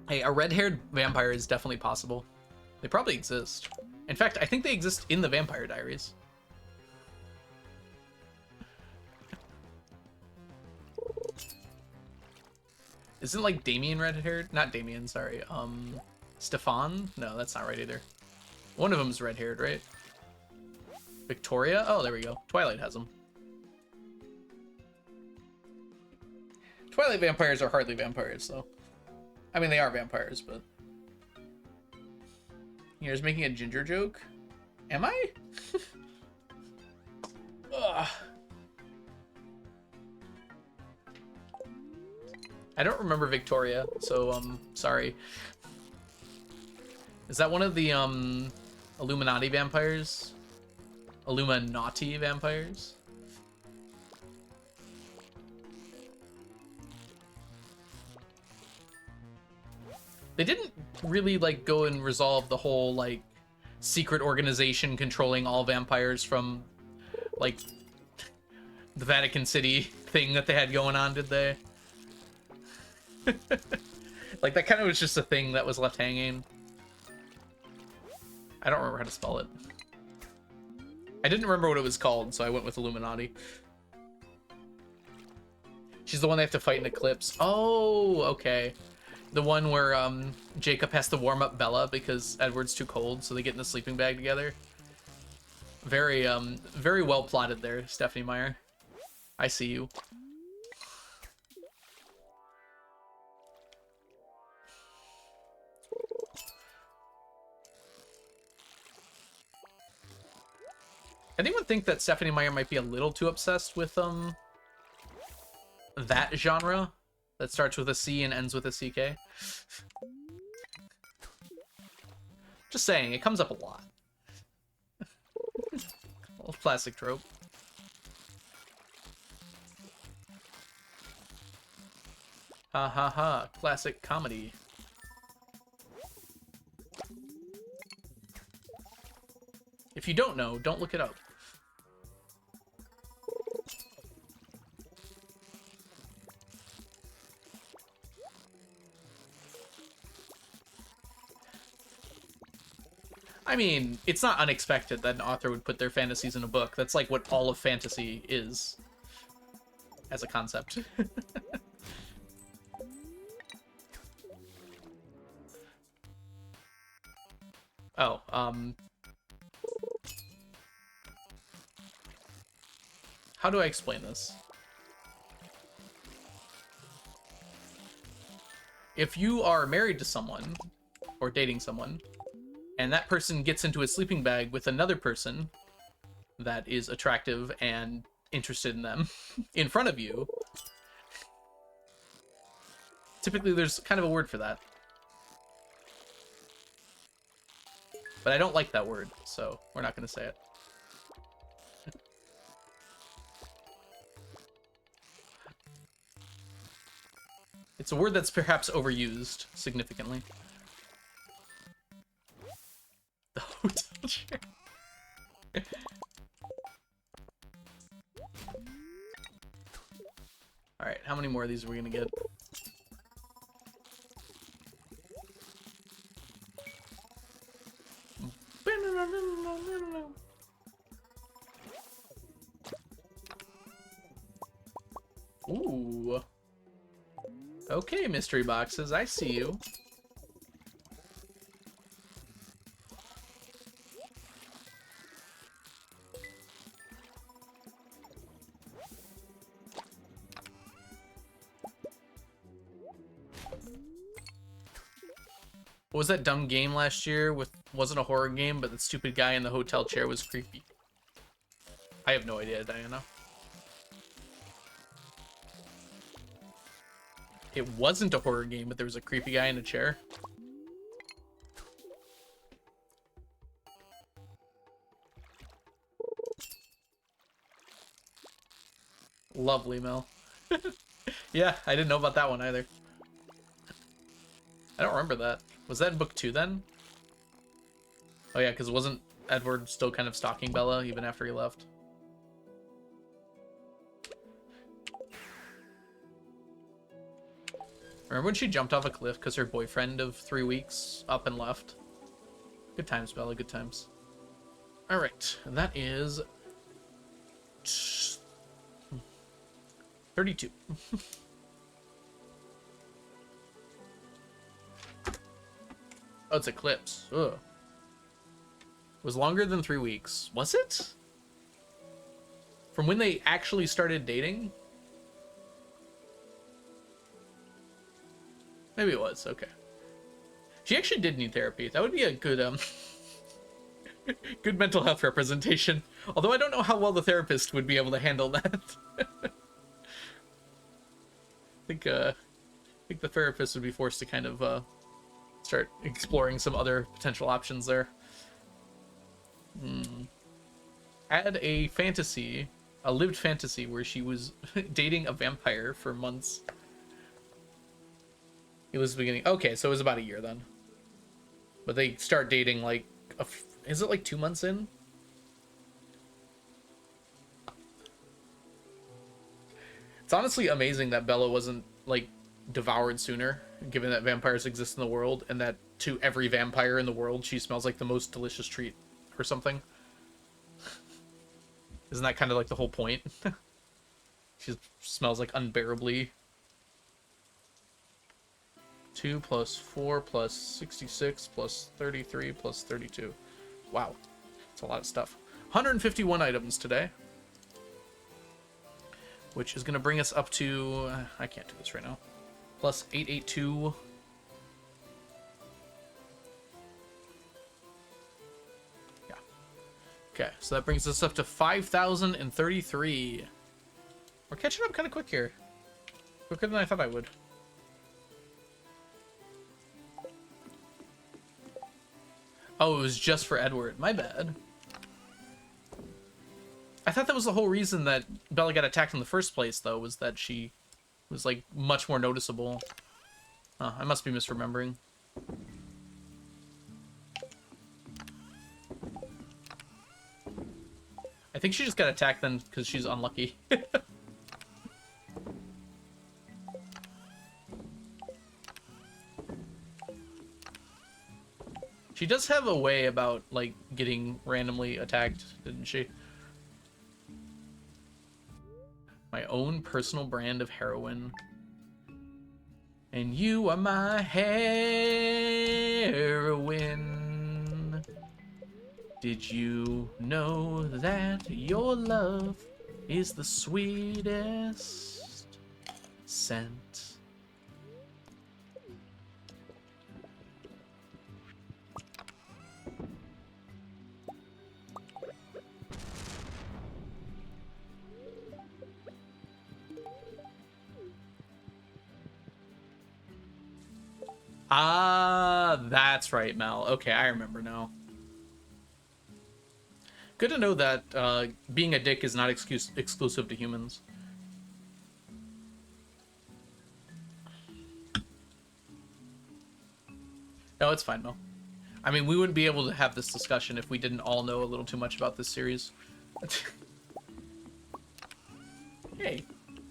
Hey, a red-haired vampire is definitely possible. They probably exist. In fact, I think they exist in the Vampire Diaries. Isn't like Damien red-haired? Not Damien, sorry. Stefan? No, that's not right either. One of them's red-haired, right? Victoria? Oh, there we go. Twilight has them. Twilight vampires are hardly vampires, though. I mean, they are vampires, but... You're just making a ginger joke? Am I? Ugh. I don't remember Victoria, so, sorry. Is that one of the, Illuminati vampires? Illuminati vampires? They didn't really, like, go and resolve the whole, like, secret organization controlling all vampires from, like, the Vatican City thing that they had going on, did they? Like, that kind of was just a thing that was left hanging. I don't remember how to spell it. I didn't remember what it was called, so I went with Illuminati. She's the one they have to fight in Eclipse. Oh, okay. The one where Jacob has to warm up Bella because Edward's too cold, so they get in the sleeping bag together. Very, very well plotted there, Stephanie Meyer. I see you. Anyone think that Stephanie Meyer might be a little too obsessed with that genre that starts with a C and ends with a CK? Just saying, it comes up a lot. Old classic trope. Ha ha ha, classic comedy. If you don't know, don't look it up. I mean, it's not unexpected that an author would put their fantasies in a book. That's like what all of fantasy is as a concept. Oh, how do I explain this? If you are married to someone, or dating someone, and that person gets into a sleeping bag with another person that is attractive and interested in them in front of you, typically there's kind of a word for that. But I don't like that word, so we're not going to say it. It's a word that's perhaps overused significantly. The hotel chair. Alright, how many more of these are we gonna get? Ooh. Okay, mystery boxes, I see you. What was that dumb game last year with, wasn't a horror game, but the stupid guy in the hotel chair was creepy? I have no idea, Diana. It wasn't a horror game, but there was a creepy guy in a chair. Lovely, Mel. Yeah, I didn't know about that one either. I don't remember that. Was that in book 2 then? Oh yeah, because wasn't Edward still kind of stalking Bella even after he left. Remember when she jumped off a cliff because her boyfriend of 3 weeks up and left? Good times, Bella, good times. Alright, that is 32. Oh, it's Eclipse. Ugh. It was longer than 3 weeks. Was it? From when they actually started dating? Maybe it was. Okay. She actually did need therapy. That would be a good, good mental health representation. Although I don't know how well the therapist would be able to handle that. I think the therapist would be forced to kind of, start exploring some other potential options there. Add a fantasy, a lived fantasy where she was dating a vampire for months. It was the beginning. Okay, so it was about a year then. But they start dating like, is it like 2 months in? It's honestly amazing that Bella wasn't like devoured sooner, given that vampires exist in the world, and that to every vampire in the world, she smells like the most delicious treat or something. Isn't that kind of like the whole point? She smells like unbearably. 2 plus 4 plus 66 plus 33 plus 32. Wow. That's a lot of stuff. 151 items today. Which is going to bring us up to... I can't do this right now. Plus 882. Yeah. Okay, so that brings us up to 5,033. We're catching up kind of quick here. Quicker than I thought I would. Oh, it was just for Edward. My bad. I thought that was the whole reason that Bella got attacked in the first place, though, was that she was, like, much more noticeable. Oh, I must be misremembering. I think she just got attacked then because she's unlucky. She does have a way about, like, getting randomly attacked, didn't she? My own personal brand of heroin. And you are my heroine. Did you know that your love is the sweetest scent? Ah, that's right, Mal. Okay, I remember now. Good to know that being a dick is not exclusive to humans. No, it's fine, Mel. I mean, we wouldn't be able to have this discussion if we didn't all know a little too much about this series. Hey,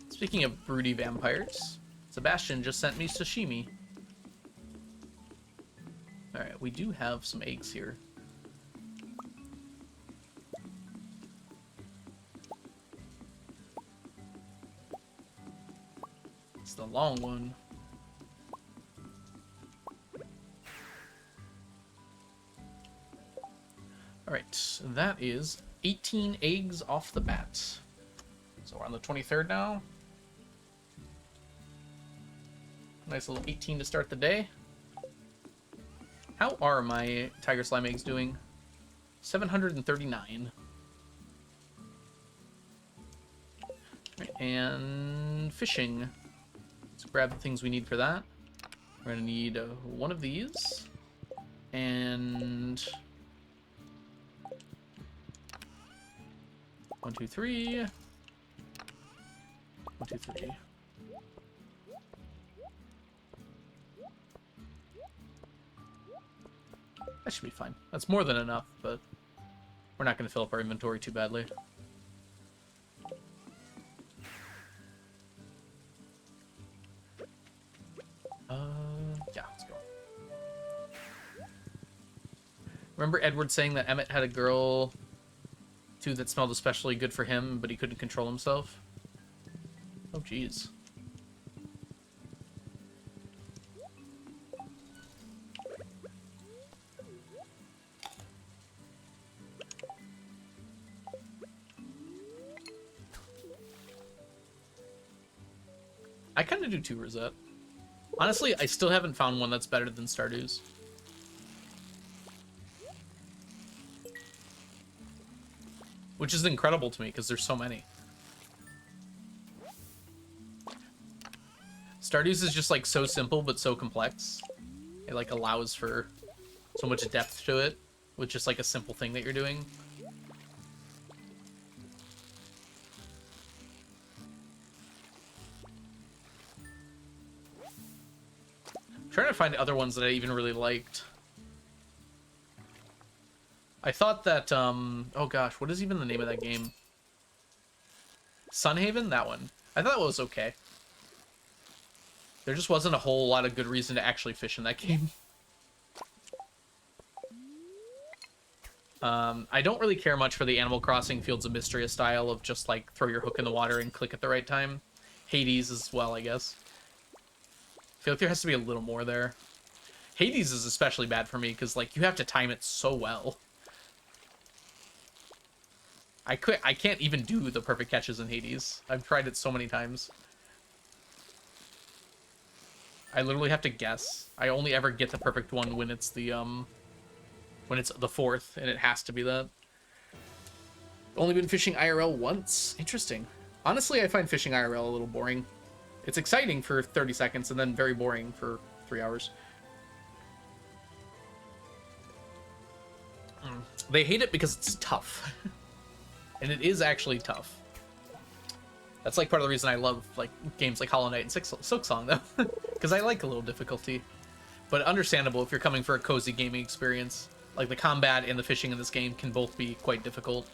speaking of broody vampires, Sebastian just sent me sashimi. Alright, we do have some eggs here. It's the long one. Alright, that is 18 eggs off the bat. So we're on the 23rd now. Nice little 18 to start the day. How are my tiger slime eggs doing? 739. Right, and fishing. Let's grab the things we need for that. We're going to need one of these. And... 1, 2, 3. 1, 2, 3. That should be fine. That's more than enough, but We're not going to fill up our inventory too badly. Yeah, let's go. Remember Edward saying that Emmett had a girl, too, that smelled especially good for him, but he couldn't control himself? Oh, jeez. I kind of do too, Rosette. Honestly, I still haven't found one that's better than Stardew's. Which is incredible to me, because there's so many. Stardew's is just, like, so simple, but so complex. It, like, allows for so much depth to it, with just, like, a simple thing that you're doing. I'm trying to find other ones that I even really liked. I thought that, oh gosh, what is even the name of that game? Sunhaven? That one. I thought it was okay. There just wasn't a whole lot of good reason to actually fish in that game. I don't really care much for the Animal Crossing Fields of Mystery style of just, like, throw your hook in the water and click at the right time. Hades as well, I guess. I feel like there has to be a little more there. Hades is especially bad for me, because, like, you have to time it so well. I can't even do the perfect catches in Hades. I've tried it so many times. I literally have to guess. I only ever get the perfect one when it's the fourth, and it has to be that. Only been fishing IRL once. Interesting. Honestly, I find fishing IRL a little boring. It's exciting for 30 seconds, and then very boring for 3 hours. They hate it because it's tough. And it is actually tough. That's, like, part of the reason I love, like, games like Hollow Knight and Silksong, though. Because I like a little difficulty. But understandable if you're coming for a cozy gaming experience. Like, the combat and the fishing in this game can both be quite difficult.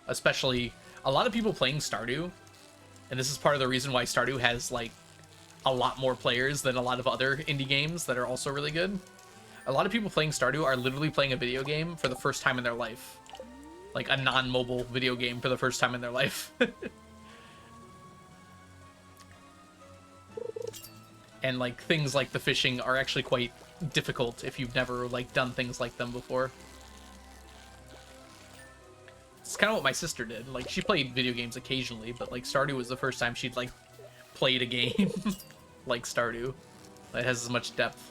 Especially, a lot of people playing Stardew. And this is part of the reason why Stardew has, like, a lot more players than a lot of other indie games that are also really good. A lot of people playing Stardew are literally playing a video game for the first time in their life. Like, a non-mobile video game for the first time in their life. And, like, things like the fishing are actually quite difficult if you've never, like, done things like them before. It's kind of what my sister did. Like, she played video games occasionally, but, like, Stardew was the first time she'd, like, played a game like Stardew that has as much depth.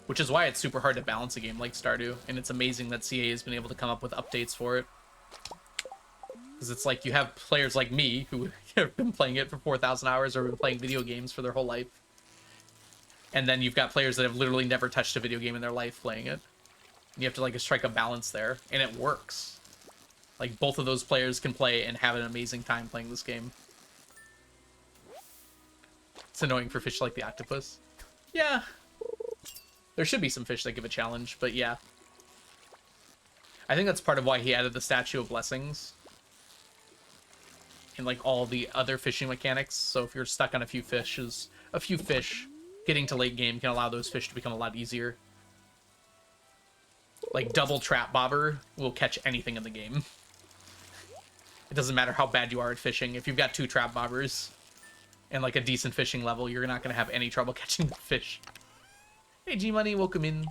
Which is why it's super hard to balance a game like Stardew, and it's amazing that CA has been able to come up with updates for it. Because it's like you have players like me who have been playing it for 4,000 hours or been playing video games for their whole life. And then you've got players that have literally never touched a video game in their life playing it. You have to, like, strike a balance there, and it works. Like, both of those players can play and have an amazing time playing this game. It's annoying for fish like the octopus. Yeah. There should be some fish that give a challenge, but yeah. I think that's part of why he added the Statue of Blessings. And, like, all the other fishing mechanics. So if you're stuck on a few fish, getting to late game can allow those fish to become a lot easier. Like, double trap bobber will catch anything in the game. It doesn't matter how bad you are at fishing. If you've got 2 trap bobbers and, like, a decent fishing level, you're not going to have any trouble catching the fish. Hey, G-Money, welcome in.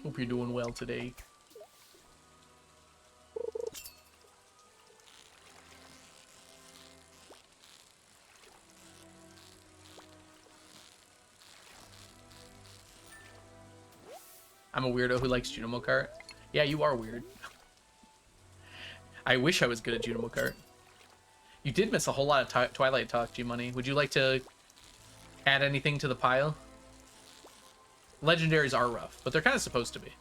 Hope you're doing well today. I'm a weirdo who likes Junimo Kart. Yeah, you are weird. I wish I was good at Junimo Kart. You did miss a whole lot of Twilight talk, G-Money. Would you like to add anything to the pile? Legendaries are rough, but they're kind of supposed to be.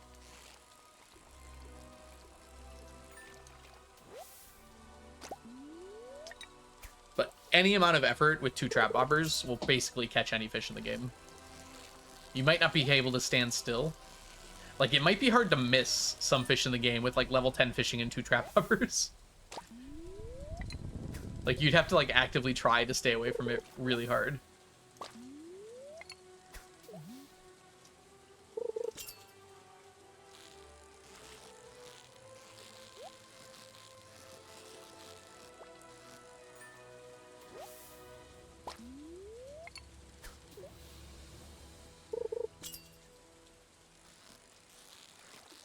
But any amount of effort with 2 trap bobbers will basically catch any fish in the game. You might not be able to stand still. Like, it might be hard to miss some fish in the game with, like, level 10 fishing and 2 trap bobbers. Like, you'd have to, like, actively try to stay away from it really hard.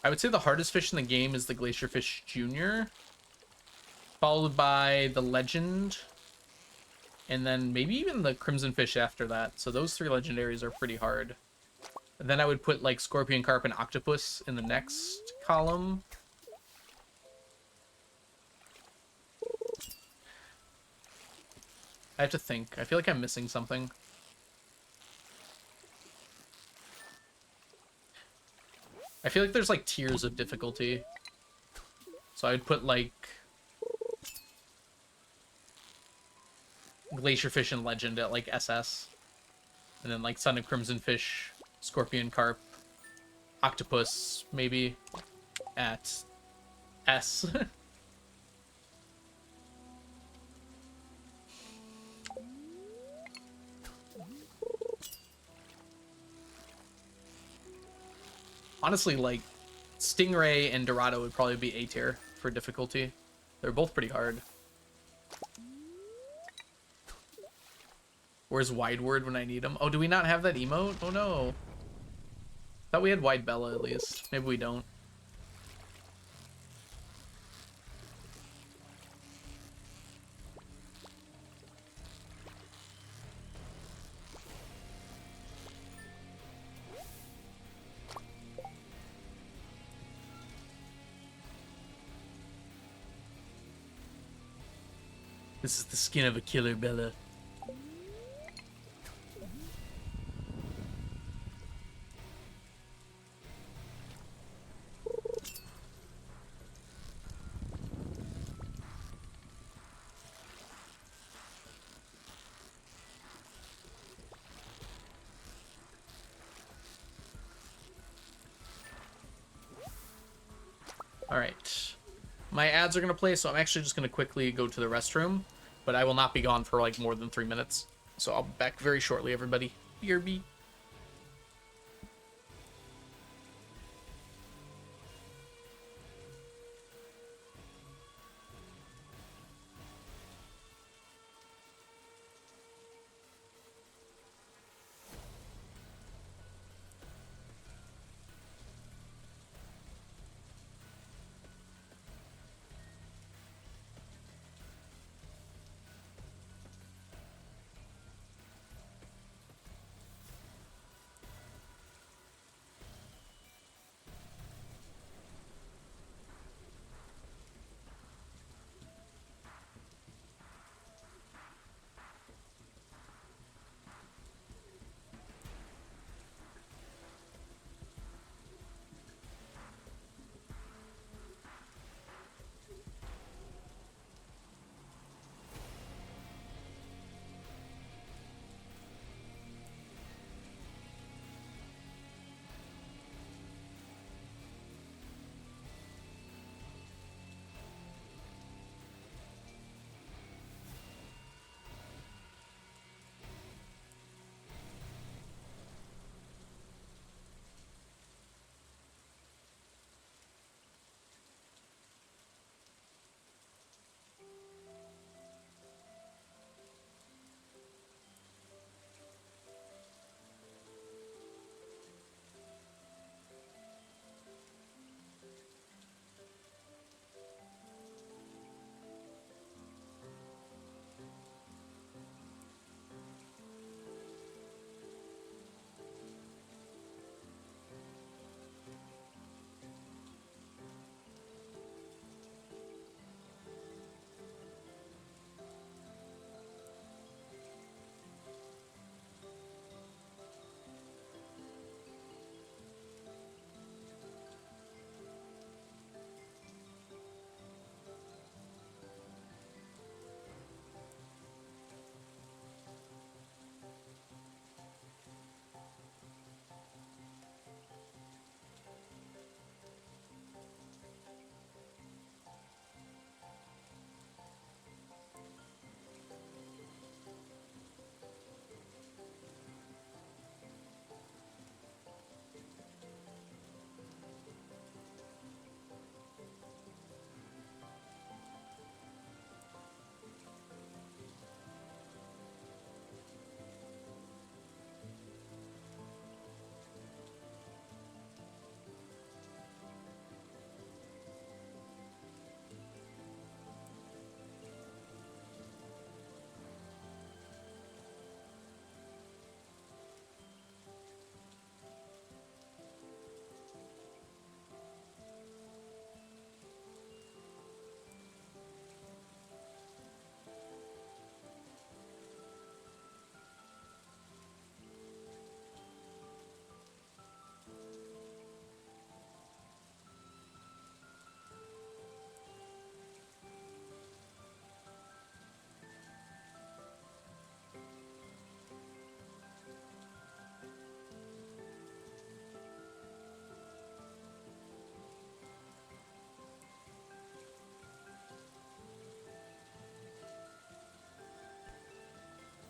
I would say the hardest fish in the game is the Glacierfish Jr., followed by the Legend, and then maybe even the Crimson Fish after that. So those 3 legendaries are pretty hard. And then I would put like Scorpion Carp and Octopus in the next column. I have to think. I feel like I'm missing something. I feel like there's like tiers of difficulty. So I'd put like Glacierfish and Legend at like SS. And then like Sun and Crimson Fish, Scorpion Carp, Octopus maybe at S. Honestly, like, Stingray and Dorado would probably be A tier for difficulty. They're both pretty hard. Where's Wide Word when I need him? Oh, do we not have that emote? Oh no. Thought we had Wide Bella at least. Maybe we don't. This is the skin of a killer Bella. All right. My ads are going to play, so I'm actually just going to quickly go to the restroom, but I will not be gone for like more than 3 minutes. So I'll be back very shortly, everybody. BRB.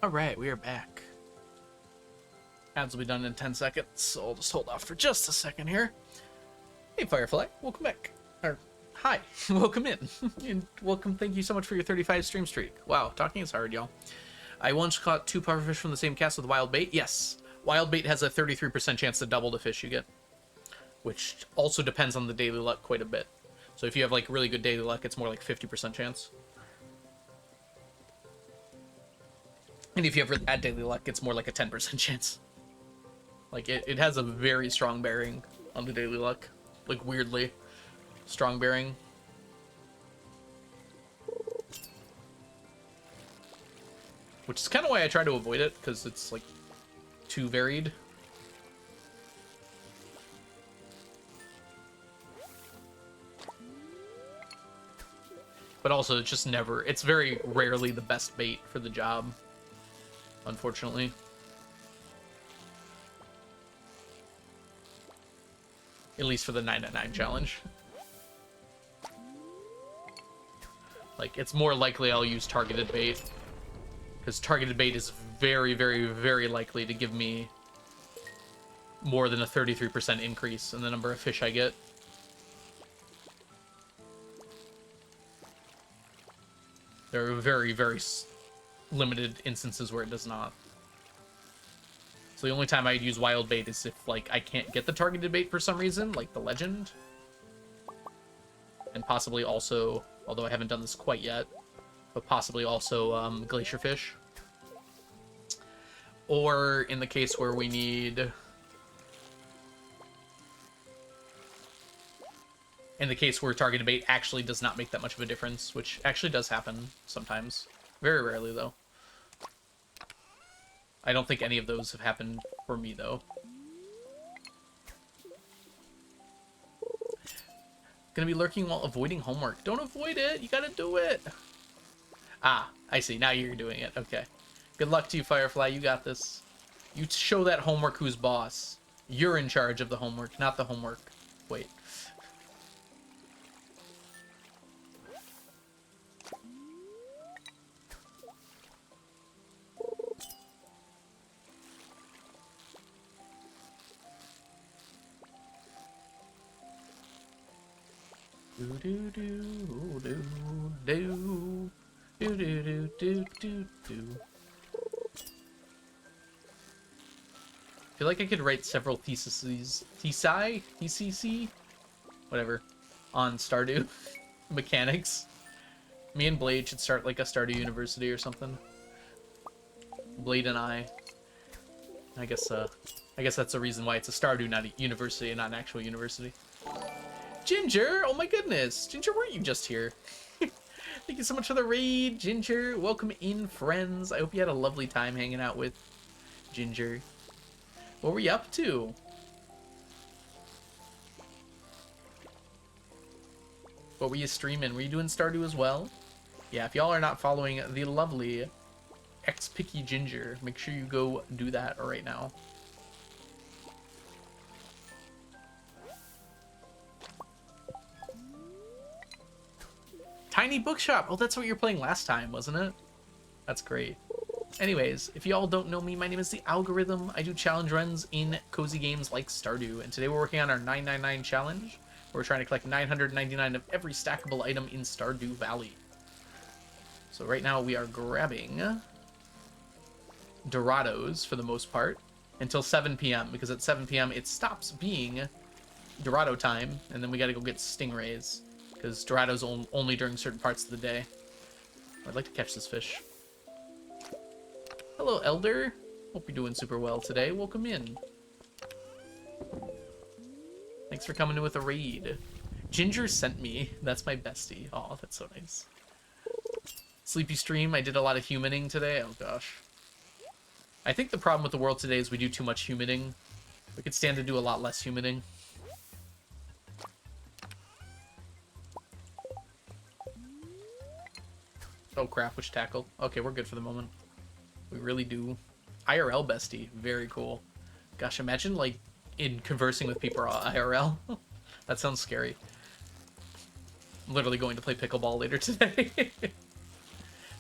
Alright, we are back. Ads will be done in 10 seconds, so I'll just hold off for just a second here. Hey, Firefly, welcome back. Or, hi, welcome in. And welcome, thank you so much for your 35 stream streak. Wow, talking is hard, y'all. I once caught 2 pufferfish from the same cast with wild bait. Yes, wild bait has a 33% chance to double the fish you get, which also depends on the daily luck quite a bit. So if you have like really good daily luck, it's more like 50% chance. And if you have really bad daily luck, it's more like a 10% chance. Like, it has a very strong bearing on the daily luck. Like, weirdly strong bearing. Which is kind of why I try to avoid it, because it's, like, too varied. But also, it's just never... It's very rarely the best bait for the job, unfortunately. At least for the 999 challenge. Like, it's more likely I'll use targeted bait. Because targeted bait is very, very, very likely to give me more than a 33% increase in the number of fish I get. There are very, very limited instances where it does not. So the only time I'd use wild bait is if, like, I can't get the targeted bait for some reason, like the legend. And possibly also, although I haven't done this quite yet, but possibly also glacier fish. Or in the case where we need... In the case where targeted bait actually does not make that much of a difference, which actually does happen sometimes. Very rarely, though. I don't think any of those have happened for me, though. Gonna be lurking while avoiding homework. Don't avoid it! You gotta do it! Ah, I see. Now you're doing it. Okay. Good luck to you, Firefly. You got this. You show that homework who's boss. You're in charge of the homework, not the homework. Wait. Do do do do do do do do do do. I feel like I could write several theses, TCC, whatever, on Stardew mechanics. Me and Blade should start like a Stardew University or something. Blade and I guess that's the reason why it's a Stardew, not a university, and not an actual university. Ginger! Oh my goodness! Ginger, weren't you just here? Thank you so much for the raid, Ginger. Welcome in, friends. I hope you had a lovely time hanging out with Ginger. What were you up to? What were you streaming? Were you doing Stardew as well? Yeah, if y'all are not following the lovely X-Picky Ginger, make sure you go do that right now. Tiny Bookshop! Oh, that's what you were playing last time, wasn't it? That's great. Anyways, if y'all don't know me, my name is The Algorithm. I do challenge runs in cozy games like Stardew, and today we're working on our 999 challenge. We're trying to collect 999 of every stackable item in Stardew Valley. So right now we are grabbing Dorados, for the most part, until 7 p.m., because at 7 p.m. it stops being Dorado time, and then we gotta go get stingrays. Because Dorado's only during certain parts of the day. I'd like to catch this fish. Hello, Elder. Hope you're doing super well today. Welcome in. Thanks for coming in with a raid. Ginger sent me. That's my bestie. Oh, that's so nice. Sleepy stream. I did a lot of humaning today. Oh, gosh. I think the problem with the world today is we do too much humaning. We could stand to do a lot less humaning. Oh crap, which tackle? Okay, we're good for the moment. We really do. IRL bestie, very cool. Gosh, imagine like in conversing with people IRL. That sounds scary. I'm literally going to play pickleball later today.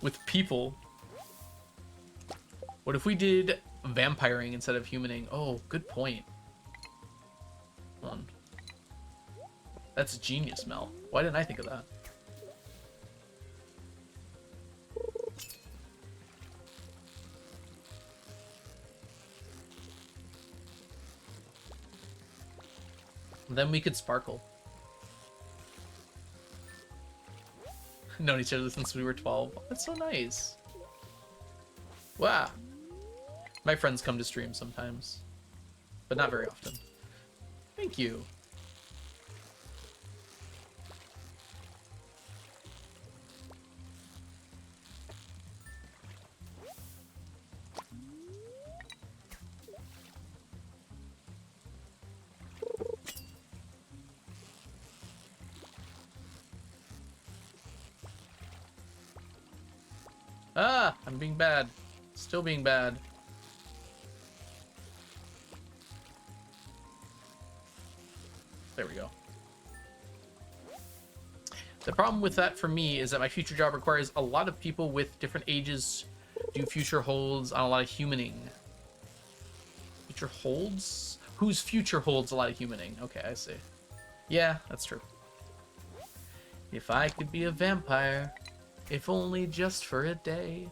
With people. What if we did vampiring instead of humaning? Oh, good point. Hold on. That's genius, Mel. Why didn't I think of that? Then we could sparkle. Known each other since we were 12. That's so nice. Wow. My friends come to stream sometimes, but not very often. Thank you. Ah, I'm being bad. Still being bad. There we go. The problem with that for me is that my future job requires a lot of people with different ages do future holds on a lot of humaning. Future holds? Whose future holds a lot of humaning? Okay, I see. Yeah, that's true. If I could be a vampire, if only just for a day.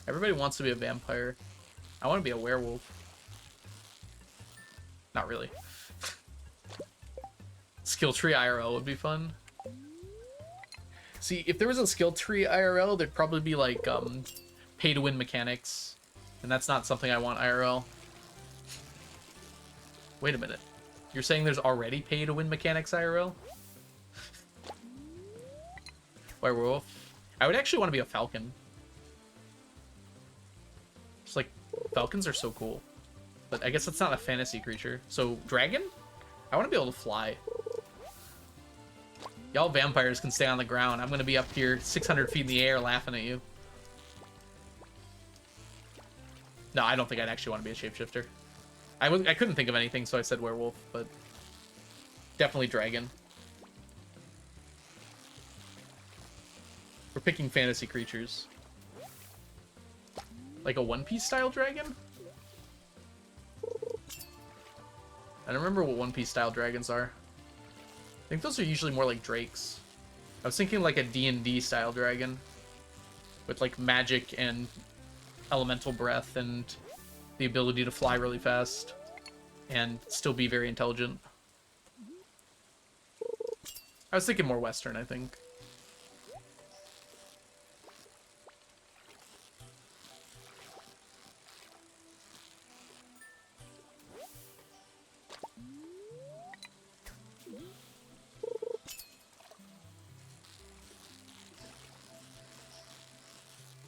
Everybody wants to be a vampire. I want to be a werewolf. Not really. Skill tree IRL would be fun. See, if there was a skill tree IRL, there'd probably be like pay to win mechanics, and that's not something I want IRL. Wait a minute. You're saying there's already pay to win mechanics IRL? Werewolf. I would actually want to be a falcon. Just like falcons are so cool. But I guess it's not a fantasy creature. So dragon? I want to be able to fly. Y'all vampires can stay on the ground. I'm going to be up here 600 feet in the air laughing at you. No, I don't think I'd actually want to be a shapeshifter. I couldn't think of anything, so I said werewolf, but definitely dragon. We're picking fantasy creatures. Like a One Piece style dragon? I don't remember what One Piece style dragons are. I think those are usually more like drakes. I was thinking like a D&D style dragon. With like magic and elemental breath and the ability to fly really fast. And still be very intelligent. I was thinking more Western, I think.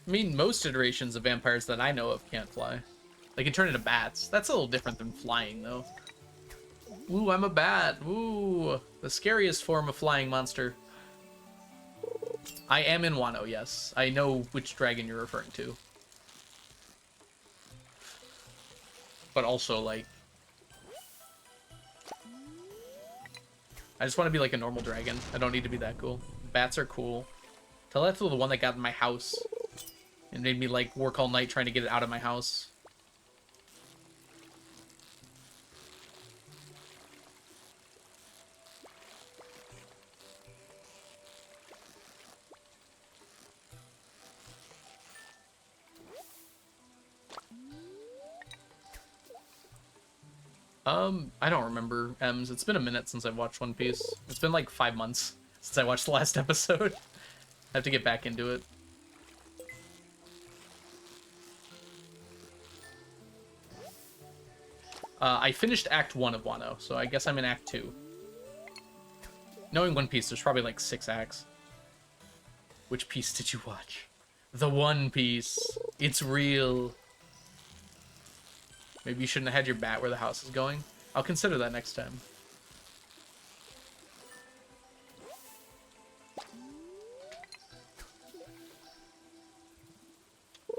I mean, most iterations of vampires that I know of can't fly. They can turn into bats. That's a little different than flying, though. Ooh, I'm a bat. Ooh, the scariest form of flying monster. I am in Wano, yes. I know which dragon you're referring to. But also, like... I just want to be like a normal dragon. I don't need to be that cool. Bats are cool. Tell that to the one that got in my house. And made me, like, work all night trying to get it out of my house. I don't remember, Ems. It's been a minute since I've watched One Piece. It's been like 5 months since I watched the last episode. I have to get back into it. I finished Act 1 of Wano, so I guess I'm in Act 2. Knowing One Piece, there's probably like 6 acts. Which piece did you watch? The One Piece. It's real. Maybe you shouldn't have had your bat where the house is going. I'll consider that next time.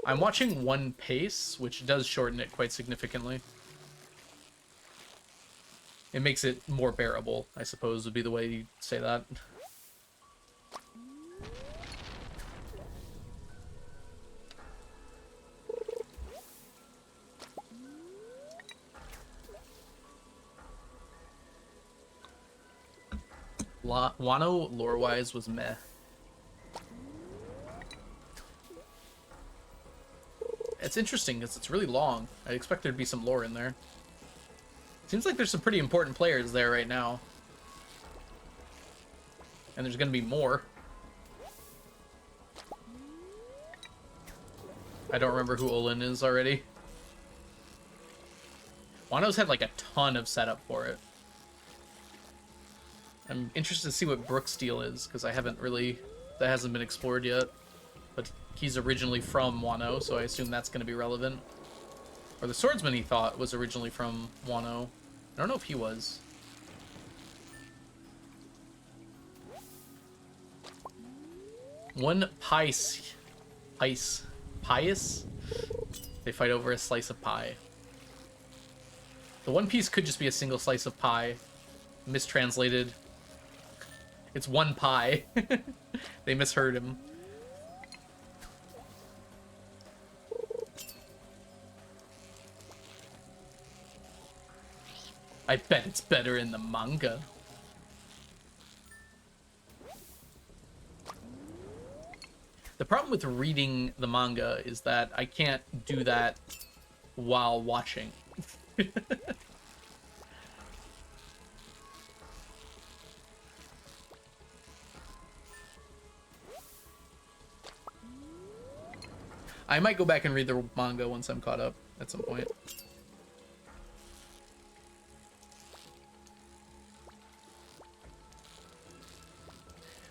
I'm watching One Pace, which does shorten it quite significantly. It makes it more bearable, I suppose, would be the way you say that. Wano, lore-wise, was meh. It's interesting, because it's really long. I expect there to be some lore in there. Seems like there's some pretty important players there right now. And there's going to be more. I don't remember who Olin is already. Wano's had like a ton of setup for it. I'm interested to see what Brooksteel is, because I haven't really... That hasn't been explored yet. But he's originally from Wano, so I assume that's going to be relevant. Or the swordsman he thought was originally from Wano. I don't know if he was. One pice. Pious? They fight over a slice of pie. The One Piece could just be a single slice of pie. Mistranslated. It's one pie. They misheard him. I bet it's better in the manga. The problem with reading the manga is that I can't do that while watching. I might go back and read the manga once I'm caught up at some point.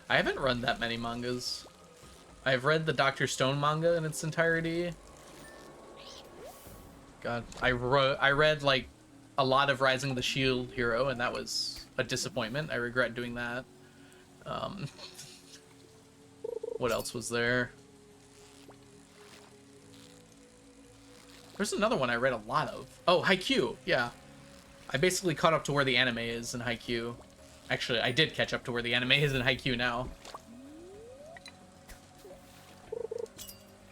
I haven't read that many mangas. I've read the Dr. Stone manga in its entirety. God, I read like a lot of Rising of the Shield Hero, and that was a disappointment. I regret doing that. What else was there? There's another one I read a lot of. Oh, Haikyuu, yeah. I basically caught up to where the anime is in Haikyuu. Actually, I did catch up to where the anime is in Haikyuu now.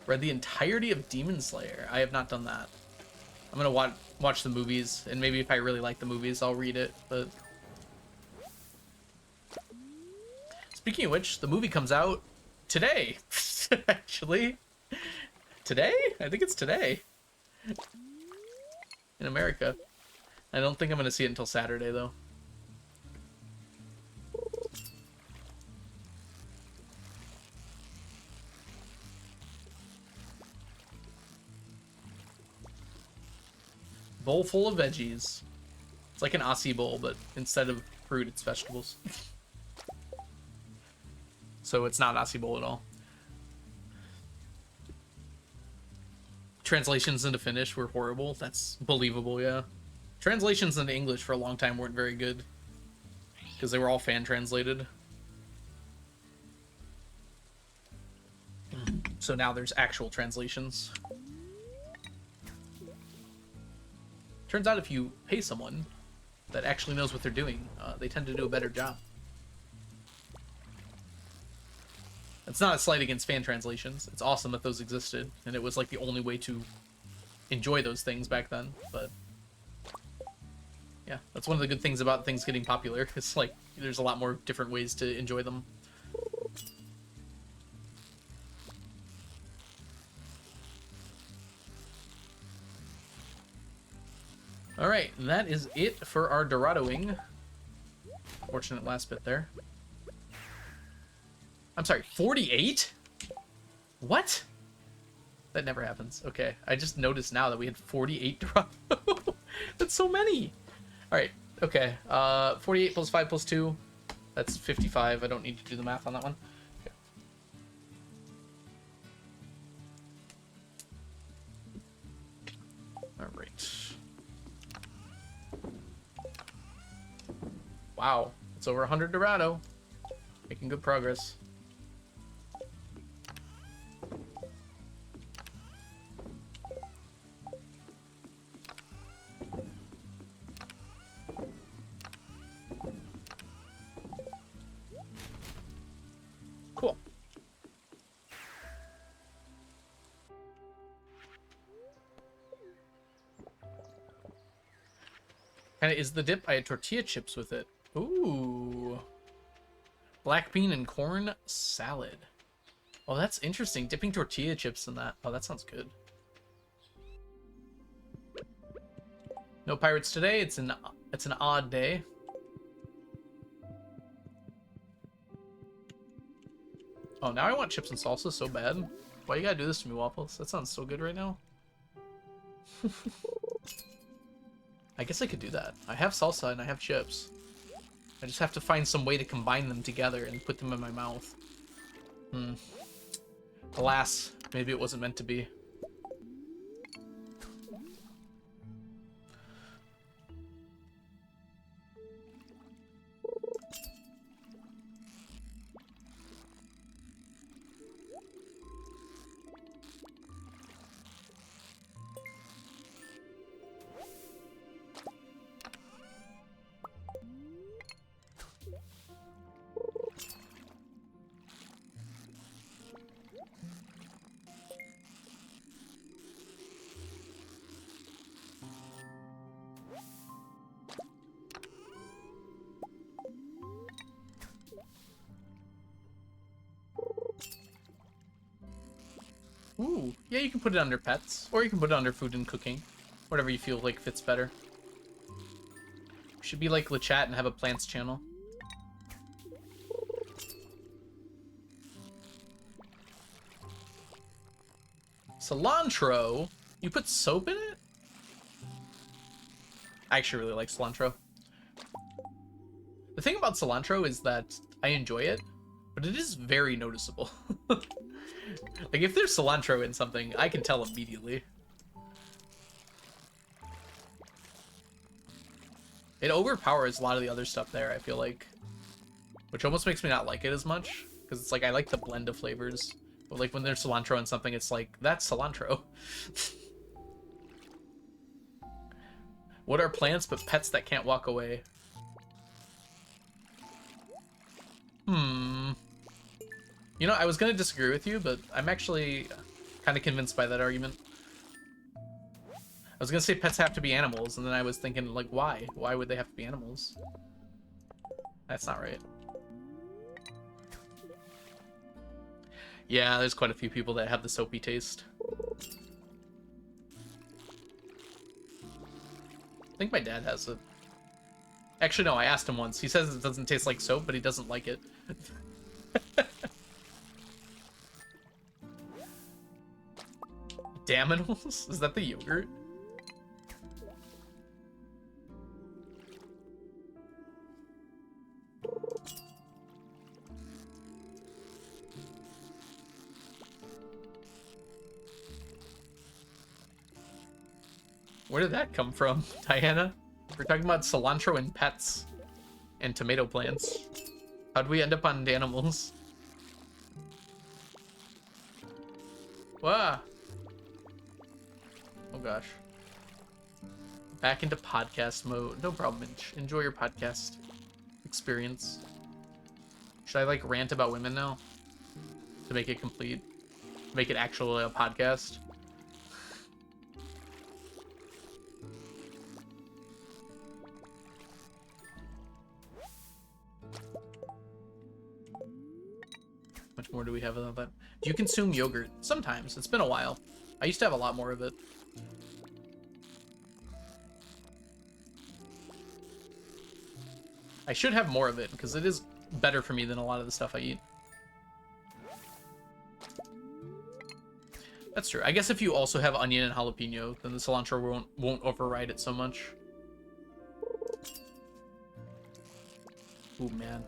Read the entirety of Demon Slayer. I have not done that. I'm gonna watch the movies, and maybe if I really like the movies, I'll read it, but... Speaking of which, the movie comes out today, actually. Today? I think it's today. In America. I don't think I'm gonna see it until Saturday, though. Bowl full of veggies. It's like an Aussie bowl, but instead of fruit, it's vegetables. So it's not Aussie bowl at all. Translations into Finnish were horrible. That's believable, yeah. Translations into English for a long time weren't very good, because they were all fan translated. So now there's actual translations. Turns out if you pay someone that actually knows what they're doing, they tend to do a better job. It's not a slight against fan translations. It's awesome that those existed, and it was like the only way to enjoy those things back then, but... Yeah, that's one of the good things about things getting popular. It's like, there's a lot more different ways to enjoy them. Alright, that is it for our Doradoing. Fortunate last bit there. I'm sorry, 48? What? That never happens. Okay, I just noticed now that we had 48 Dorado. That's so many. Alright, okay. 48 plus 5 plus 2. That's 55. I don't need to do the math on that one. Okay. Alright. Wow, it's over 100 Dorado. Making good progress. kind of is the dip. I had tortilla chips with it. Ooh. Black bean and corn salad. Oh, that's interesting. Dipping tortilla chips in that. Oh, that sounds good. No pirates today. It's an odd day. Oh, now I want chips and salsa so bad. Why you gotta do this to me, Waffles? That sounds so good right now. I guess I could do that. I have salsa and I have chips. I just have to find some way to combine them together and put them in my mouth. Alas, maybe it wasn't meant to be. Ooh, yeah, you can put it under pets, or you can put it under food and cooking. Whatever you feel like fits better. We should be like the chat and have a plants channel. Cilantro? You put soap in it? I actually really like cilantro. The thing about cilantro is that I enjoy it, but it is very noticeable. Like, if there's cilantro in something, I can tell immediately. It overpowers a lot of the other stuff there, I feel like. Which almost makes me not like it as much. Because it's like, I like the blend of flavors. But like, when there's cilantro in something, it's like, that's cilantro. What are plants but pets that can't walk away? You know, I was gonna disagree with you, but I'm actually kind of convinced by that argument. I was gonna say pets have to be animals, and then I was thinking, like, why? Why would they have to be animals? That's not right. Yeah, there's quite a few people that have the soapy taste. I think my dad has it. Actually, no, I asked him once. He says it doesn't taste like soap, but he doesn't like it. Daminals? Is that the yogurt? Where did that come from, Diana? We're talking about cilantro and pets and tomato plants. How'd we end up on animals? Wow. Oh gosh. Back into podcast mode. No problem. Enjoy your podcast experience. Should I like rant about women now? To make it complete? Make it actually a podcast? Much more do we have of that? Do you consume yogurt? Sometimes. It's been a while. I used to have a lot more of it. I should have more of it, because it is better for me than a lot of the stuff I eat. That's true. I guess if you also have onion and jalapeno, then the cilantro won't override it so much. Ooh, man.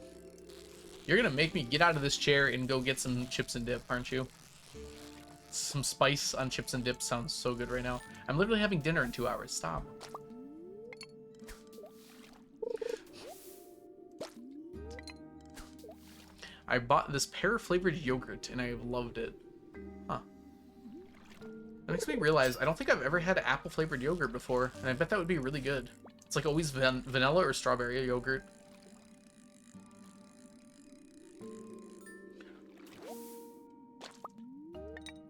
You're gonna make me get out of this chair and go get some chips and dip, aren't you? Some spice on chips and dip sounds so good right now. I'm literally having dinner in 2 hours. Stop. I bought this pear-flavored yogurt, and I loved it. Huh. That makes me realize I don't think I've ever had apple-flavored yogurt before, and I bet that would be really good. It's like always vanilla or strawberry yogurt.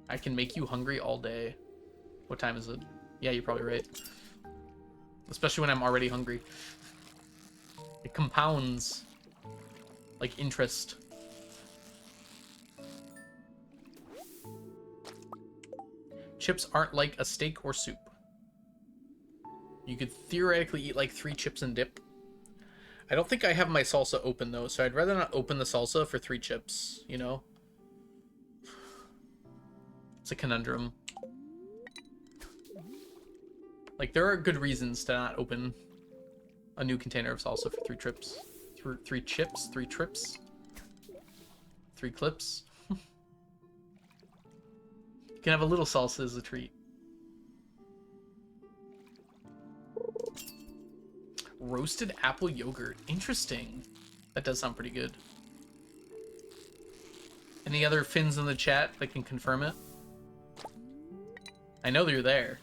I can make you hungry all day. What time is it? Yeah, you're probably right. especially when I'm already hungry. It compounds like interest. Chips aren't like a steak or soup. You could theoretically eat like 3 chips and dip. I don't think I have my salsa open though, so I'd rather not open the salsa for 3 chips, you know? It's a conundrum. Like, there are good reasons to not open a new container of salsa for 3 trips. 3 chips, 3 trips, 3 clips. You can have a little salsa as a treat. Roasted apple yogurt. Interesting. That does sound pretty good. Any other Finns in the chat that can confirm it? I know that you're there.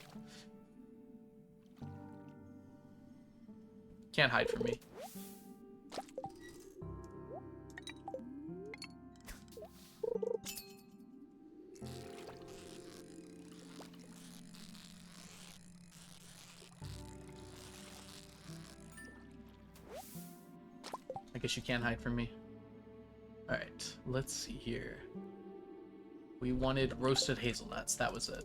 Can't hide from me. I guess you can't hide from me. Alright, let's see here. We wanted roasted hazelnuts, that was it.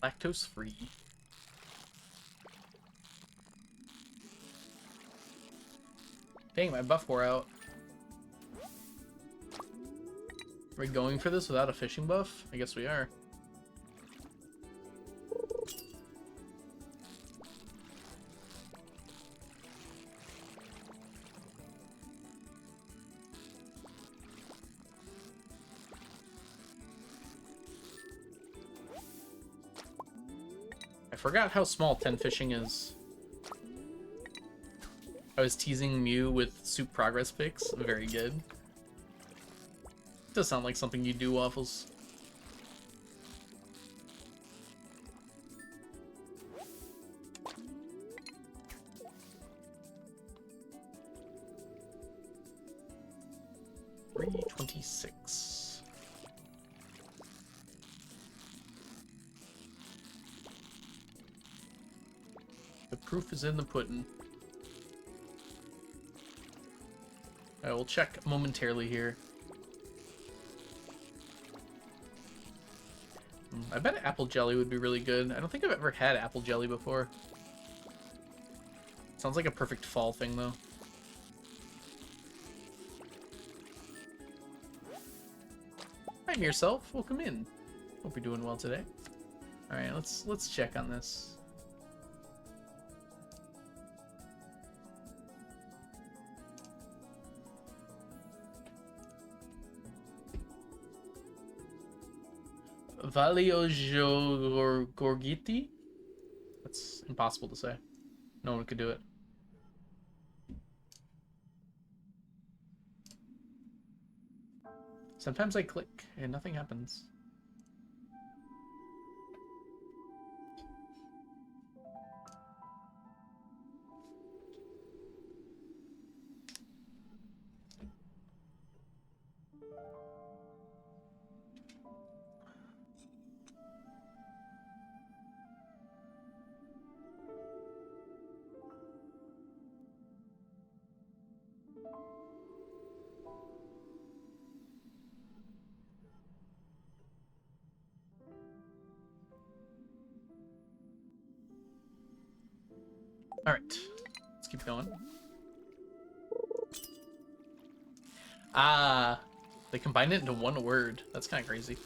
Lactose free. Dang, my buff wore out. Are we going for this without a fishing buff? I guess we are. I forgot how small 10 fishing is. I was teasing Mew with soup progress pics. Very good. Does sound like something you do, Waffles. $3.26. The proof is in the pudding. I will check momentarily here. I bet apple jelly would be really good. I don't think I've ever had apple jelly before. Sounds like a perfect fall thing, though. Hi, yourself. Welcome in. Hope you're doing well today. All right, let's check on this. Gorgiti? That's impossible to say. No one could do it. Sometimes I click and nothing happens. All right. keep going. Ah, they combined it into one word. That's kind of crazy.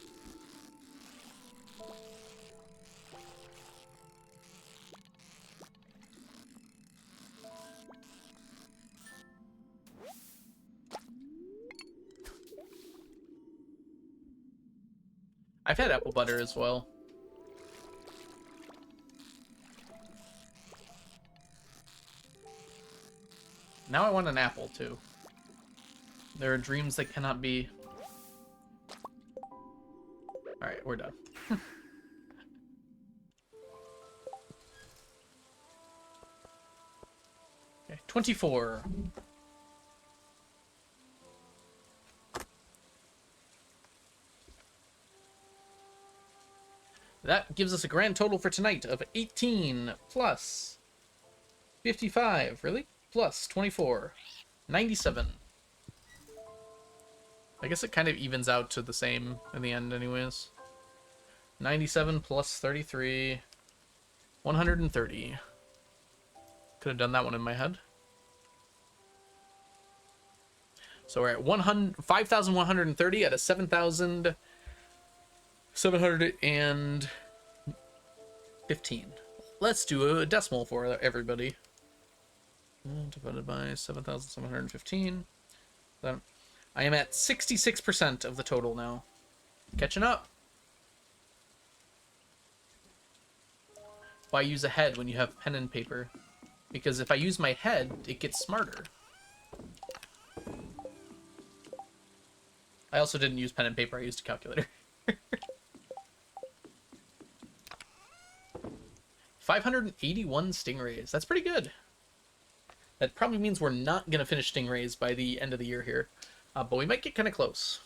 I've had apple butter as well. Now I want an apple, too. There are dreams that cannot be. Alright, we're done. Okay, 24. That gives us a grand total for tonight of 18 plus 55, really? Plus 24. 97. I guess it kind of evens out to the same in the end anyways. 97 plus 33. 130. Could have done that one in my head. So we're at 5,130 out of 7,715. Let's do a decimal for everybody. Divided by 7,715. Then I am at 66% of the total now. Catching up. Why use a head when you have pen and paper? Because if I use my head, it gets smarter. I also didn't use pen and paper, I used a calculator. 581 stingrays. That's pretty good. That probably means we're not going to finish stingrays by the end of the year here. But we might get kind of close.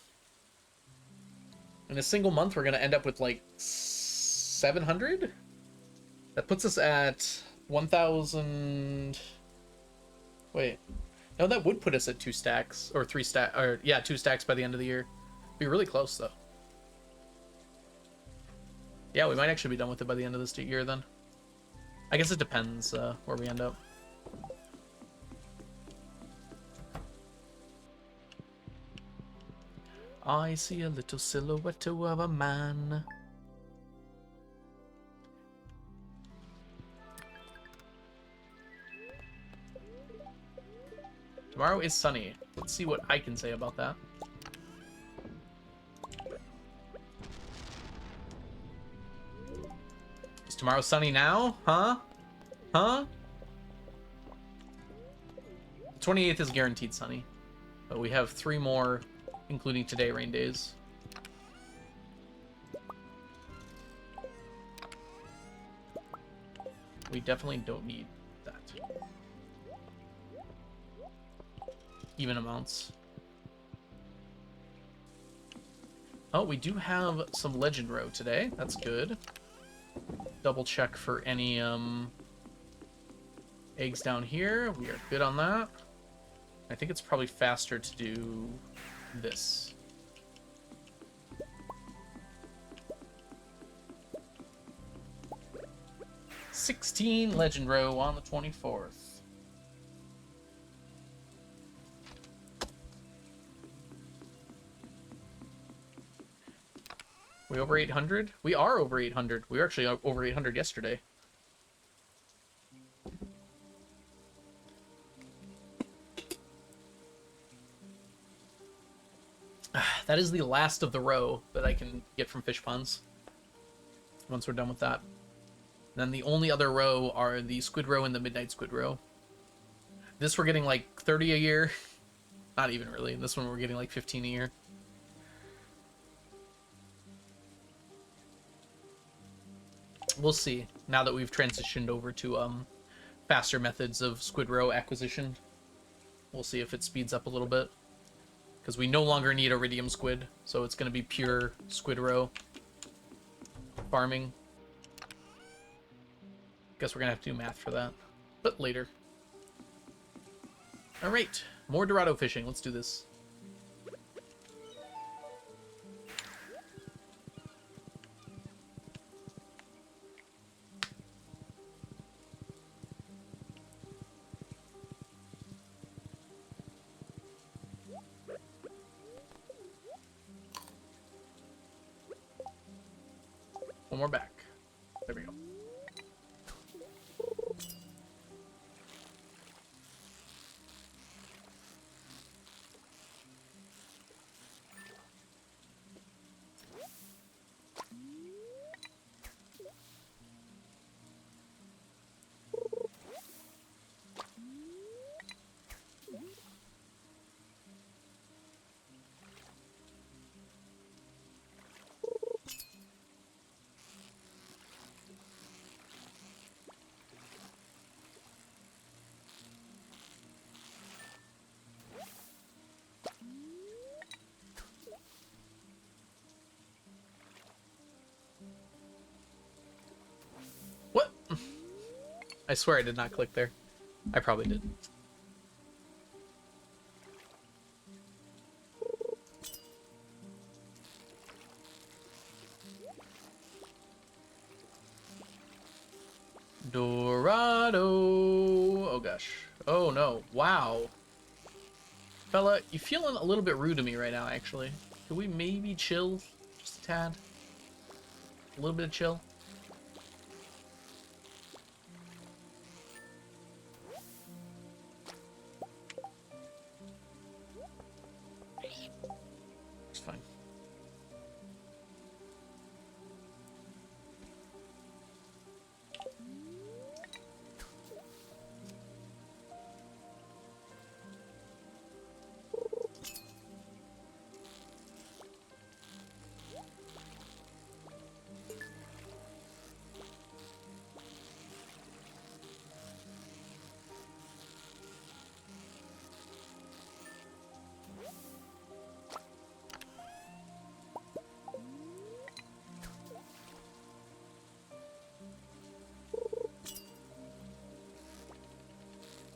In a single month, we're going to end up with like 700? That puts us at 1,000... Wait. No, that would put us at 2 stacks. Or 3 stacks. Or, yeah, 2 stacks by the end of the year. Be really close, though. Yeah, we might actually be done with it by the end of this year, then. I guess it depends where we end up. I see a little silhouette of a man. Tomorrow is sunny. Let's see what I can say about that. Is tomorrow sunny now? Huh? Huh? 28th is guaranteed sunny. But we have 3 more, including today, rain days. We definitely don't need that. Even amounts. Oh, we do have some legend row today. That's good. Double check for any eggs down here. We are good on that. I think it's probably faster to do this. $16 legend row on the 24th. We over 800? We are over 800. We were actually over 800 yesterday. That is the last of the row that I can get from fish ponds. Once we're done with that. Then the only other row are the squid row and the midnight squid row. This we're getting like 30 a year. Not even really. This one we're getting like 15 a year. We'll see, now that we've transitioned over to faster methods of squid row acquisition. We'll see if it speeds up a little bit. Because we no longer need iridium squid, so it's going to be pure squid row farming. Guess we're going to have to do math for that, but later. Alright, more dorado fishing. Let's do this. more back. There we go. What? I swear I did not click there. I probably didn't. Dorado. Oh gosh. Oh no. Wow. Fella, you feeling a little bit rude to me right now, actually. Could we maybe chill? Just a tad? A little bit of chill? It's fine.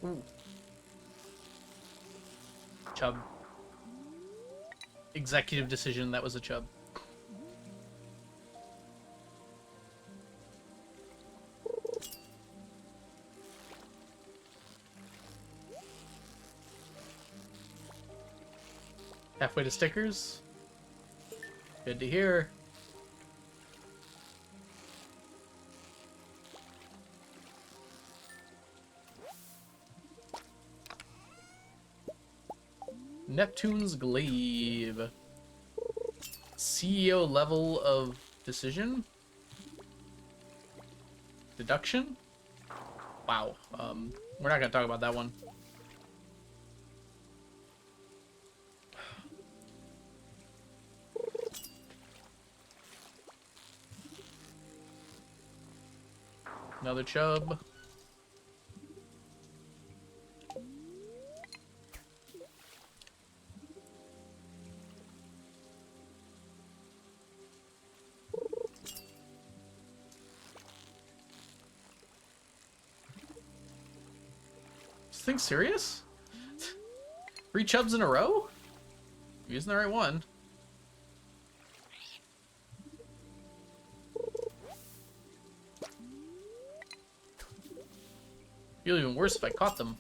Ooh. Chub. Executive decision, that was a chub. Halfway to stickers. Good to hear. Neptune's Glaive. CEO level of decision? Deduction? Wow. We're not gonna talk about that one. Another chub. This thing serious? 3 chubs in a row? I'm using the right one. Feel even worse if I caught them.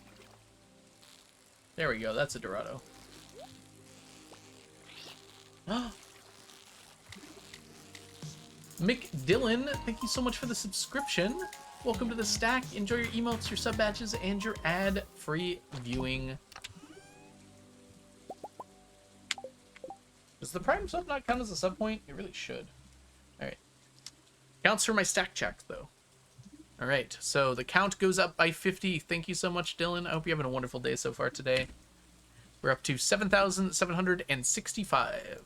There we go, that's a dorado. Mick Dillon, thank you so much for the subscription. Welcome to the stack. Enjoy your emotes, your sub badges, and your ad-free viewing. Does the Prime sub not count as a sub point? It really should. Alright. Counts for my stack check, though. Alright, so the count goes up by 50. Thank you so much, Dylan. I hope you're having a wonderful day so far today. We're up to 7,765.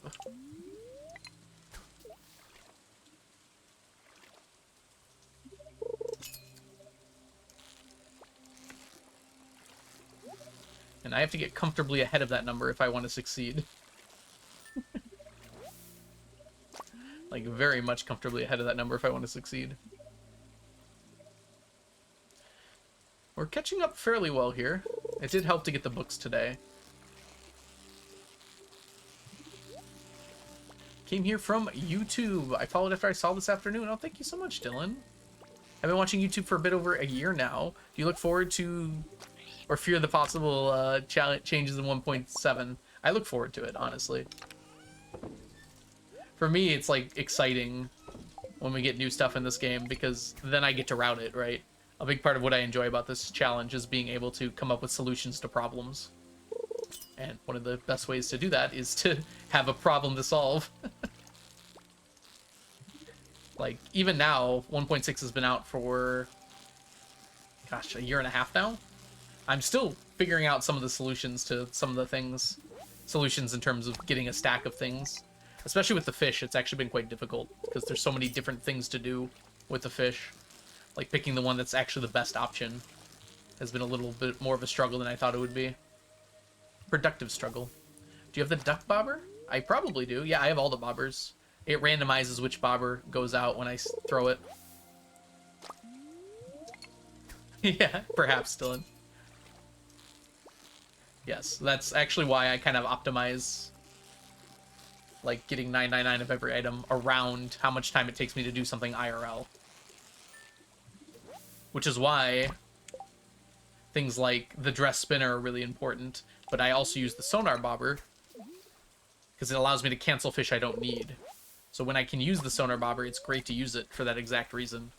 And I have to get comfortably ahead of that number if I want to succeed. Like, very much comfortably ahead of that number if I want to succeed. We're catching up fairly well here. It did help to get the books today. Came here from YouTube. I followed after I saw this afternoon. Oh, thank you so much, Dylan. I've been watching YouTube for a bit over a year now. Do you look forward to, or fear the possible changes in 1.7? I look forward to it, honestly. For me, it's like exciting when we get new stuff in this game, because then I get to route it, right? A big part of what I enjoy about this challenge is being able to come up with solutions to problems. And one of the best ways to do that is to have a problem to solve. Like, even now, 1.6 has been out for, gosh, a year and a half now? I'm still figuring out some of the solutions to some of the things. Solutions in terms of getting a stack of things. Especially with the fish, it's actually been quite difficult, because there's so many different things to do with the fish. Like, picking the one that's actually the best option has been a little bit more of a struggle than I thought it would be. Productive struggle. Do you have the duck bobber? I probably do. Yeah, I have all the bobbers. It randomizes which bobber goes out when I throw it. Yeah, perhaps, Dylan. Yes, that's actually why I kind of optimize, like, getting 999 of every item around how much time it takes me to do something IRL. Which is why things like the dress spinner are really important, but I also use the sonar bobber because it allows me to cancel fish I don't need. So when I can use the sonar bobber, it's great to use it for that exact reason.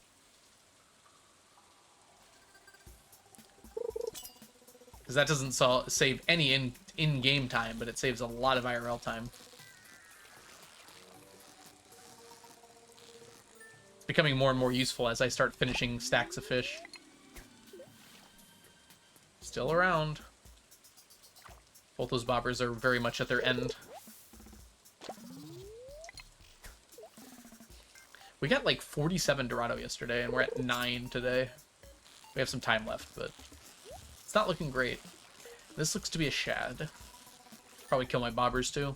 Because that doesn't save any in-game time, but it saves a lot of IRL time. It's becoming more and more useful as I start finishing stacks of fish. Still around. Both those bobbers are very much at their end. We got like 47 dorado yesterday, and we're at 9 today. We have some time left, but it's not looking great. This looks to be a shad. Probably kill my bobbers too.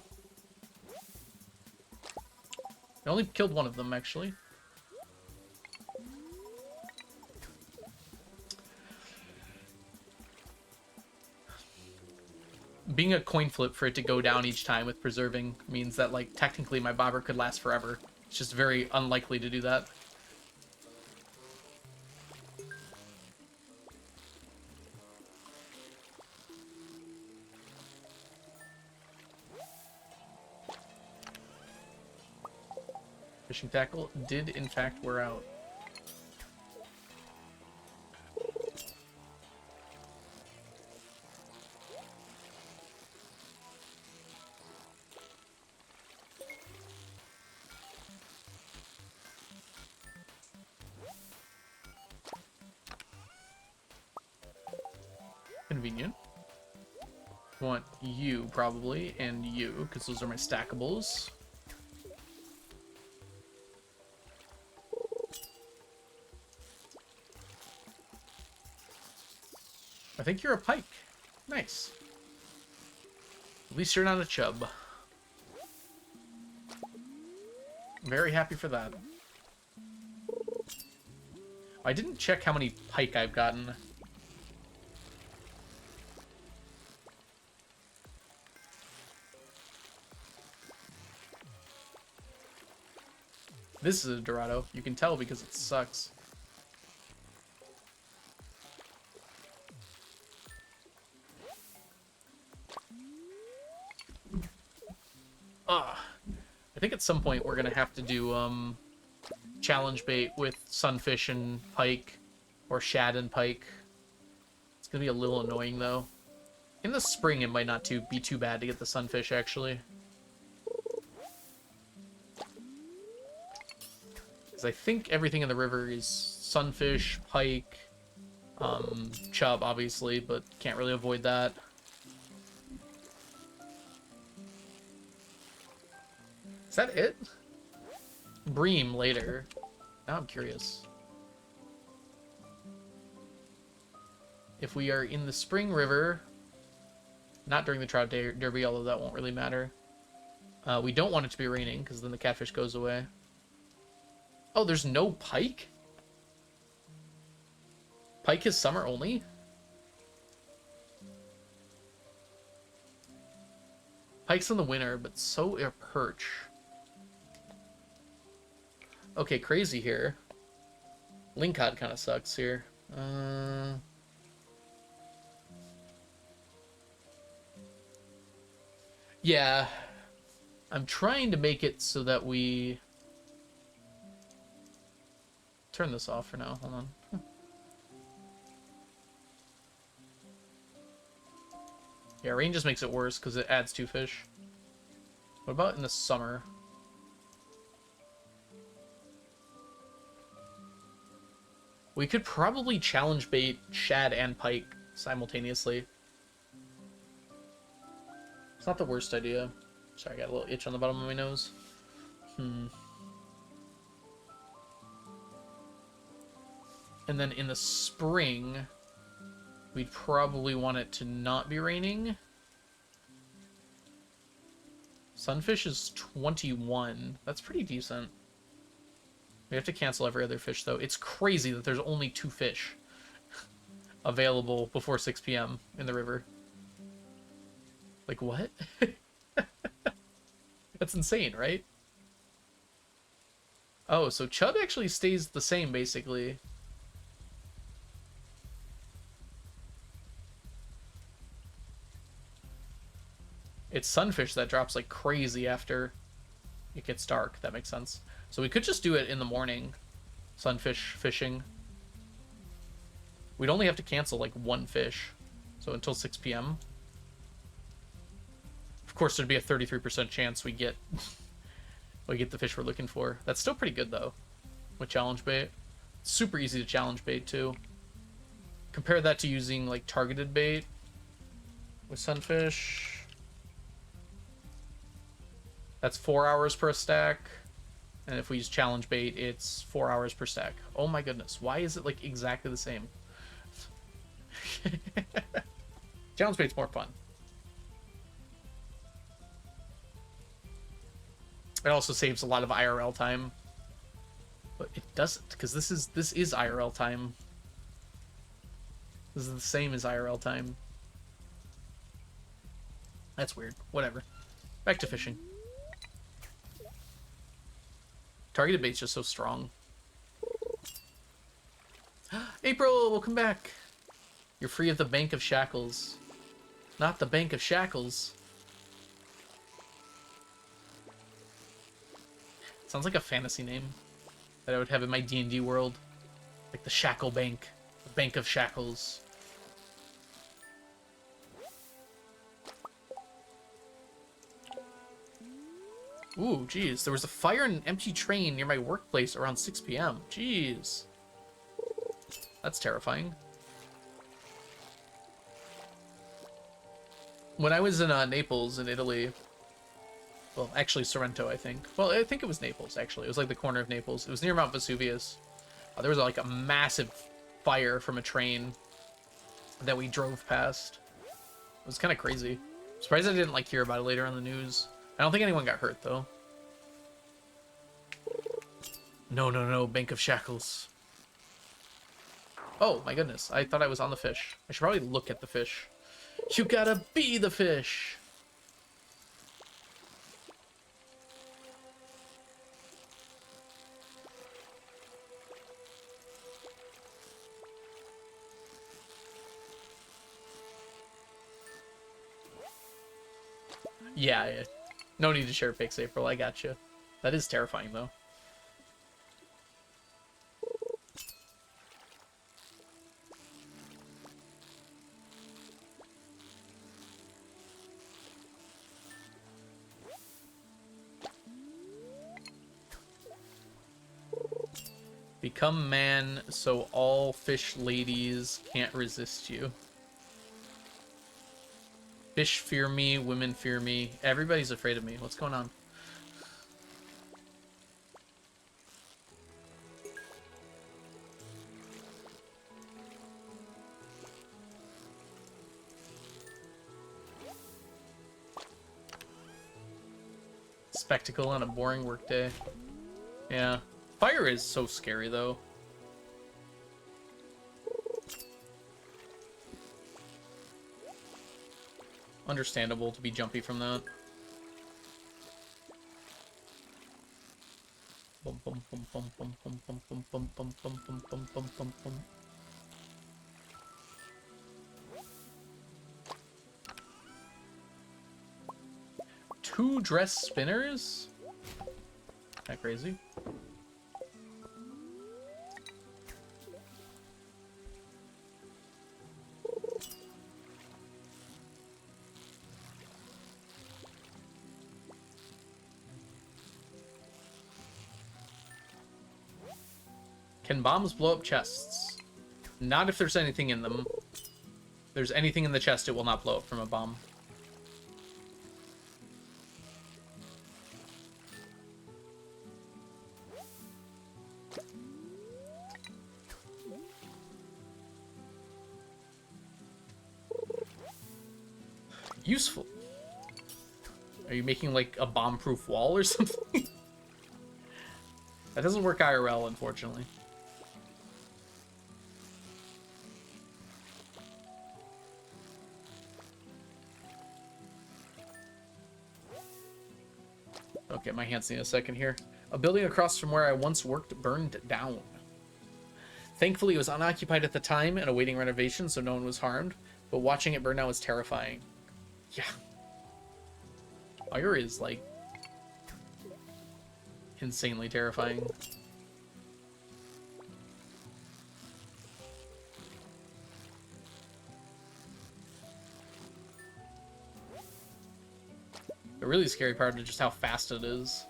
I only killed one of them, actually. Being a coin flip for it to go down each time with preserving means that, like, technically my bobber could last forever. It's just very unlikely to do that. Fishing tackle did, in fact, wear out. Convenient. I want you, probably, and you, because those are my stackables. I think you're a pike. Nice. At least you're not a chub. Very happy for that. I didn't check how many pike I've gotten. This is a dorado. You can tell because it sucks. I think at some point we're gonna have to do challenge bait with sunfish and pike, or shad and pike. It's gonna be a little annoying though. In the spring it might not be too bad to get the sunfish actually. Because I think everything in the river is sunfish, pike, chub obviously, but can't really avoid that. Is that it? Bream later. Now I'm curious. If we are in the spring river, not during the trout derby, although that won't really matter. We don't want it to be raining, because then the catfish goes away. Oh, there's no pike? Pike is summer only? Pike's in the winter, but so are perch. Okay, crazy here. Lingcod kind of sucks here. Yeah. I'm trying to make it so that we turn this off for now. Hold on. Yeah, rain just makes it worse because it adds 2 fish. What about in the summer? We could probably challenge bait shad and pike simultaneously. It's not the worst idea. Sorry, I got a little itch on the bottom of my nose. And then in the spring, we'd probably want it to not be raining. Sunfish is 21. That's pretty decent. We have to cancel every other fish, though. It's crazy that there's only 2 fish available before 6 p.m. in the river. Like, what? That's insane, right? Oh, so chub actually stays the same, basically. It's sunfish that drops like crazy after it gets dark. That makes sense. So we could just do it in the morning. Sunfish fishing. We'd only have to cancel like 1 fish. So until 6 p.m. Of course, there'd be a 33% chance we get the fish we're looking for. That's still pretty good, though, with challenge bait. It's super easy to challenge bait, too. Compare that to using, like, targeted bait with sunfish. That's 4 hours per stack. And if we use challenge bait, it's 4 hours per stack. Oh my goodness. Why is it, like, exactly the same? Challenge bait's more fun. It also saves a lot of IRL time. But it doesn't, because this is IRL time. This is the same as IRL time. That's weird. Whatever. Back to fishing. Targeted bait's just so strong. April, welcome back. You're free of the Bank of Shackles. Not the Bank of Shackles. Sounds like a fantasy name that I would have in my D&D world. Like the Shackle Bank. The Bank of Shackles. Ooh, jeez. There was a fire in an empty train near my workplace around 6 p.m. Jeez. That's terrifying. When I was in Naples, in Italy... Well, actually, Sorrento, I think. Well, I think it was Naples, actually. It was like the corner of Naples. It was near Mount Vesuvius. There was like a massive fire from a train that we drove past. It was kind of crazy. Surprised I didn't like hear about it later on the news. I don't think anyone got hurt, though. No, Bank of Shackles. Oh, my goodness. I thought I was on the fish. I should probably look at the fish. You gotta be the fish! Yeah. No need to share pics, April. I got you. That is terrifying, though. Become man so all fish ladies can't resist you. Fish fear me, women fear me. Everybody's afraid of me. What's going on? Spectacle on a boring workday. Yeah. Fire is so scary, though. Understandable to be jumpy from that. Bum, bum, bum, bum, bum, bum, bum, bum, bum, bum, bum, bum, bum, bum, bum, bum. Two dress spinners? That crazy? Can bombs blow up chests? Not if there's anything in them. If there's anything in the chest, it will not blow up from a bomb. Useful. Are you making like a bomb-proof wall or something? That doesn't work IRL, unfortunately. Okay, my hands need a second here. A building across from where I once worked burned down. Thankfully, it was unoccupied at the time and awaiting renovation, so no one was harmed. But watching it burn down was terrifying. Yeah. Fire is, like, insanely terrifying. The really scary part is just how fast it is.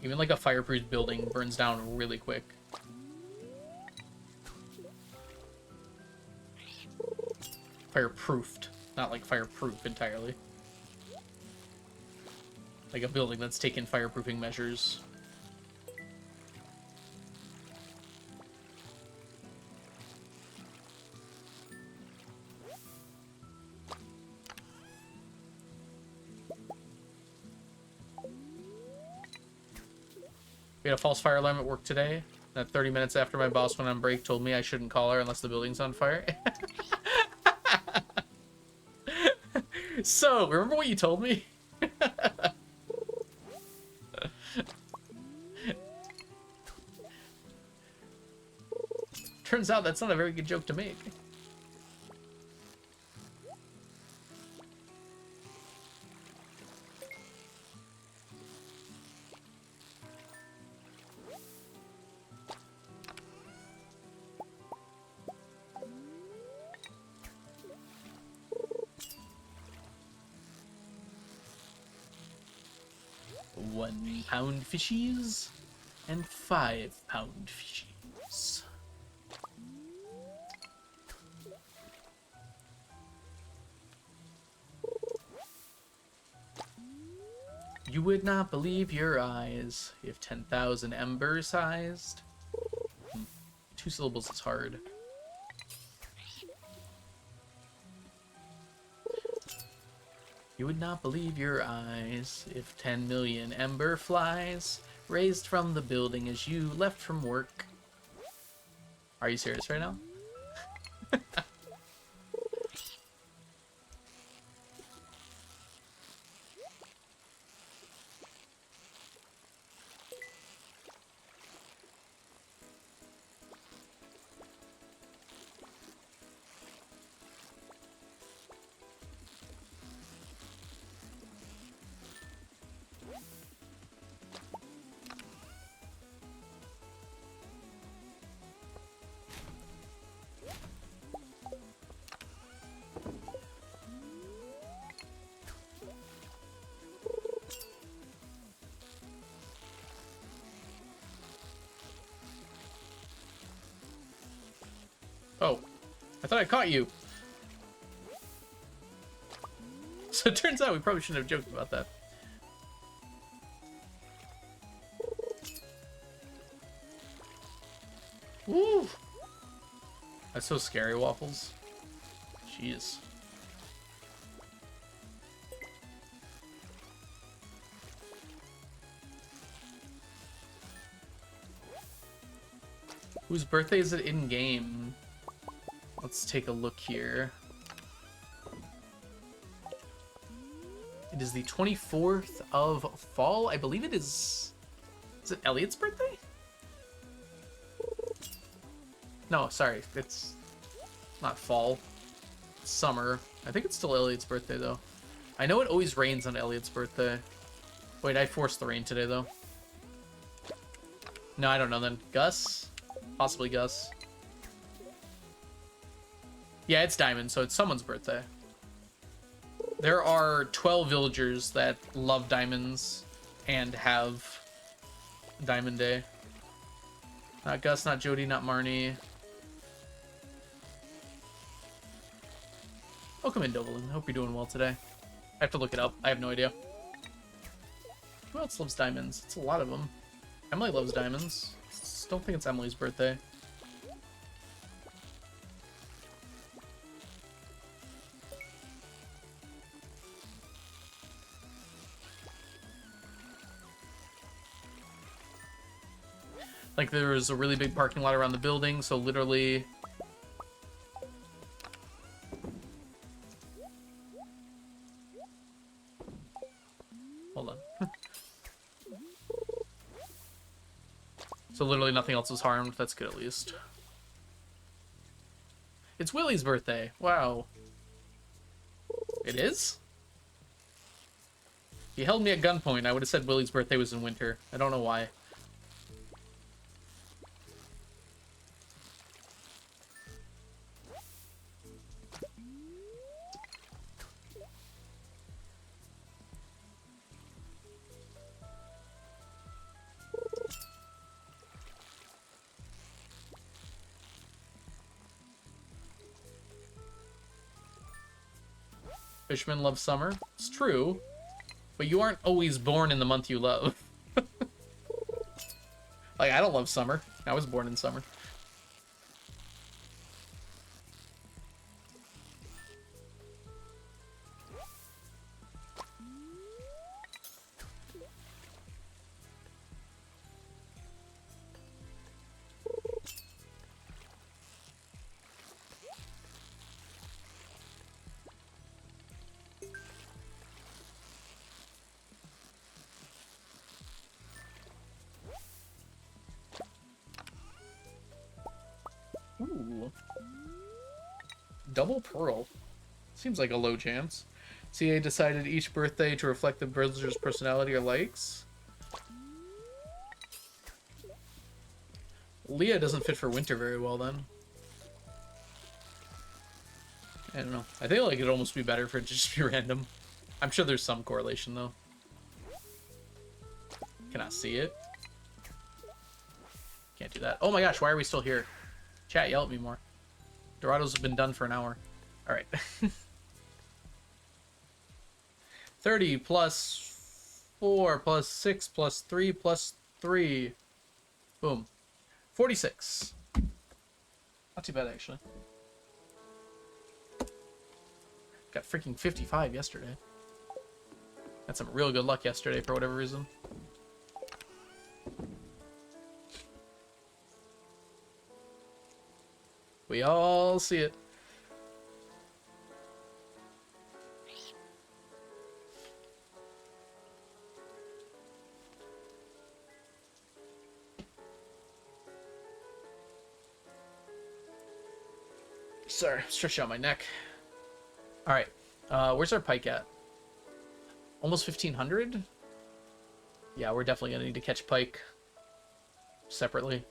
Even like a fireproof building burns down really quick. Fireproofed, not like fireproof entirely. Like a building that's taken fireproofing measures. We had a false fire alarm at work today. That 30 minutes after my boss went on break told me I shouldn't call her unless the building's on fire. So, remember what you told me? Turns out that's not a very good joke to make. £1 fishies and £5 fishies. You would not believe your eyes if 10,000 ember sized. 2 syllables is hard. You would not believe your eyes if 10 million ember flies raised from the building as you left from work. Are you serious right now? Oh, I thought I caught you. So it turns out we probably shouldn't have joked about that. Woo! That's so scary, Waffles. Jeez. Whose birthday is it in game? Let's take a look here. It is the 24th of fall. I believe it is... Is it Elliot's birthday? No, sorry. It's not fall. It's summer. I think it's still Elliot's birthday, though. I know it always rains on Elliot's birthday. Wait, I forced the rain today, though. No, I don't know then. Gus? Possibly Gus. Yeah, it's Diamond, so it's someone's birthday. There are 12 villagers that love diamonds and have Diamond Day. Not Gus, not Jody, not Marnie. Welcome in, Dovalin. Hope you're doing well today. I have to look it up. I have no idea. Who else loves diamonds? It's a lot of them. Emily loves diamonds. Don't think it's Emily's birthday. Like, there was a really big parking lot around the building, so literally... Hold on. So literally nothing else was harmed. That's good, at least. It's Willie's birthday. Wow. It is? He held me at gunpoint. I would have said Willie's birthday was in winter. I don't know why. Fishermen love summer. It's true. But you aren't always born in the month you love. Like, I don't love summer. I was born in summer. Ooh. Double pearl. Seems like a low chance. CA decided each birthday to reflect the brother's personality or likes. Leah doesn't fit for winter very well then. I don't know. I think like it'd almost be better for it to just be random. I'm sure there's some correlation though. Cannot see it. Can't do that. Oh my gosh, why are we still here? Chat, yell at me more. Dorados have been done for an hour. Alright. 30 plus 4 plus 6 plus 3 plus 3. Boom. 46. Not too bad, actually. Got freaking 55 yesterday. Had some real good luck yesterday for whatever reason. We all see it. Sorry, stretch out my neck. Alright, where's our pike at? Almost 1,500? Yeah, we're definitely gonna need to catch pike separately.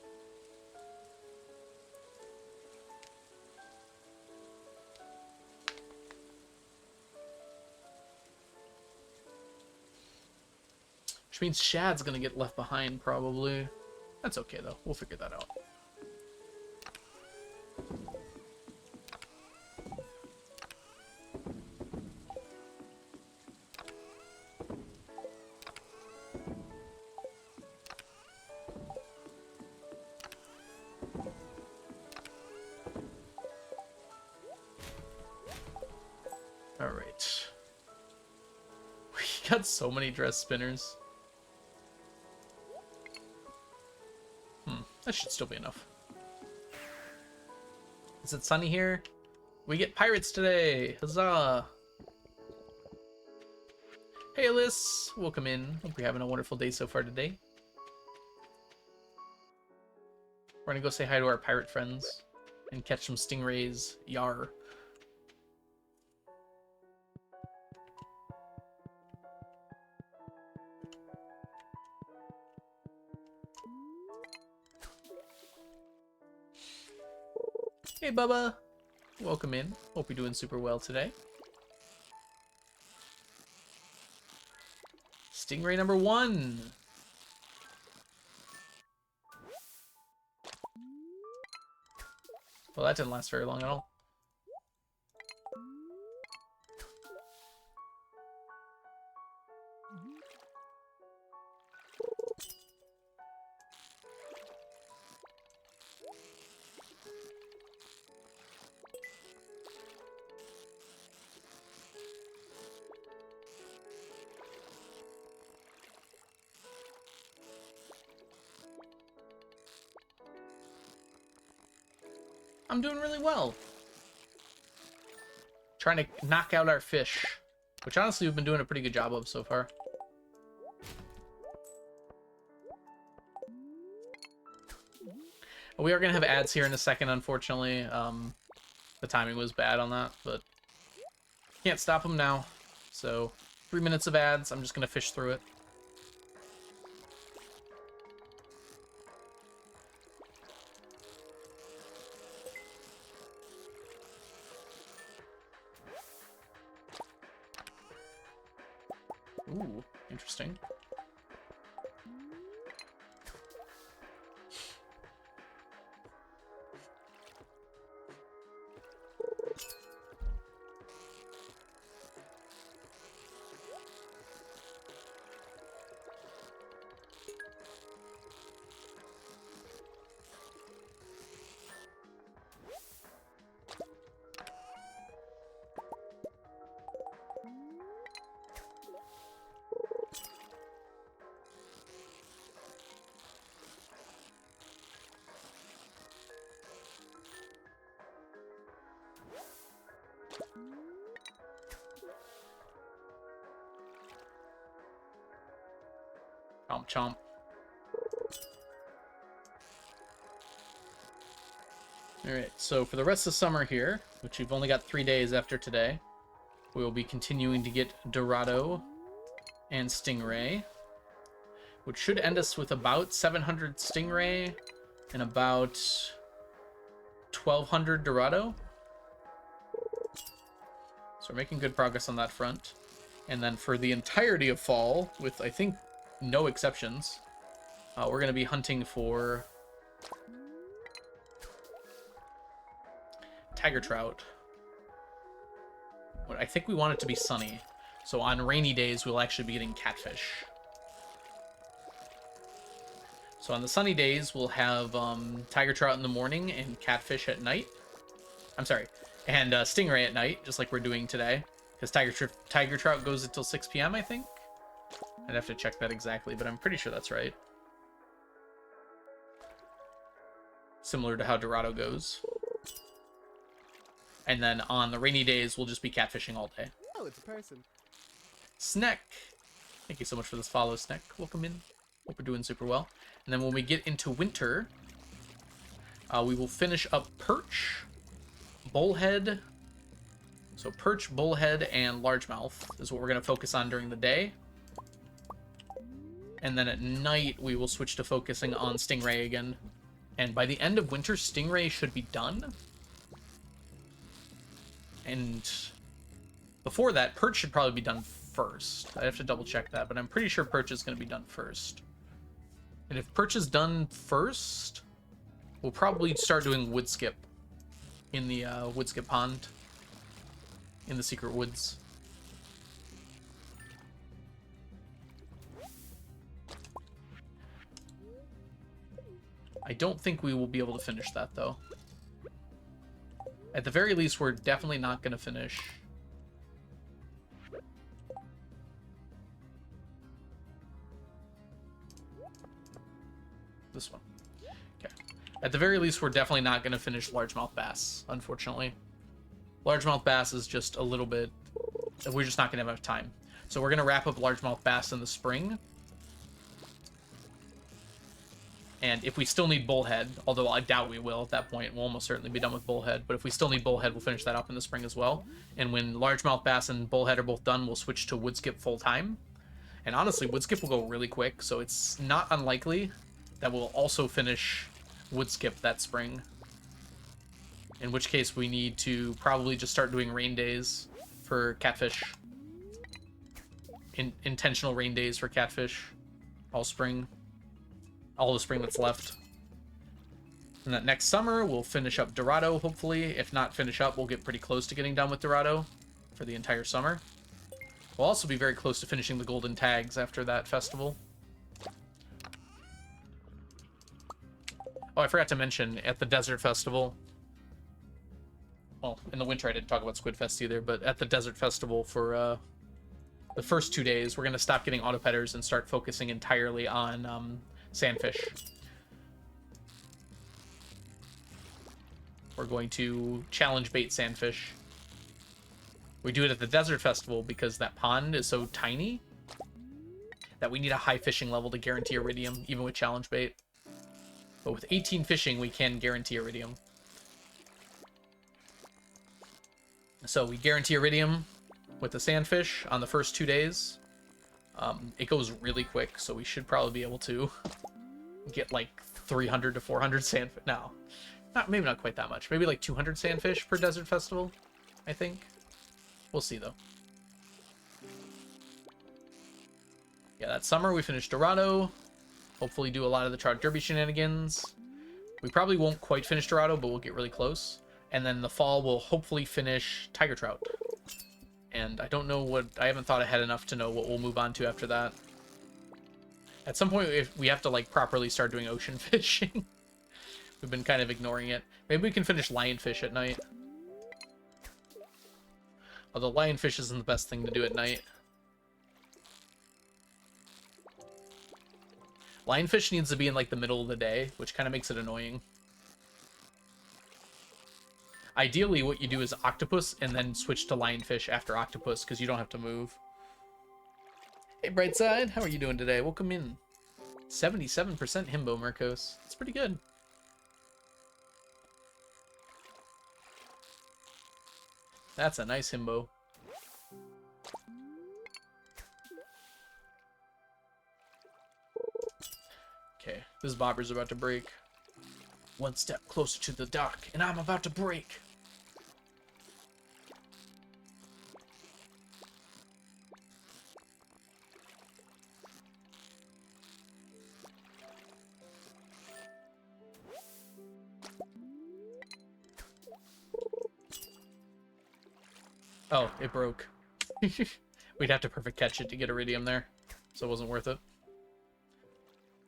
Which means Shad's gonna get left behind, probably. That's okay, though. We'll figure that out. Alright. We got so many dress spinners. That should still be enough. Is it sunny here? We get pirates today! Huzzah! Hey Alice! Welcome in. Hope you're having a wonderful day so far today. We're gonna go say hi to our pirate friends and catch some stingrays. Yar. Hey Bubba! Welcome in. Hope you're doing super well today. Stingray number 1! Well, that didn't last very long at all. I'm doing really well. Trying to knock out our fish, which honestly we've been doing a pretty good job of so far. We are going to have ads here in a second, unfortunately. The timing was bad on that, but can't stop them now. So 3 minutes of ads. I'm just going to fish through it. Ooh, interesting. Chomp chomp. Alright, so for the rest of summer here, which we've only got 3 days after today, we will be continuing to get dorado and stingray, which should end us with about 700 stingray and about 1200 dorado. So we're making good progress on that front. And then for the entirety of fall, with I think no exceptions, we're going to be hunting for tiger trout. But I think we want it to be sunny. So on rainy days, we'll actually be getting catfish. So on the sunny days, we'll have tiger trout in the morning and catfish at night. I'm sorry, and stingray at night, just like we're doing today. Because tiger trout goes until 6 p.m., I think? I'd have to check that exactly, but I'm pretty sure that's right. Similar to how dorado goes. And then on the rainy days, we'll just be catfishing all day. Oh, it's a person. Snack. Thank you so much for this follow, Snack. Welcome in. Hope we're doing super well. And then when we get into winter, we will finish up perch, bullhead. So perch, bullhead, and largemouth is what we're going to focus on during the day. And then at night, we will switch to focusing on stingray again. And by the end of winter, stingray should be done. And before that, perch should probably be done first. I have to double check that, but I'm pretty sure perch is going to be done first. And if perch is done first, we'll probably start doing wood skip in the wood skip pond in the secret woods. I don't think we will be able to finish that, though. At the very least, we're definitely not going to finish. This one. Okay. At the very least, we're definitely not going to finish largemouth bass, unfortunately. Largemouth bass is just a little bit... We're just not going to have enough time. So we're going to wrap up largemouth bass in the spring. And if we still need bullhead, although I doubt we will at that point, we'll almost certainly be done with bullhead. But if we still need bullhead, we'll finish that up in the spring as well. And when largemouth bass and bullhead are both done, we'll switch to wood skip full time. And honestly, wood skip will go really quick, so it's not unlikely that we'll also finish wood skip that spring. In which case, we need to probably just start doing rain days for catfish. Intentional rain days for catfish all spring. All the spring that's left. And that next summer, we'll finish up Dorado, hopefully. If not finish up, we'll get pretty close to getting done with Dorado for the entire summer. We'll also be very close to finishing the golden tags after that festival. Oh, I forgot to mention, at the Desert Festival... Well, in the winter I didn't talk about Squid Fest either, but at the Desert Festival for the first 2 days, we're going to stop getting autopetters and start focusing entirely on sandfish. We're going to challenge bait sandfish. We do it at the Desert Festival because that pond is so tiny that we need a high fishing level to guarantee iridium, even with challenge bait. But with 18 fishing, we can guarantee iridium. So we guarantee iridium with the sandfish on the first 2 days. It goes really quick, so we should probably be able to get like 300 to 400 sandfish. No, maybe not quite that much. Maybe like 200 sandfish per Desert Festival, I think. We'll see, though. Yeah, that summer we finished Dorado. Hopefully do a lot of the Trout Derby shenanigans. We probably won't quite finish Dorado, but we'll get really close. And then the fall we'll hopefully finish Tiger Trout. And I don't know what... I haven't thought ahead enough to know what we'll move on to after that. At some point, if we have to, like, properly start doing ocean fishing. We've been kind of ignoring it. Maybe we can finish lionfish at night. Although lionfish isn't the best thing to do at night. Lionfish needs to be in, like, the middle of the day, which kind of makes it annoying. Ideally, what you do is octopus, and then switch to lionfish after octopus, because you don't have to move. Hey, Brightside, how are you doing today? Welcome in. 77% Himbo, Marcos. That's pretty good. That's a nice Himbo. Okay, this bobber's about to break. One step closer to the dock, and I'm about to break. Oh, it broke. We'd have to perfect catch it to get iridium there, so it wasn't worth it.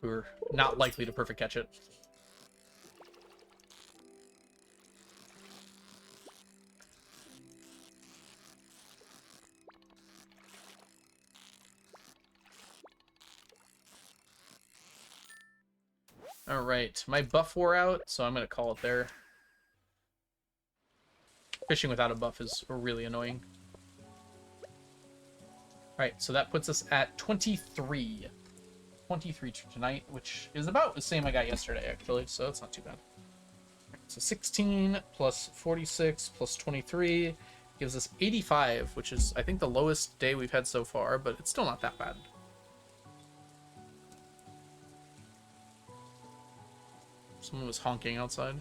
We were not likely to perfect catch it. Alright, my buff wore out, so I'm going to call it there. Fishing without a buff is really annoying. Alright, so that puts us at 23. 23 tonight, which is about the same I got yesterday, actually, so it's not too bad. So 16 plus 46 plus 23 gives us 85, which is, I think, the lowest day we've had so far, but it's still not that bad. Someone was honking outside.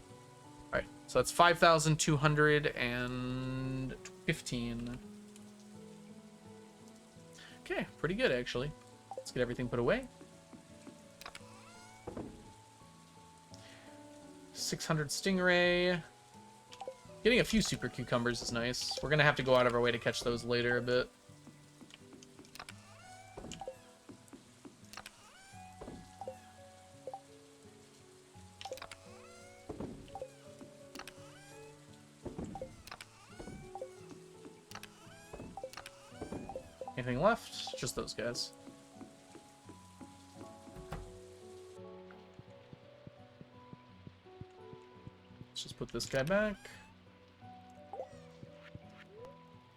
Alright, so that's 5,215. Okay, pretty good, actually. Let's get everything put away. 600 stingray. Getting a few super cucumbers is nice. We're gonna have to go out of our way to catch those later a bit. Anything left? Just those guys. Let's just put this guy back.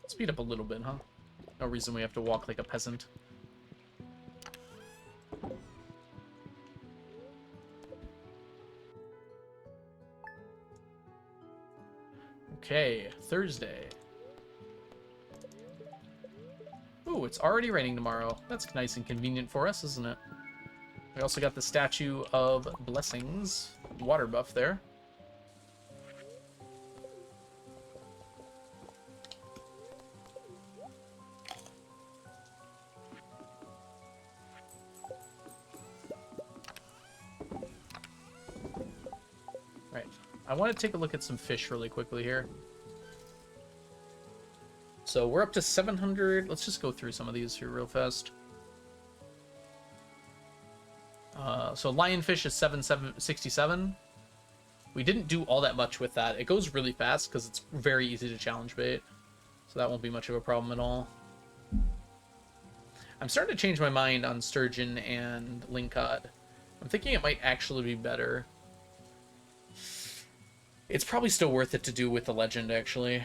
Speed up a little bit, huh? No reason we have to walk like a peasant. Okay, Thursday. Ooh, it's already raining tomorrow. That's nice and convenient for us, isn't it? We also got the Statue of Blessings water buff there. I want to take a look at some fish really quickly here. So we're up to 700. Let's just go through some of these here real fast. So lionfish is 767. We didn't do all that much with that. It goes really fast because it's very easy to challenge bait. So that won't be much of a problem at all. I'm starting to change my mind on sturgeon and lingcod. I'm thinking it might actually be better. It's probably still worth it to do with the legend, actually.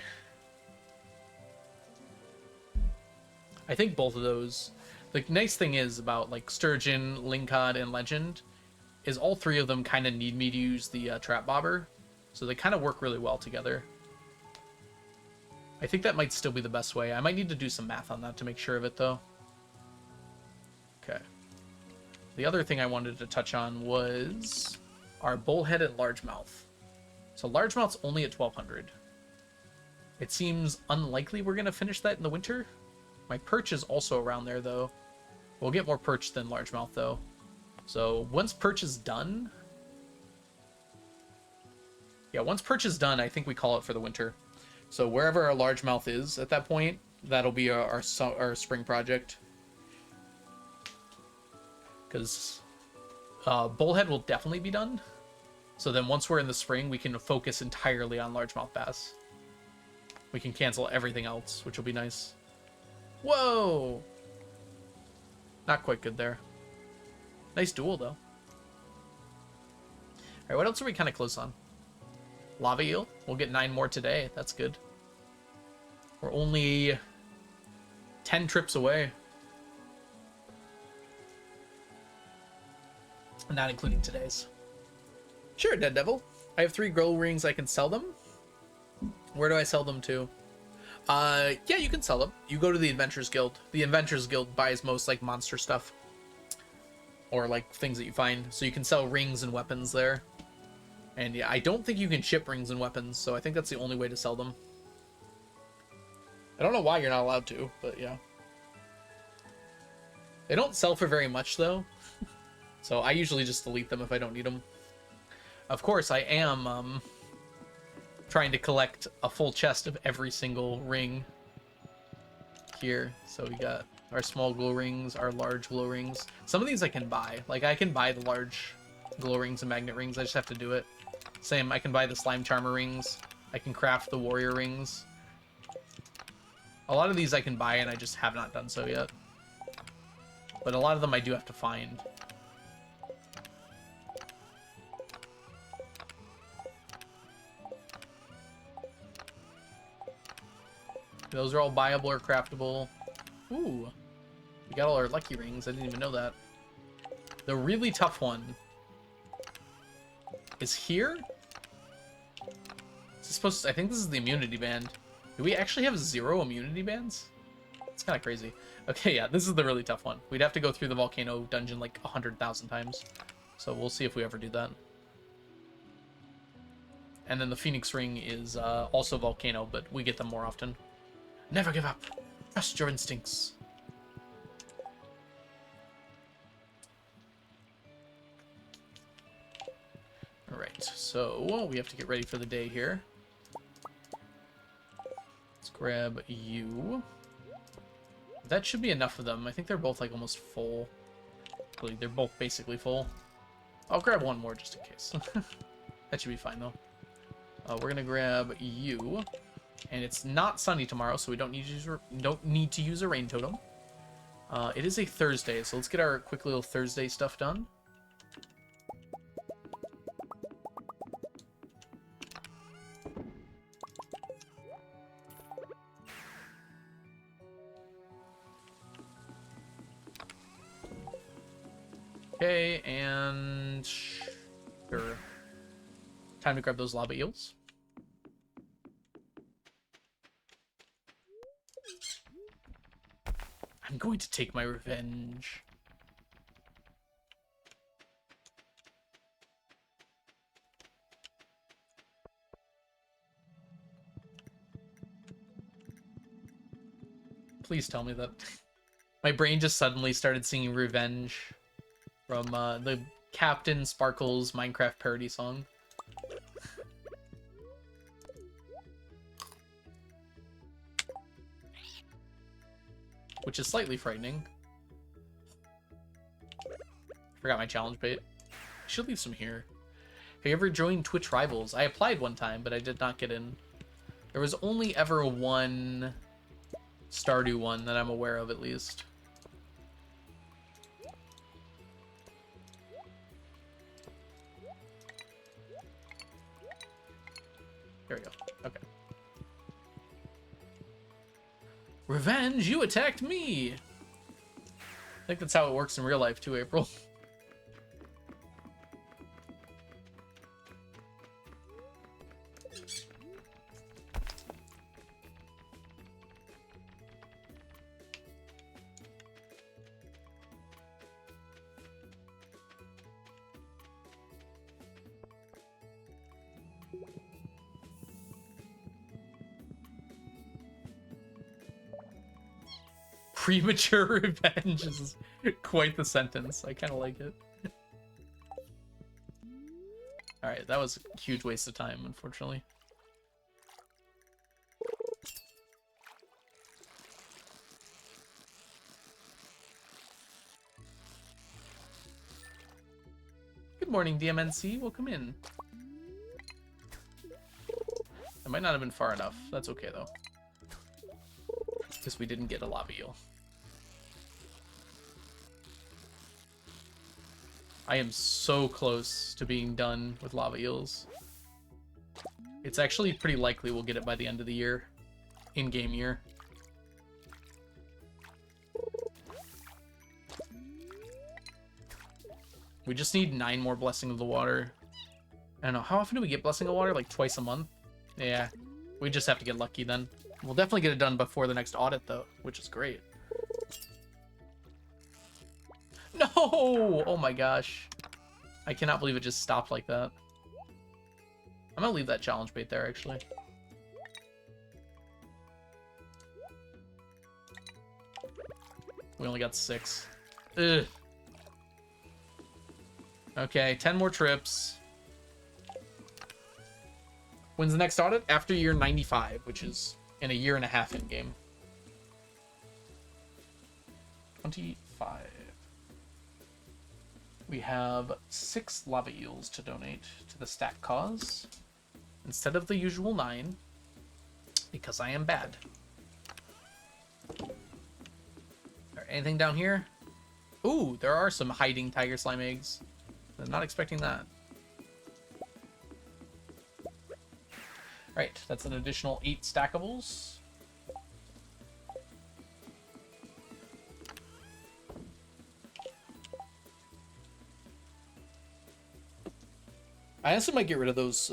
I think both of those... The nice thing is about like sturgeon, lingcod, and legend is all three of them kind of need me to use the trap bobber. So they kind of work really well together. I think that might still be the best way. I might need to do some math on that to make sure of it, though. Okay. The other thing I wanted to touch on was our bullhead and largemouth. So largemouth's only at 1200. It seems unlikely we're going to finish that in the winter. My perch is also around there, though. We'll get more perch than largemouth, though. So once perch is done... Yeah, once perch is done, I think we call it for the winter. So wherever our largemouth is at that point, that'll be our spring project. Because bullhead will definitely be done. So then once we're in the spring, we can focus entirely on largemouth bass. We can cancel everything else, which will be nice. Whoa! Not quite good there. Nice duel, though. Alright, what else are we kind of close on? Lava eel. We'll get 9 more today. That's good. We're only 10 trips away. Not including today's. Sure, Dead Devil. I have 3 glow rings. I can sell them. Where do I sell them to? Yeah, you can sell them. You go to the Adventurers Guild. The Adventurers Guild buys most, like, monster stuff. Or, like, things that you find. So you can sell rings and weapons there. And, yeah, I don't think you can ship rings and weapons, so I think that's the only way to sell them. I don't know why you're not allowed to, but, yeah. They don't sell for very much, though. So I usually just delete them if I don't need them. Of course, I am, trying to collect a full chest of every single ring here. So we got our small glow rings, our large glow rings. Some of these I can buy. Like, I can buy the large glow rings and magnet rings. I just have to do it. Same, I can buy the slime charmer rings. I can craft the warrior rings. A lot of these I can buy, and I just have not done so yet. But a lot of them I do have to find. Those are all buyable or craftable. Ooh. We got all our lucky rings. I didn't even know that. The really tough one is here. Is this supposed to, I think this is the immunity band. Do we actually have 0 immunity bands? It's kind of crazy. Okay, yeah, this is the really tough one. We'd have to go through the volcano dungeon like 100,000 times. So we'll see if we ever do that. And then the Phoenix Ring is also volcano, but we get them more often. Never give up. Trust your instincts. Alright, so we have to get ready for the day here. Let's grab you. That should be enough of them. I think they're both like almost full. Actually, they're both basically full. I'll grab one more just in case. That should be fine though. We're gonna grab you. And it's not sunny tomorrow, so we don't need to use a rain totem. It is a Thursday, so let's get our quick little Thursday stuff done. Okay, and sure. Time to grab those lava eels. I'm going to take my revenge. Please tell me that. My brain just suddenly started singing Revenge from the Captain Sparkles Minecraft parody song. which is slightly frightening. Forgot my challenge bait. I should leave some here. Have you ever joined Twitch Rivals? I applied one time, but I did not get in. There was only ever one Stardew one that I'm aware of, at least. There we go. Okay. Revenge, you attacked me! I think that's how it works in real life too, April. Premature revenge is quite the sentence. I kind of like it. Alright, that was a huge waste of time, unfortunately. Good morning, DMNC. Welcome in. It might not have been far enough. That's okay, though. Because we didn't get a lava eel. I am so close to being done with lava eels. It's actually pretty likely we'll get it by the end of the year. In-game year. We just need 9 more Blessing of the Water. I don't know, how often do we get Blessing of the Water? Like twice a month? Yeah, we just have to get lucky then. We'll definitely get it done before the next audit though, which is great. No! Oh my gosh. I cannot believe it just stopped like that. I'm gonna leave that challenge bait there, actually. We only got 6. Ugh. Okay, 10 more trips. When's the next audit? After year 95, which is in a year and a half in game. 25. We have 6 lava eels to donate to the Stack cause instead of the usual 9 because I am bad. Alright, anything down here? Ooh, there are some hiding tiger slime eggs. I'm not expecting that. Right, that's an additional 8 stackables. I honestly might get rid of those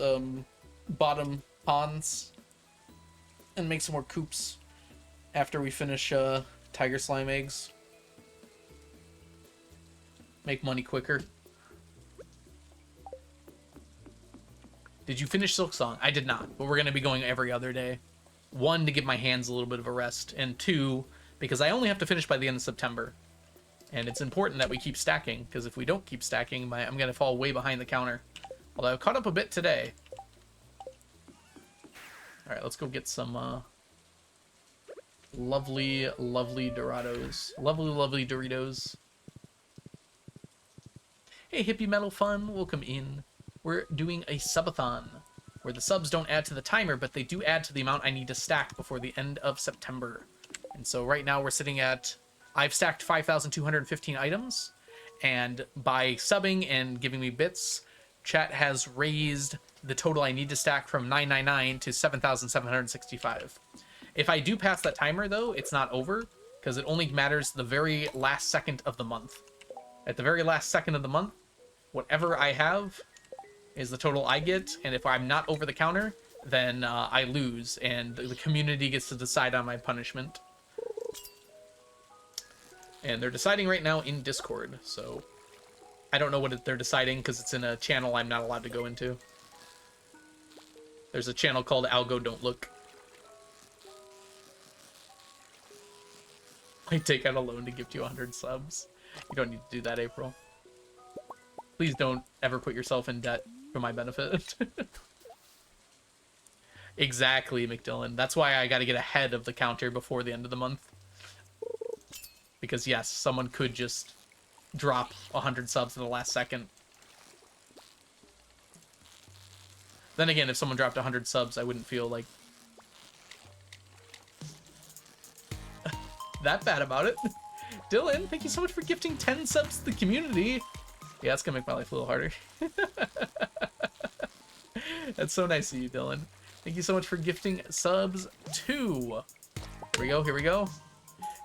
bottom ponds and make some more coops after we finish tiger slime eggs. Make money quicker. Did you finish Silk Song? I did not, but we're going to be going every other day. 1, to give my hands a little bit of a rest, and 2, because I only have to finish by the end of September. And it's important that we keep stacking, because if we don't keep stacking, I'm going to fall way behind the counter. Although I've caught up a bit today. Alright, let's go get some lovely, lovely Dorados. Lovely, lovely Doritos. Hey, Hippie Metal Fun, welcome in. We're doing a subathon, where the subs don't add to the timer, but they do add to the amount I need to stack before the end of September. And so right now we're sitting at, I've stacked 5,215 items, and by subbing and giving me bits, chat has raised the total I need to stack from 999 to 7,765. If I do pass that timer, though, it's not over, because it only matters the very last second of the month. At the very last second of the month, whatever I have is the total I get, and if I'm not over the counter, then I lose, and the community gets to decide on my punishment. And they're deciding right now in Discord, so I don't know what they're deciding because it's in a channel I'm not allowed to go into. There's a channel called Algo Don't Look. I take out a loan to gift you 100 subs. You don't need to do that, April. Please don't ever put yourself in debt for my benefit. Exactly, McDillon. That's why I gotta get ahead of the counter before the end of the month. Because yes, someone could just drop 100 subs in the last second. Then again, if someone dropped 100 subs, I wouldn't feel like that bad about it. Dylan, thank you so much for gifting 10 subs to the community. Yeah, it's gonna make my life a little harder. That's so nice of you, Dylan. Thank you so much for gifting subs too. Here we go, here we go.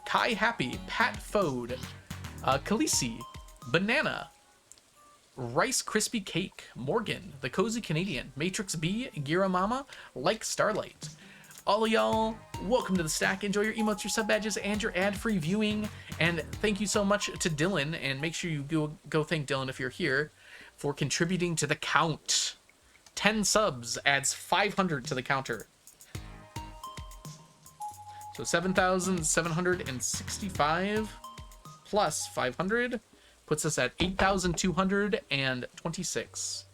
Kai Happy, Pat Fode, Khaleesi, Banana, Rice Krispy Cake, Morgan, The Cozy Canadian, Matrix B, Gira Mama, Like Starlight. All of y'all, welcome to the stack. Enjoy your emotes, your sub badges, and your ad-free viewing. And thank you so much to Dylan, and make sure you go thank Dylan if you're here, for contributing to the count. 10 subs adds 500 to the counter. So 7,765 plus 500 puts us at 8,226.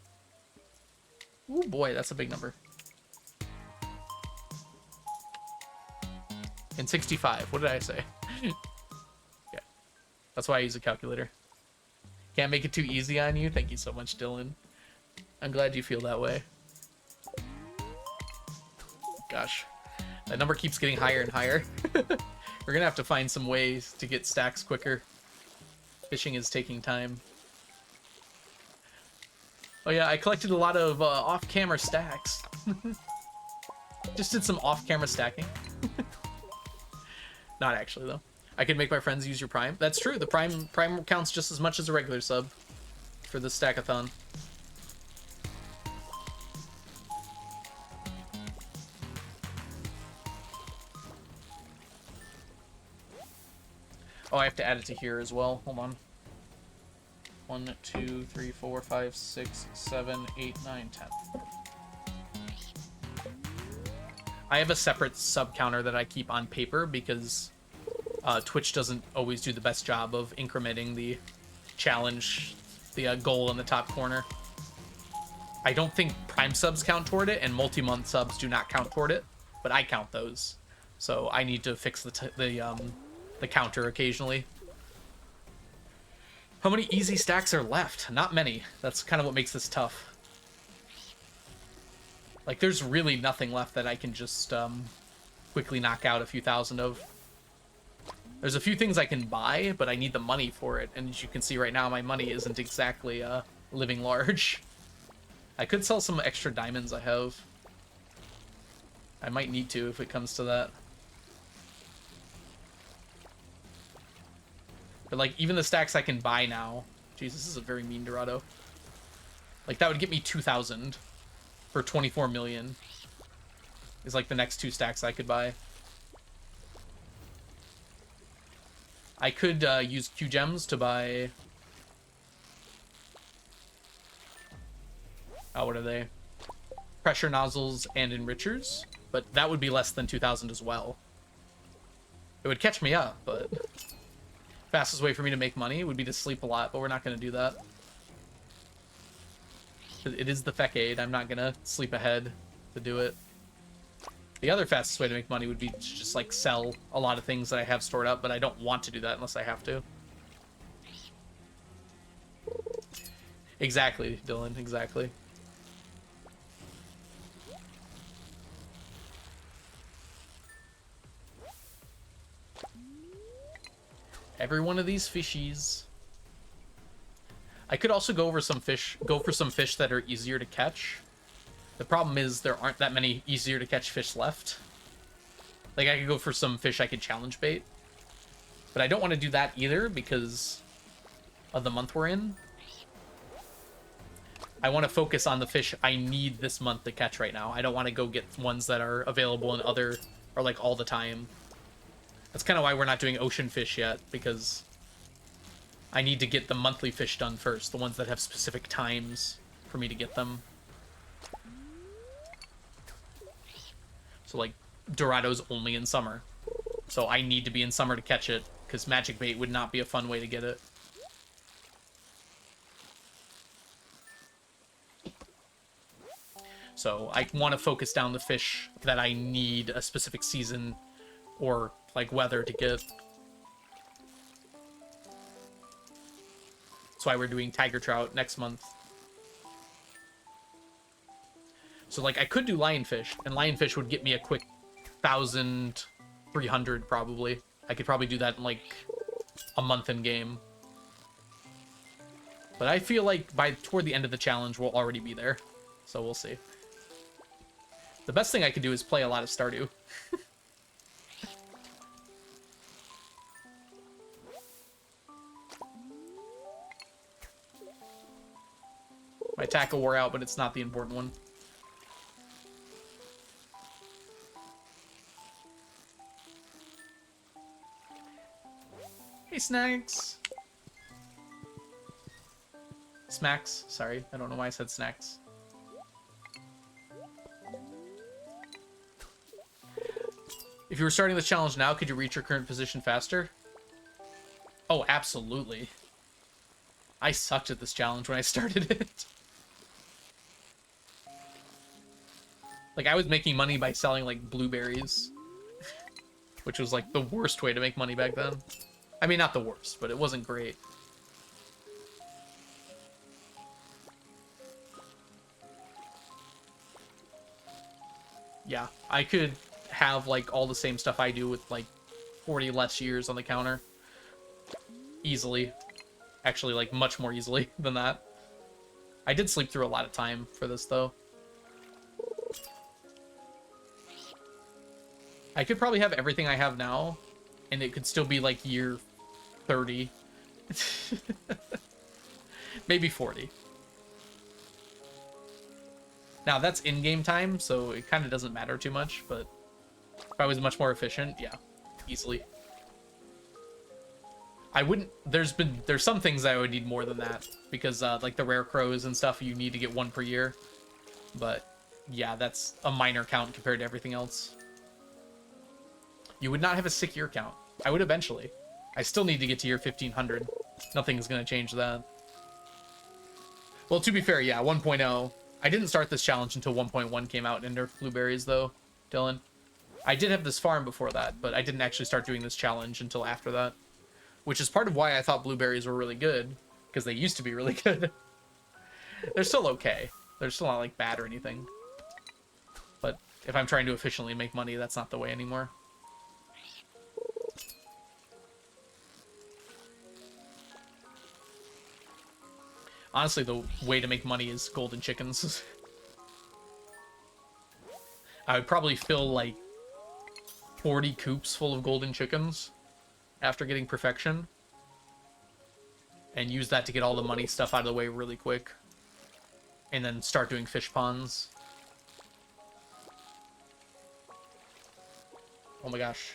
Oh boy, that's a big number. And 65. What did I say? Yeah. That's why I use a calculator. Can't make it too easy on you. Thank you so much, Dylan. I'm glad you feel that way. Gosh. That number keeps getting higher and higher. We're gonna have to find some ways to get stacks quicker. Fishing is taking time. Oh yeah, I collected a lot of off-camera stacks. Just did some off-camera stacking. Not actually, though. I could make my friends use your Prime. That's true. The Prime counts just as much as a regular sub for the stackathon. Oh, I have to add it to here as well. Hold on. 1, 2, 3, 4, 5, 6, 7, 8, 9, 10. I have a separate sub counter that I keep on paper because Twitch doesn't always do the best job of incrementing the challenge, the goal in the top corner. I don't think Prime subs count toward it, and multi-month subs do not count toward it, but I count those. So I need to fix the counter occasionally. How many easy stacks are left? Not many. That's kind of what makes this tough. Like, there's really nothing left that I can just quickly knock out a few thousand of. There's a few things I can buy, but I need the money for it. And as you can see right now, my money isn't exactly living large. I could sell some extra diamonds I have. I might need to if it comes to that. But, like, even the stacks I can buy now... Jeez, this is a very mean Dorado. Like, that would get me 2,000 for 24 million. Is, like, the next 2 stacks I could buy. I could use Q-Gems to buy... Oh, what are they? Pressure nozzles and enrichers. But that would be less than 2,000 as well. It would catch me up, but... Fastest way for me to make money would be to sleep a lot, but we're not going to do that. It is the Fecade. I'm not going to sleep ahead to do it. The other fastest way to make money would be to just, like, sell a lot of things that I have stored up, but I don't want to do that unless I have to. Exactly, Dylan, exactly. Every one of these fishies. I could also go for some fish that are easier to catch. The problem is there aren't that many easier to catch fish left. Like, I could go for some fish I could challenge bait. But I don't want to do that either because of the month we're in. I want to focus on the fish I need this month to catch right now. I don't want to go get ones that are available in other, or like all the time. That's kind of why we're not doing ocean fish yet, because I need to get the monthly fish done first, the ones that have specific times for me to get them. So, like, Dorado's only in summer. So I need to be in summer to catch it, because magic bait would not be a fun way to get it. So I want to focus down the fish that I need a specific season or, like, weather to get. That's why we're doing tiger trout next month. So, like, I could do lionfish, and lionfish would get me a quick 1,300 probably. I could probably do that in, like, a month in game. But I feel like toward the end of the challenge, we'll already be there. So we'll see. The best thing I could do is play a lot of Stardew. My tackle wore out, but it's not the important one. Hey, Snacks! Smacks, sorry. I don't know why I said snacks. If you were starting the challenge now, could you reach your current position faster? Oh, absolutely. I sucked at this challenge when I started it. Like, I was making money by selling, like, blueberries. Which was, like, the worst way to make money back then. I mean, not the worst, but it wasn't great. Yeah, I could have, like, all the same stuff I do with, like, 40 less years on the counter. Easily. Actually, like, much more easily than that. I did sleep through a lot of time for this, though. I could probably have everything I have now, and it could still be, like, year 30. Maybe 40. Now, that's in-game time, so it kind of doesn't matter too much, but if I was much more efficient, yeah, easily. I wouldn't... There's some things I would need more than that, because, like, the rare crows and stuff, you need to get one per year. But, yeah, that's a minor count compared to everything else. You would not have a sick year count. I would eventually. I still need to get to year 1,500. Nothing's going to change that. Well, to be fair, yeah, 1.0. I didn't start this challenge until 1.1 came out and nerfed blueberries, though, Dylan. I did have this farm before that, but I didn't actually start doing this challenge until after that. Which is part of why I thought blueberries were really good, because they used to be really good. They're still okay. They're still not, like, bad or anything. But if I'm trying to efficiently make money, that's not the way anymore. Honestly, the way to make money is golden chickens. I would probably fill, like, 40 coops full of golden chickens after getting perfection. And use that to get all the money stuff out of the way really quick. And then start doing fish ponds. Oh my gosh.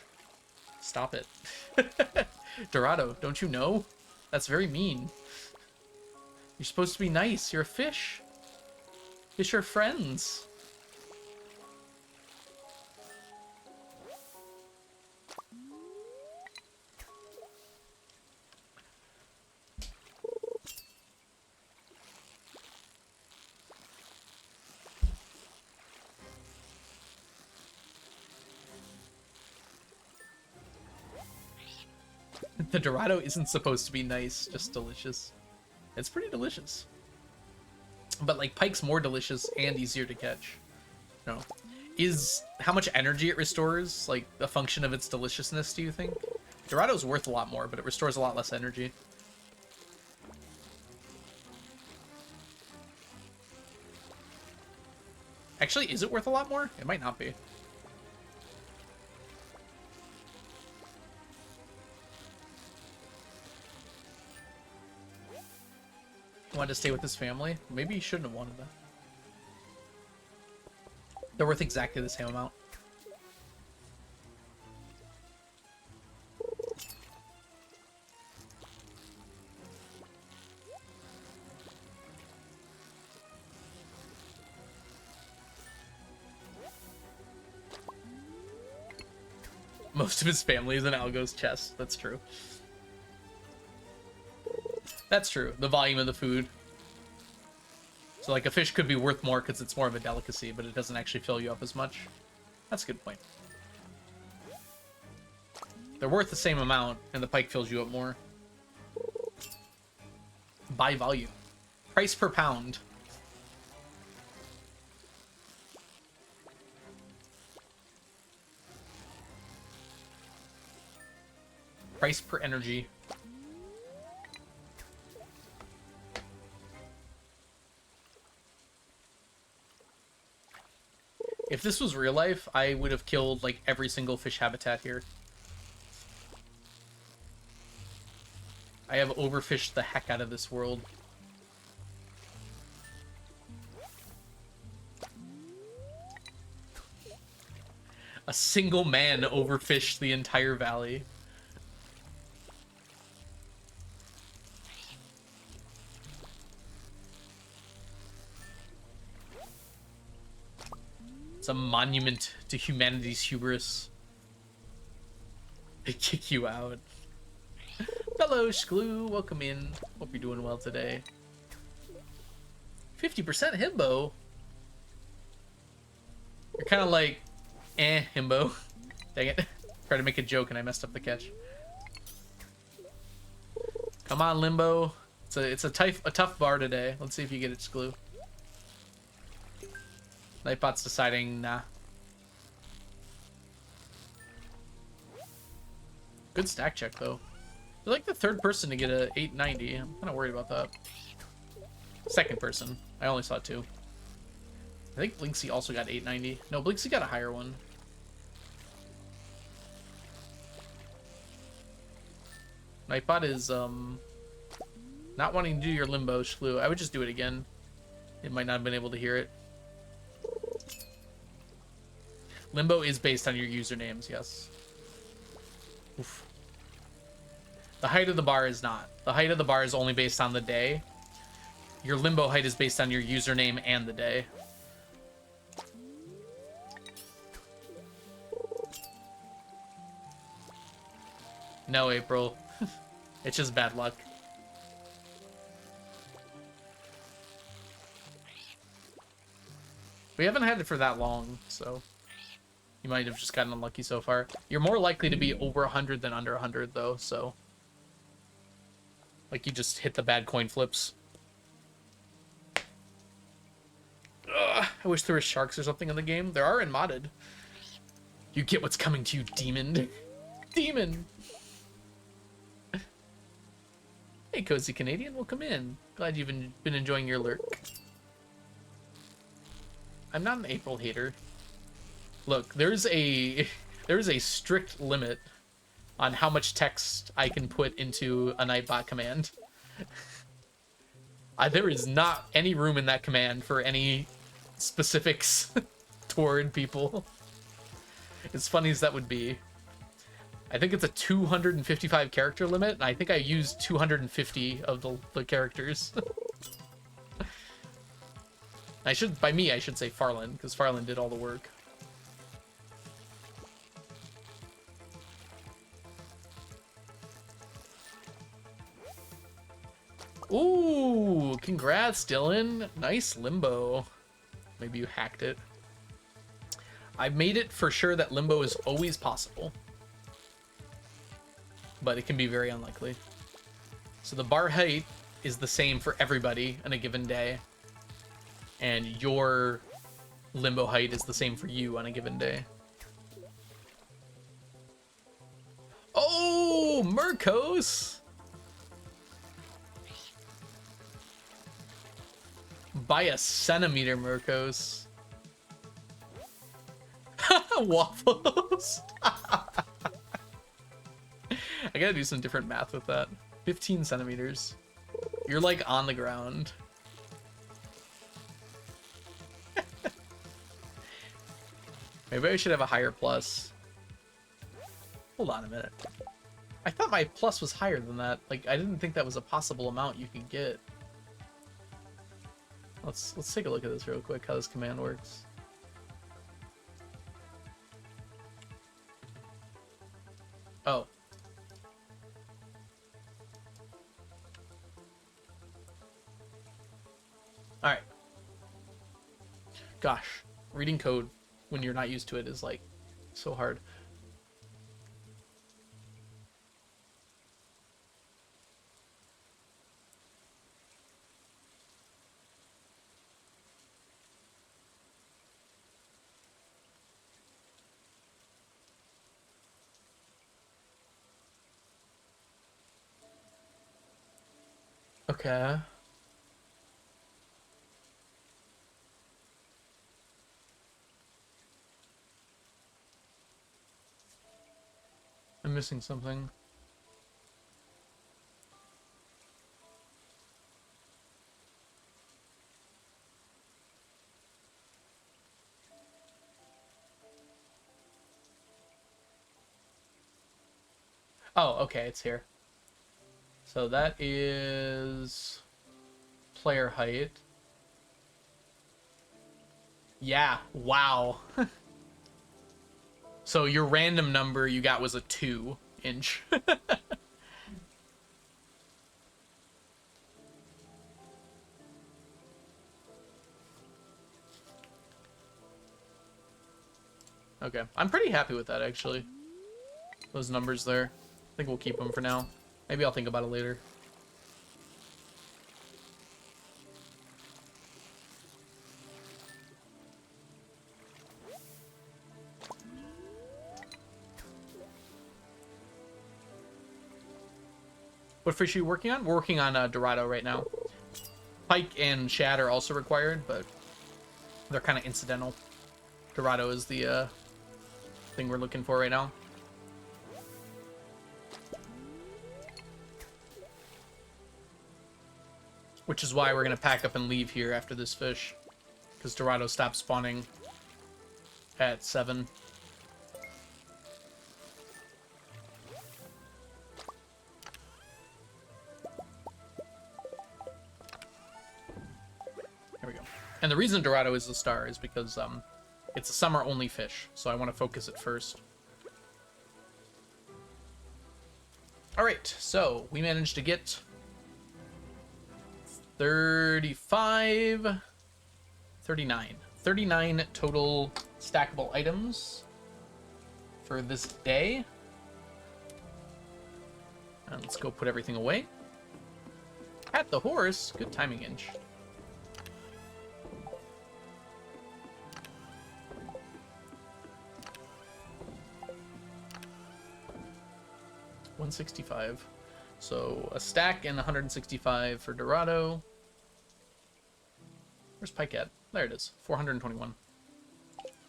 Stop it. Dorado, don't you know? That's very mean. You're supposed to be nice. You're a fish. Fish are friends. The Dorado isn't supposed to be nice, just delicious. It's pretty delicious. But, like, pike's more delicious and easier to catch. No. Is how much energy it restores, like, a function of its deliciousness, do you think? Dorado's worth a lot more, but it restores a lot less energy. Actually, is it worth a lot more? It might not be. Wanted to stay with his family. Maybe he shouldn't have wanted that. They're worth exactly the same amount. Most of his family is in Algo's chest. That's true. That's true. The volume of the food. So, like, a fish could be worth more because it's more of a delicacy, but it doesn't actually fill you up as much. That's a good point. They're worth the same amount, and the pike fills you up more. by volume. Price per pound. Price per energy. If this was real life, I would have killed like every single fish habitat here. I have overfished the heck out of this world. A single man overfished the entire valley. It's a monument to humanity's hubris. They kick you out. Hello, Sklu. Welcome in. Hope you're doing well today. 50% himbo. You're kind of like, himbo. Dang it. Tried to make a joke and I messed up the catch. Come on, Limbo. It's a tough bar today. Let's see if you get it, Sklu. Nightbot's deciding, nah. Good stack check, though. You're like the third person to get a 890. I'm kind of worried about that. Second person. I only saw two. I think Blinksy also got 890. No, Blinksy got a higher one. Nightbot is, not wanting to do your Limbo, Shlu. I would just do it again. It might not have been able to hear it. Limbo is based on your usernames, yes. Oof. The height of the bar is not. The height of the bar is only based on the day. Your Limbo height is based on your username and the day. No, April. It's just bad luck. We haven't had it for that long, so you might have just gotten unlucky so far. You're more likely to be over 100 than under 100, though, so like you just hit the bad coin flips. Ugh, I wish there were sharks or something in the game. There are in modded. You get what's coming to you, demon. Demon. Hey, Cozy Canadian, welcome in. Glad you've been enjoying your lurk. I'm not an April hater. Look, there's a strict limit on how much text I can put into a Nightbot command. There is not any room in that command for any specifics toward people. As funny as that would be. I think it's a 255 character limit, and I think I used 250 of the characters. By me, I should say Farland, because Farland did all the work. Ooh, congrats, Dylan. Nice Limbo. Maybe you hacked it. I've made it for sure that Limbo is always possible. But it can be very unlikely. So the bar height is the same for everybody on a given day. And your Limbo height is the same for you on a given day. Oh, Murkos! By a centimeter, Murkos. Waffles! I gotta do some different math with that. 15 centimeters. You're like on the ground. Maybe I should have a higher plus. Hold on a minute. I thought my plus was higher than that. Like, I didn't think that was a possible amount you could get. Let's take a look at this real quick, how this command works. Oh. Alright. Gosh, reading code when you're not used to it is like so hard. Okay. I'm missing something. Oh, okay, it's here. So that is player height. Yeah, wow. So your random number you got was a 2 inch. Okay, I'm pretty happy with that, actually. Those numbers there. I think we'll keep them for now. Maybe I'll think about it later. What fish are you working on? We're working on dorado right now. Pike and shad are also required, but they're kind of incidental. Dorado is the thing we're looking for right now. Which is why we're going to pack up and leave here after this fish. Because dorado stops spawning at 7. There we go. And the reason dorado is the star is because it's a summer-only fish. So I want to focus it first. Alright, so we managed to get 35, 39 total stackable items for this day. And let's go put everything away. At the horse, good timing, Inch. $165. So a stack and 165 for dorado. Where's Pike at? There it is. 421.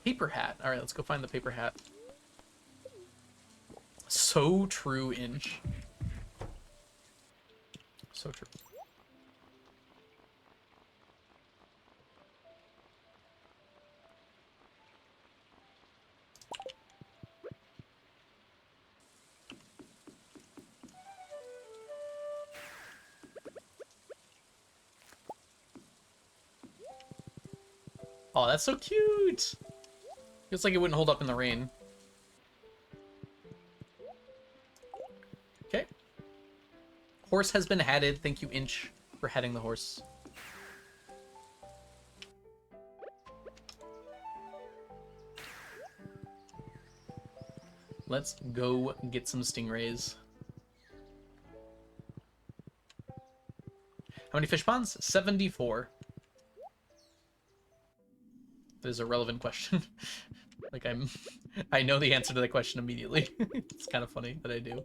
Paper hat. All right, let's go find the paper hat. So true, Inch. So true. Oh, that's so cute. Feels like it wouldn't hold up in the rain. Okay. Horse has been hatted. Thank you, Inch, for hatting the horse. Let's go get some stingrays. How many fish ponds? 74. That is a relevant question. Like I know the answer to that question immediately. It's kind of funny that I do.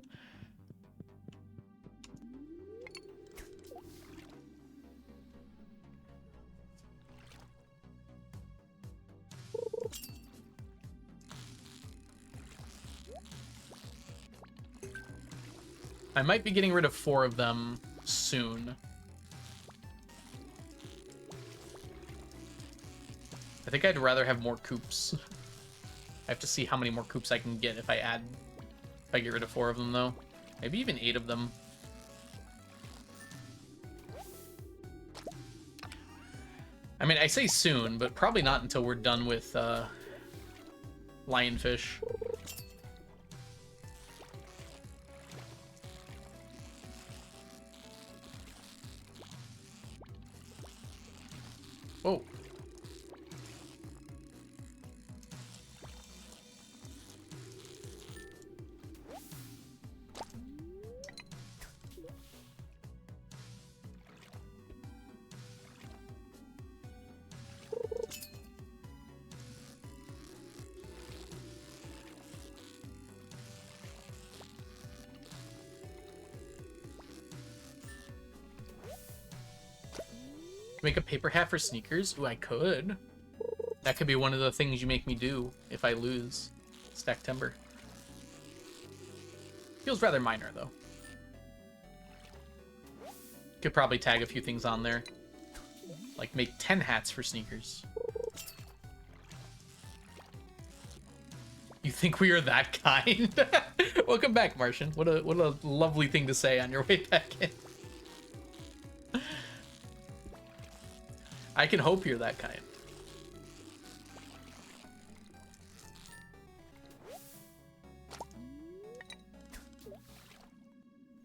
I might be getting rid of 4 of them soon. I think I'd rather have more coops. I have to see how many more coops I can get if I get rid of 4 of them, though. Maybe even 8 of them. I mean, I say soon, but probably not until we're done with lionfish. Oh. Make a paper hat for sneakers? Ooh, I could. That could be one of the things you make me do if I lose Stacktemeber. Feels rather minor, though. Could probably tag a few things on there. Like, make 10 hats for sneakers. You think we are that kind? Welcome back, Martian. What a lovely thing to say on your way back in. I can hope you're that kind.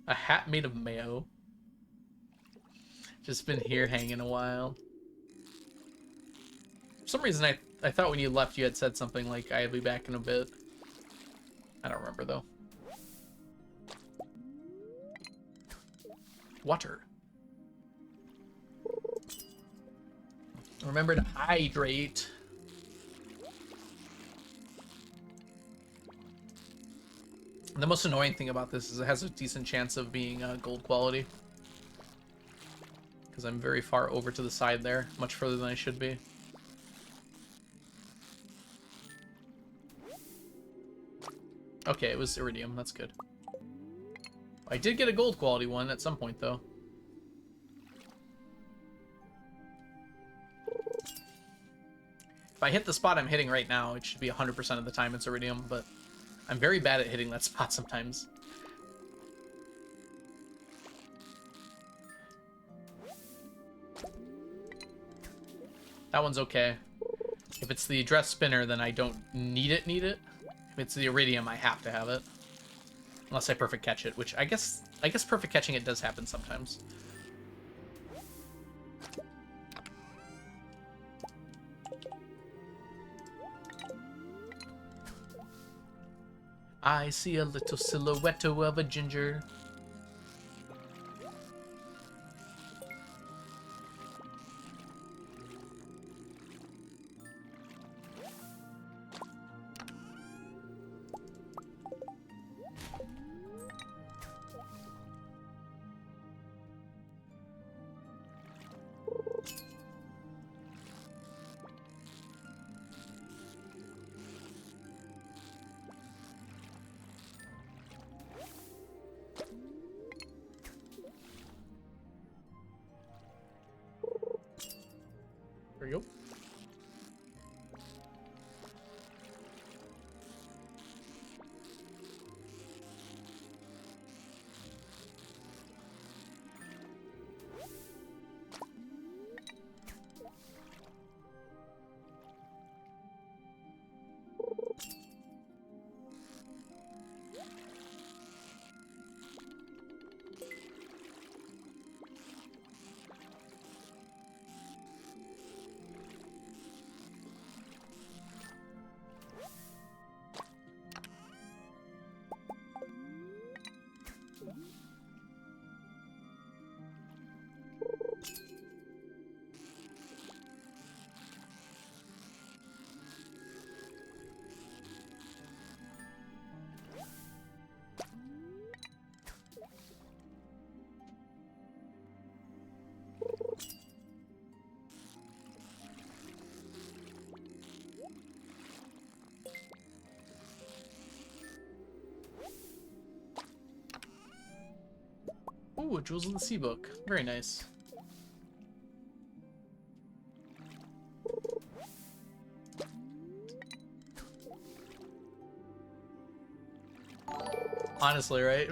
A hat made of mayo. Just been here hanging a while. For some reason, I thought when you left you had said something like, I'll be back in a bit. I don't remember, though. Water. Remember to hydrate. The most annoying thing about this is it has a decent chance of being gold quality. Because I'm very far over to the side there, much further than I should be. Okay, it was iridium, that's good. I did get a gold quality one at some point, though. If I hit the spot I'm hitting right now, it should be 100% of the time it's iridium, but I'm very bad at hitting that spot sometimes. That one's okay. If it's the dress spinner, then I don't need it. If it's the iridium, I have to have it. Unless I perfect catch it, which I guess perfect catching it does happen sometimes. I see a little silhouette of a ginger. There you go. Ooh, Jewels of the Sea book. Very nice. Honestly, right?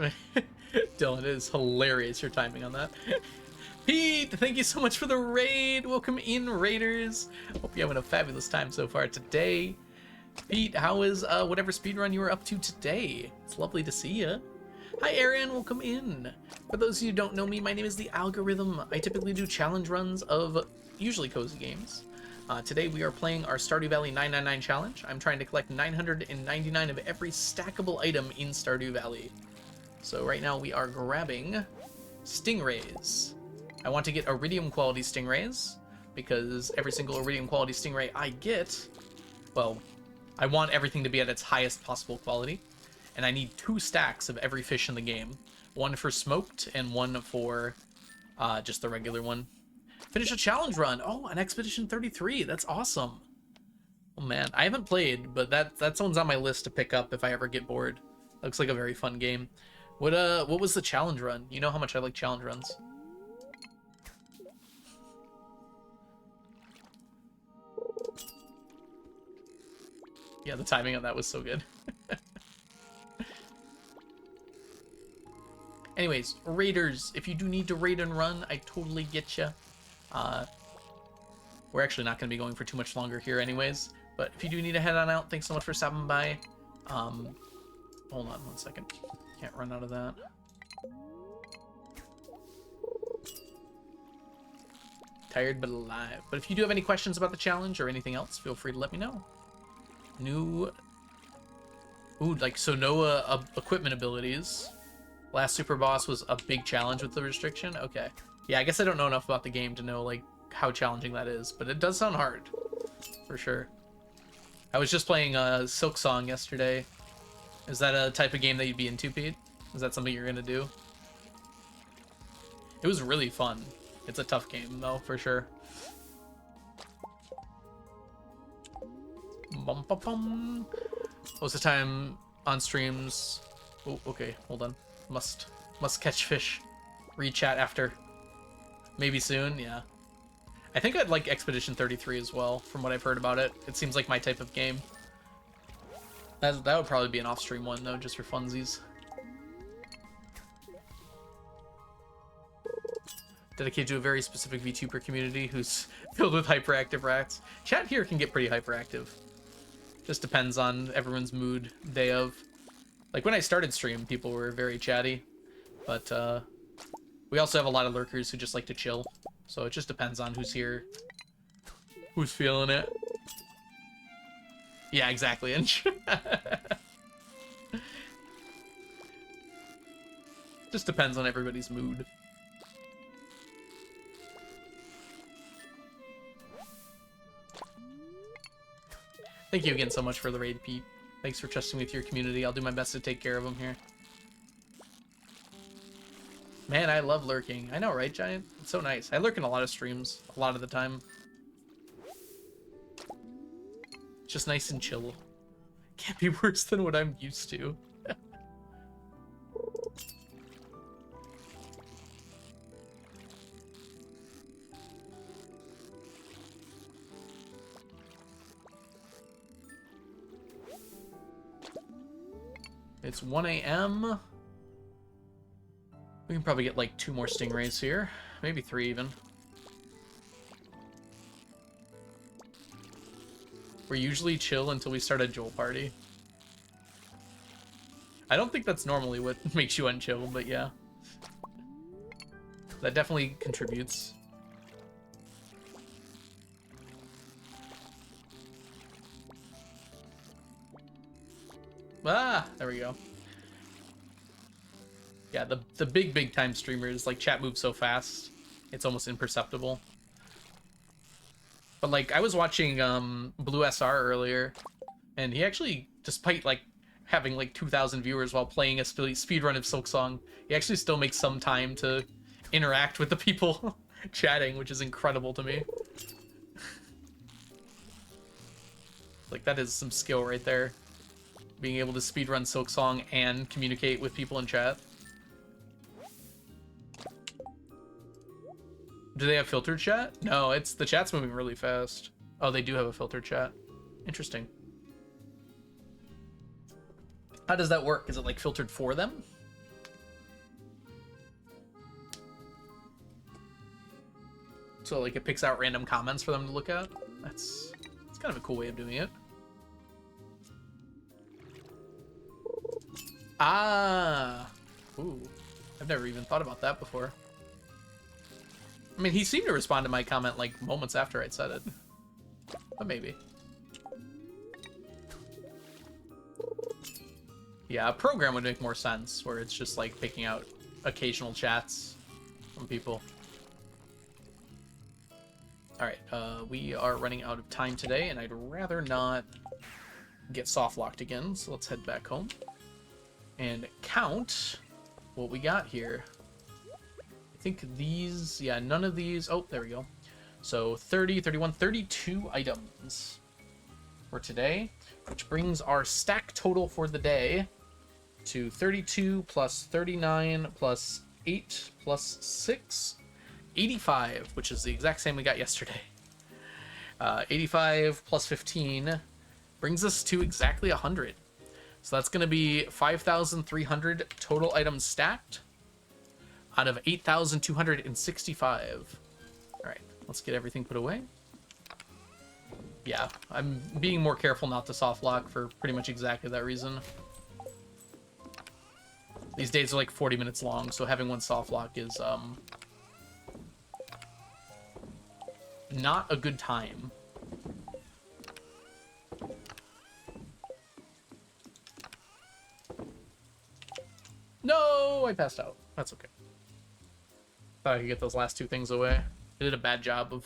Dylan, it is hilarious your timing on that. Pete, thank you so much for the raid. Welcome in, Raiders. Hope you're having a fabulous time so far today. Pete, how is whatever speedrun you were up to today? It's lovely to see you. Hi, Aaron. Welcome in. For those of you who don't know me, my name is The Algorithm. I typically do challenge runs of usually cozy games. Today we are playing our Stardew Valley 999 challenge. I'm trying to collect 999 of every stackable item in Stardew Valley. So right now we are grabbing stingrays. I want to get iridium quality stingrays because every single iridium quality stingray I get, well, I want everything to be at its highest possible quality. And I need 2 stacks of every fish in the game. One for smoked and one for just the regular one. Finish a challenge run. Oh, an Expedition 33. That's awesome. Oh man, I haven't played, but that one's on my list to pick up if I ever get bored. Looks like a very fun game. What was the challenge run? You know how much I like challenge runs. Yeah, the timing on that was so good. Anyways, raiders, if you do need to raid and run, I totally get you. We're actually not going to be going for too much longer here anyways, but if you do need to head on out, thanks so much for stopping by. Hold on 1 second. Can't run out of that. Tired but alive. But if you do have any questions about the challenge or anything else, feel free to let me know. New... Ooh, like, so no equipment abilities. Last super boss was a big challenge with the restriction? Okay. Yeah, I guess I don't know enough about the game to know, like, how challenging that is, but it does sound hard. For sure. I was just playing Silk Song yesterday. Is that a type of game that you'd be into, Pete? Is that something you're gonna do? It was really fun. It's a tough game, though, for sure. Bum, bum, bum. Most of the time on streams... Oh, okay, hold on. Must catch fish. Read chat after. Maybe soon, yeah. I think I'd like Expedition 33 as well, from what I've heard about it. It seems like my type of game. That would probably be an off-stream one, though, just for funsies. Dedicated to a very specific VTuber community who's filled with hyperactive rats. Chat here can get pretty hyperactive. Just depends on everyone's mood day of. Like, when I started stream, people were very chatty. But, we also have a lot of lurkers who just like to chill. So it just depends on who's here. Who's feeling it. Yeah, exactly. And just depends on everybody's mood. Thank you again so much for the raid, Pete. Thanks for trusting me with your community. I'll do my best to take care of them here. Man, I love lurking. I know, right, Giant? It's so nice. I lurk in a lot of streams, a lot of the time. It's just nice and chill. Can't be worse than what I'm used to. It's 1 a.m. We can probably get like 2 more stingrays here. Maybe 3 even. We're usually chill until we start a Joel party. I don't think that's normally what makes you unchill, but yeah. That definitely contributes. Ah, there we go. Yeah, the big time streamers, like, chat moves so fast, it's almost imperceptible. But like, I was watching Blue SR earlier, and he actually, despite like having like 2,000 viewers while playing a speedrun of Silk Song, he actually still makes some time to interact with the people chatting, which is incredible to me. Like, that is some skill right there. Being able to speedrun Silk Song and communicate with people in chat. Do they have filtered chat? No, it's the chat's moving really fast. Oh, they do have a filtered chat. Interesting. How does that work? Is it like filtered for them? So like it picks out random comments for them to look at? That's kind of a cool way of doing it. Ah. Ooh. I've never even thought about that before. I mean, he seemed to respond to my comment like moments after I'd said it. But maybe. Yeah, a program would make more sense where it's just like picking out occasional chats from people. Alright, we are running out of time today, and I'd rather not get soft locked again, so let's head back home and count what we got here. I think these, yeah, none of these, oh, there we go. So 30, 31, 32 items for today, which brings our stack total for the day to 32 plus 39 plus 8 plus 6, 85, which is the exact same we got yesterday. 85 plus 15 brings us to exactly 100. So that's going to be 5,300 total items stacked out of 8,265. All right, let's get everything put away. Yeah, I'm being more careful not to soft lock for pretty much exactly that reason. These days are like 40 minutes long, so having one soft lock is not a good time. No, I passed out. That's okay. Thought I could get those last two things away. I did a bad job of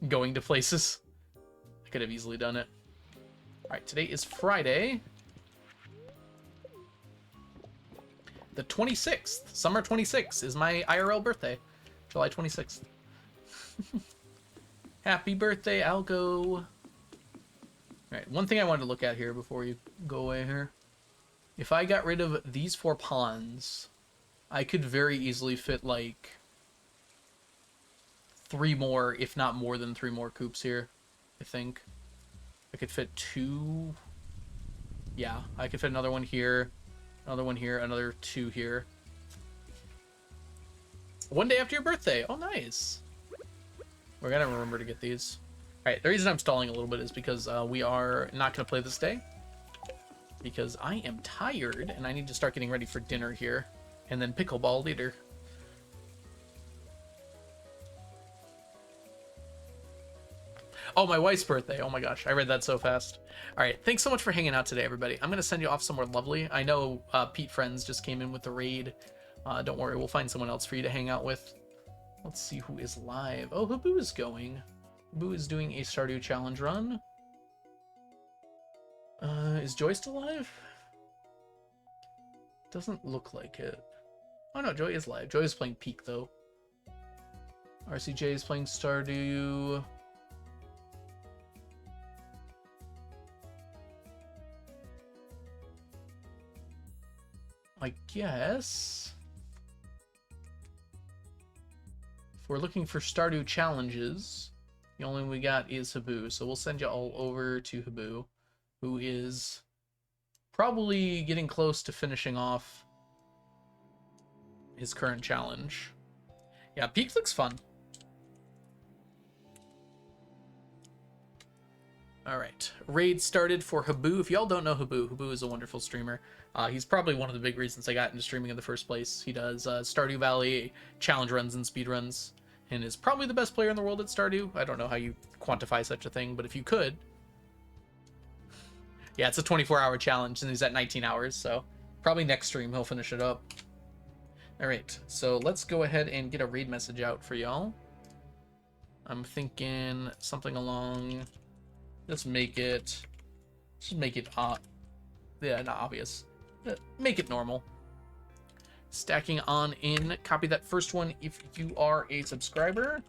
going to places. I could have easily done it. Alright, today is Friday. The 26th. Summer 26th is my IRL birthday. July 26th. Happy birthday, Algo. Alright, one thing I wanted to look at here before you go away here. If I got rid of these 4 ponds, I could very easily fit like 3 more, if not more than 3 more coops here, I think. I could fit 2. Yeah, I could fit another one here, another 2 here. One day after your birthday. Oh, nice. We're gonna remember to get these. Alright, the reason I'm stalling a little bit is because we are not gonna play this day. Because I am tired and I need to start getting ready for dinner here. And then pickleball later. Oh, my wife's birthday. Oh my gosh, I read that so fast. All right, thanks so much for hanging out today, everybody. I'm going to send you off somewhere lovely. I know Pete Friends just came in with the raid. Don't worry, we'll find someone else for you to hang out with. Let's see who is live. Oh, Habu is going. Habu is doing a Stardew challenge run. Is Joy still alive? Doesn't look like it. Oh no, Joy is live. Joy is playing Peak though. RCJ is playing Stardew. I guess if we're looking for Stardew challenges, the only one we got is Habu. So we'll send you all over to Habu, who is probably getting close to finishing off his current challenge. Yeah, Peak looks fun. Alright, raid started for Habu. If y'all don't know Habu, Habu is a wonderful streamer. He's probably one of the big reasons I got into streaming in the first place. He does Stardew Valley challenge runs and speed runs, and is probably the best player in the world at Stardew. I don't know how you quantify such a thing, but if you could. Yeah, it's a 24-hour challenge, and he's at 19 hours, so probably next stream he'll finish it up. Alright, so let's go ahead and get a raid message out for y'all. I'm thinking something along... Just make it yeah, not obvious. Make it normal. Stacking on in. Copy that first one if you are a subscriber.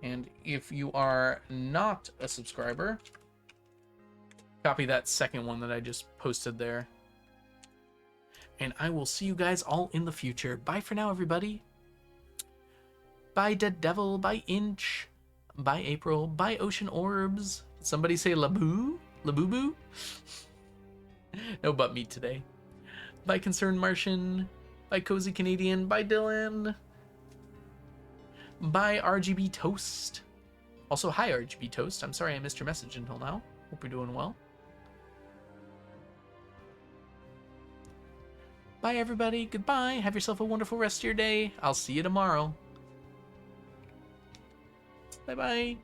And if you are not a subscriber, copy that second one that I just posted there. And I will see you guys all in the future. Bye for now, everybody. Bye, Dead Devil. Bye, Inch. Bye, April. Bye, Ocean Orbs. Somebody say Laboo? Laboo-boo? No butt meat today. Bye, Concerned Martian. Bye, Cozy Canadian. Bye, Dylan. Bye, RGB Toast. Also, hi, RGB Toast. I'm sorry I missed your message until now. Hope you're doing well. Bye, everybody. Goodbye. Have yourself a wonderful rest of your day. I'll see you tomorrow. Bye-bye.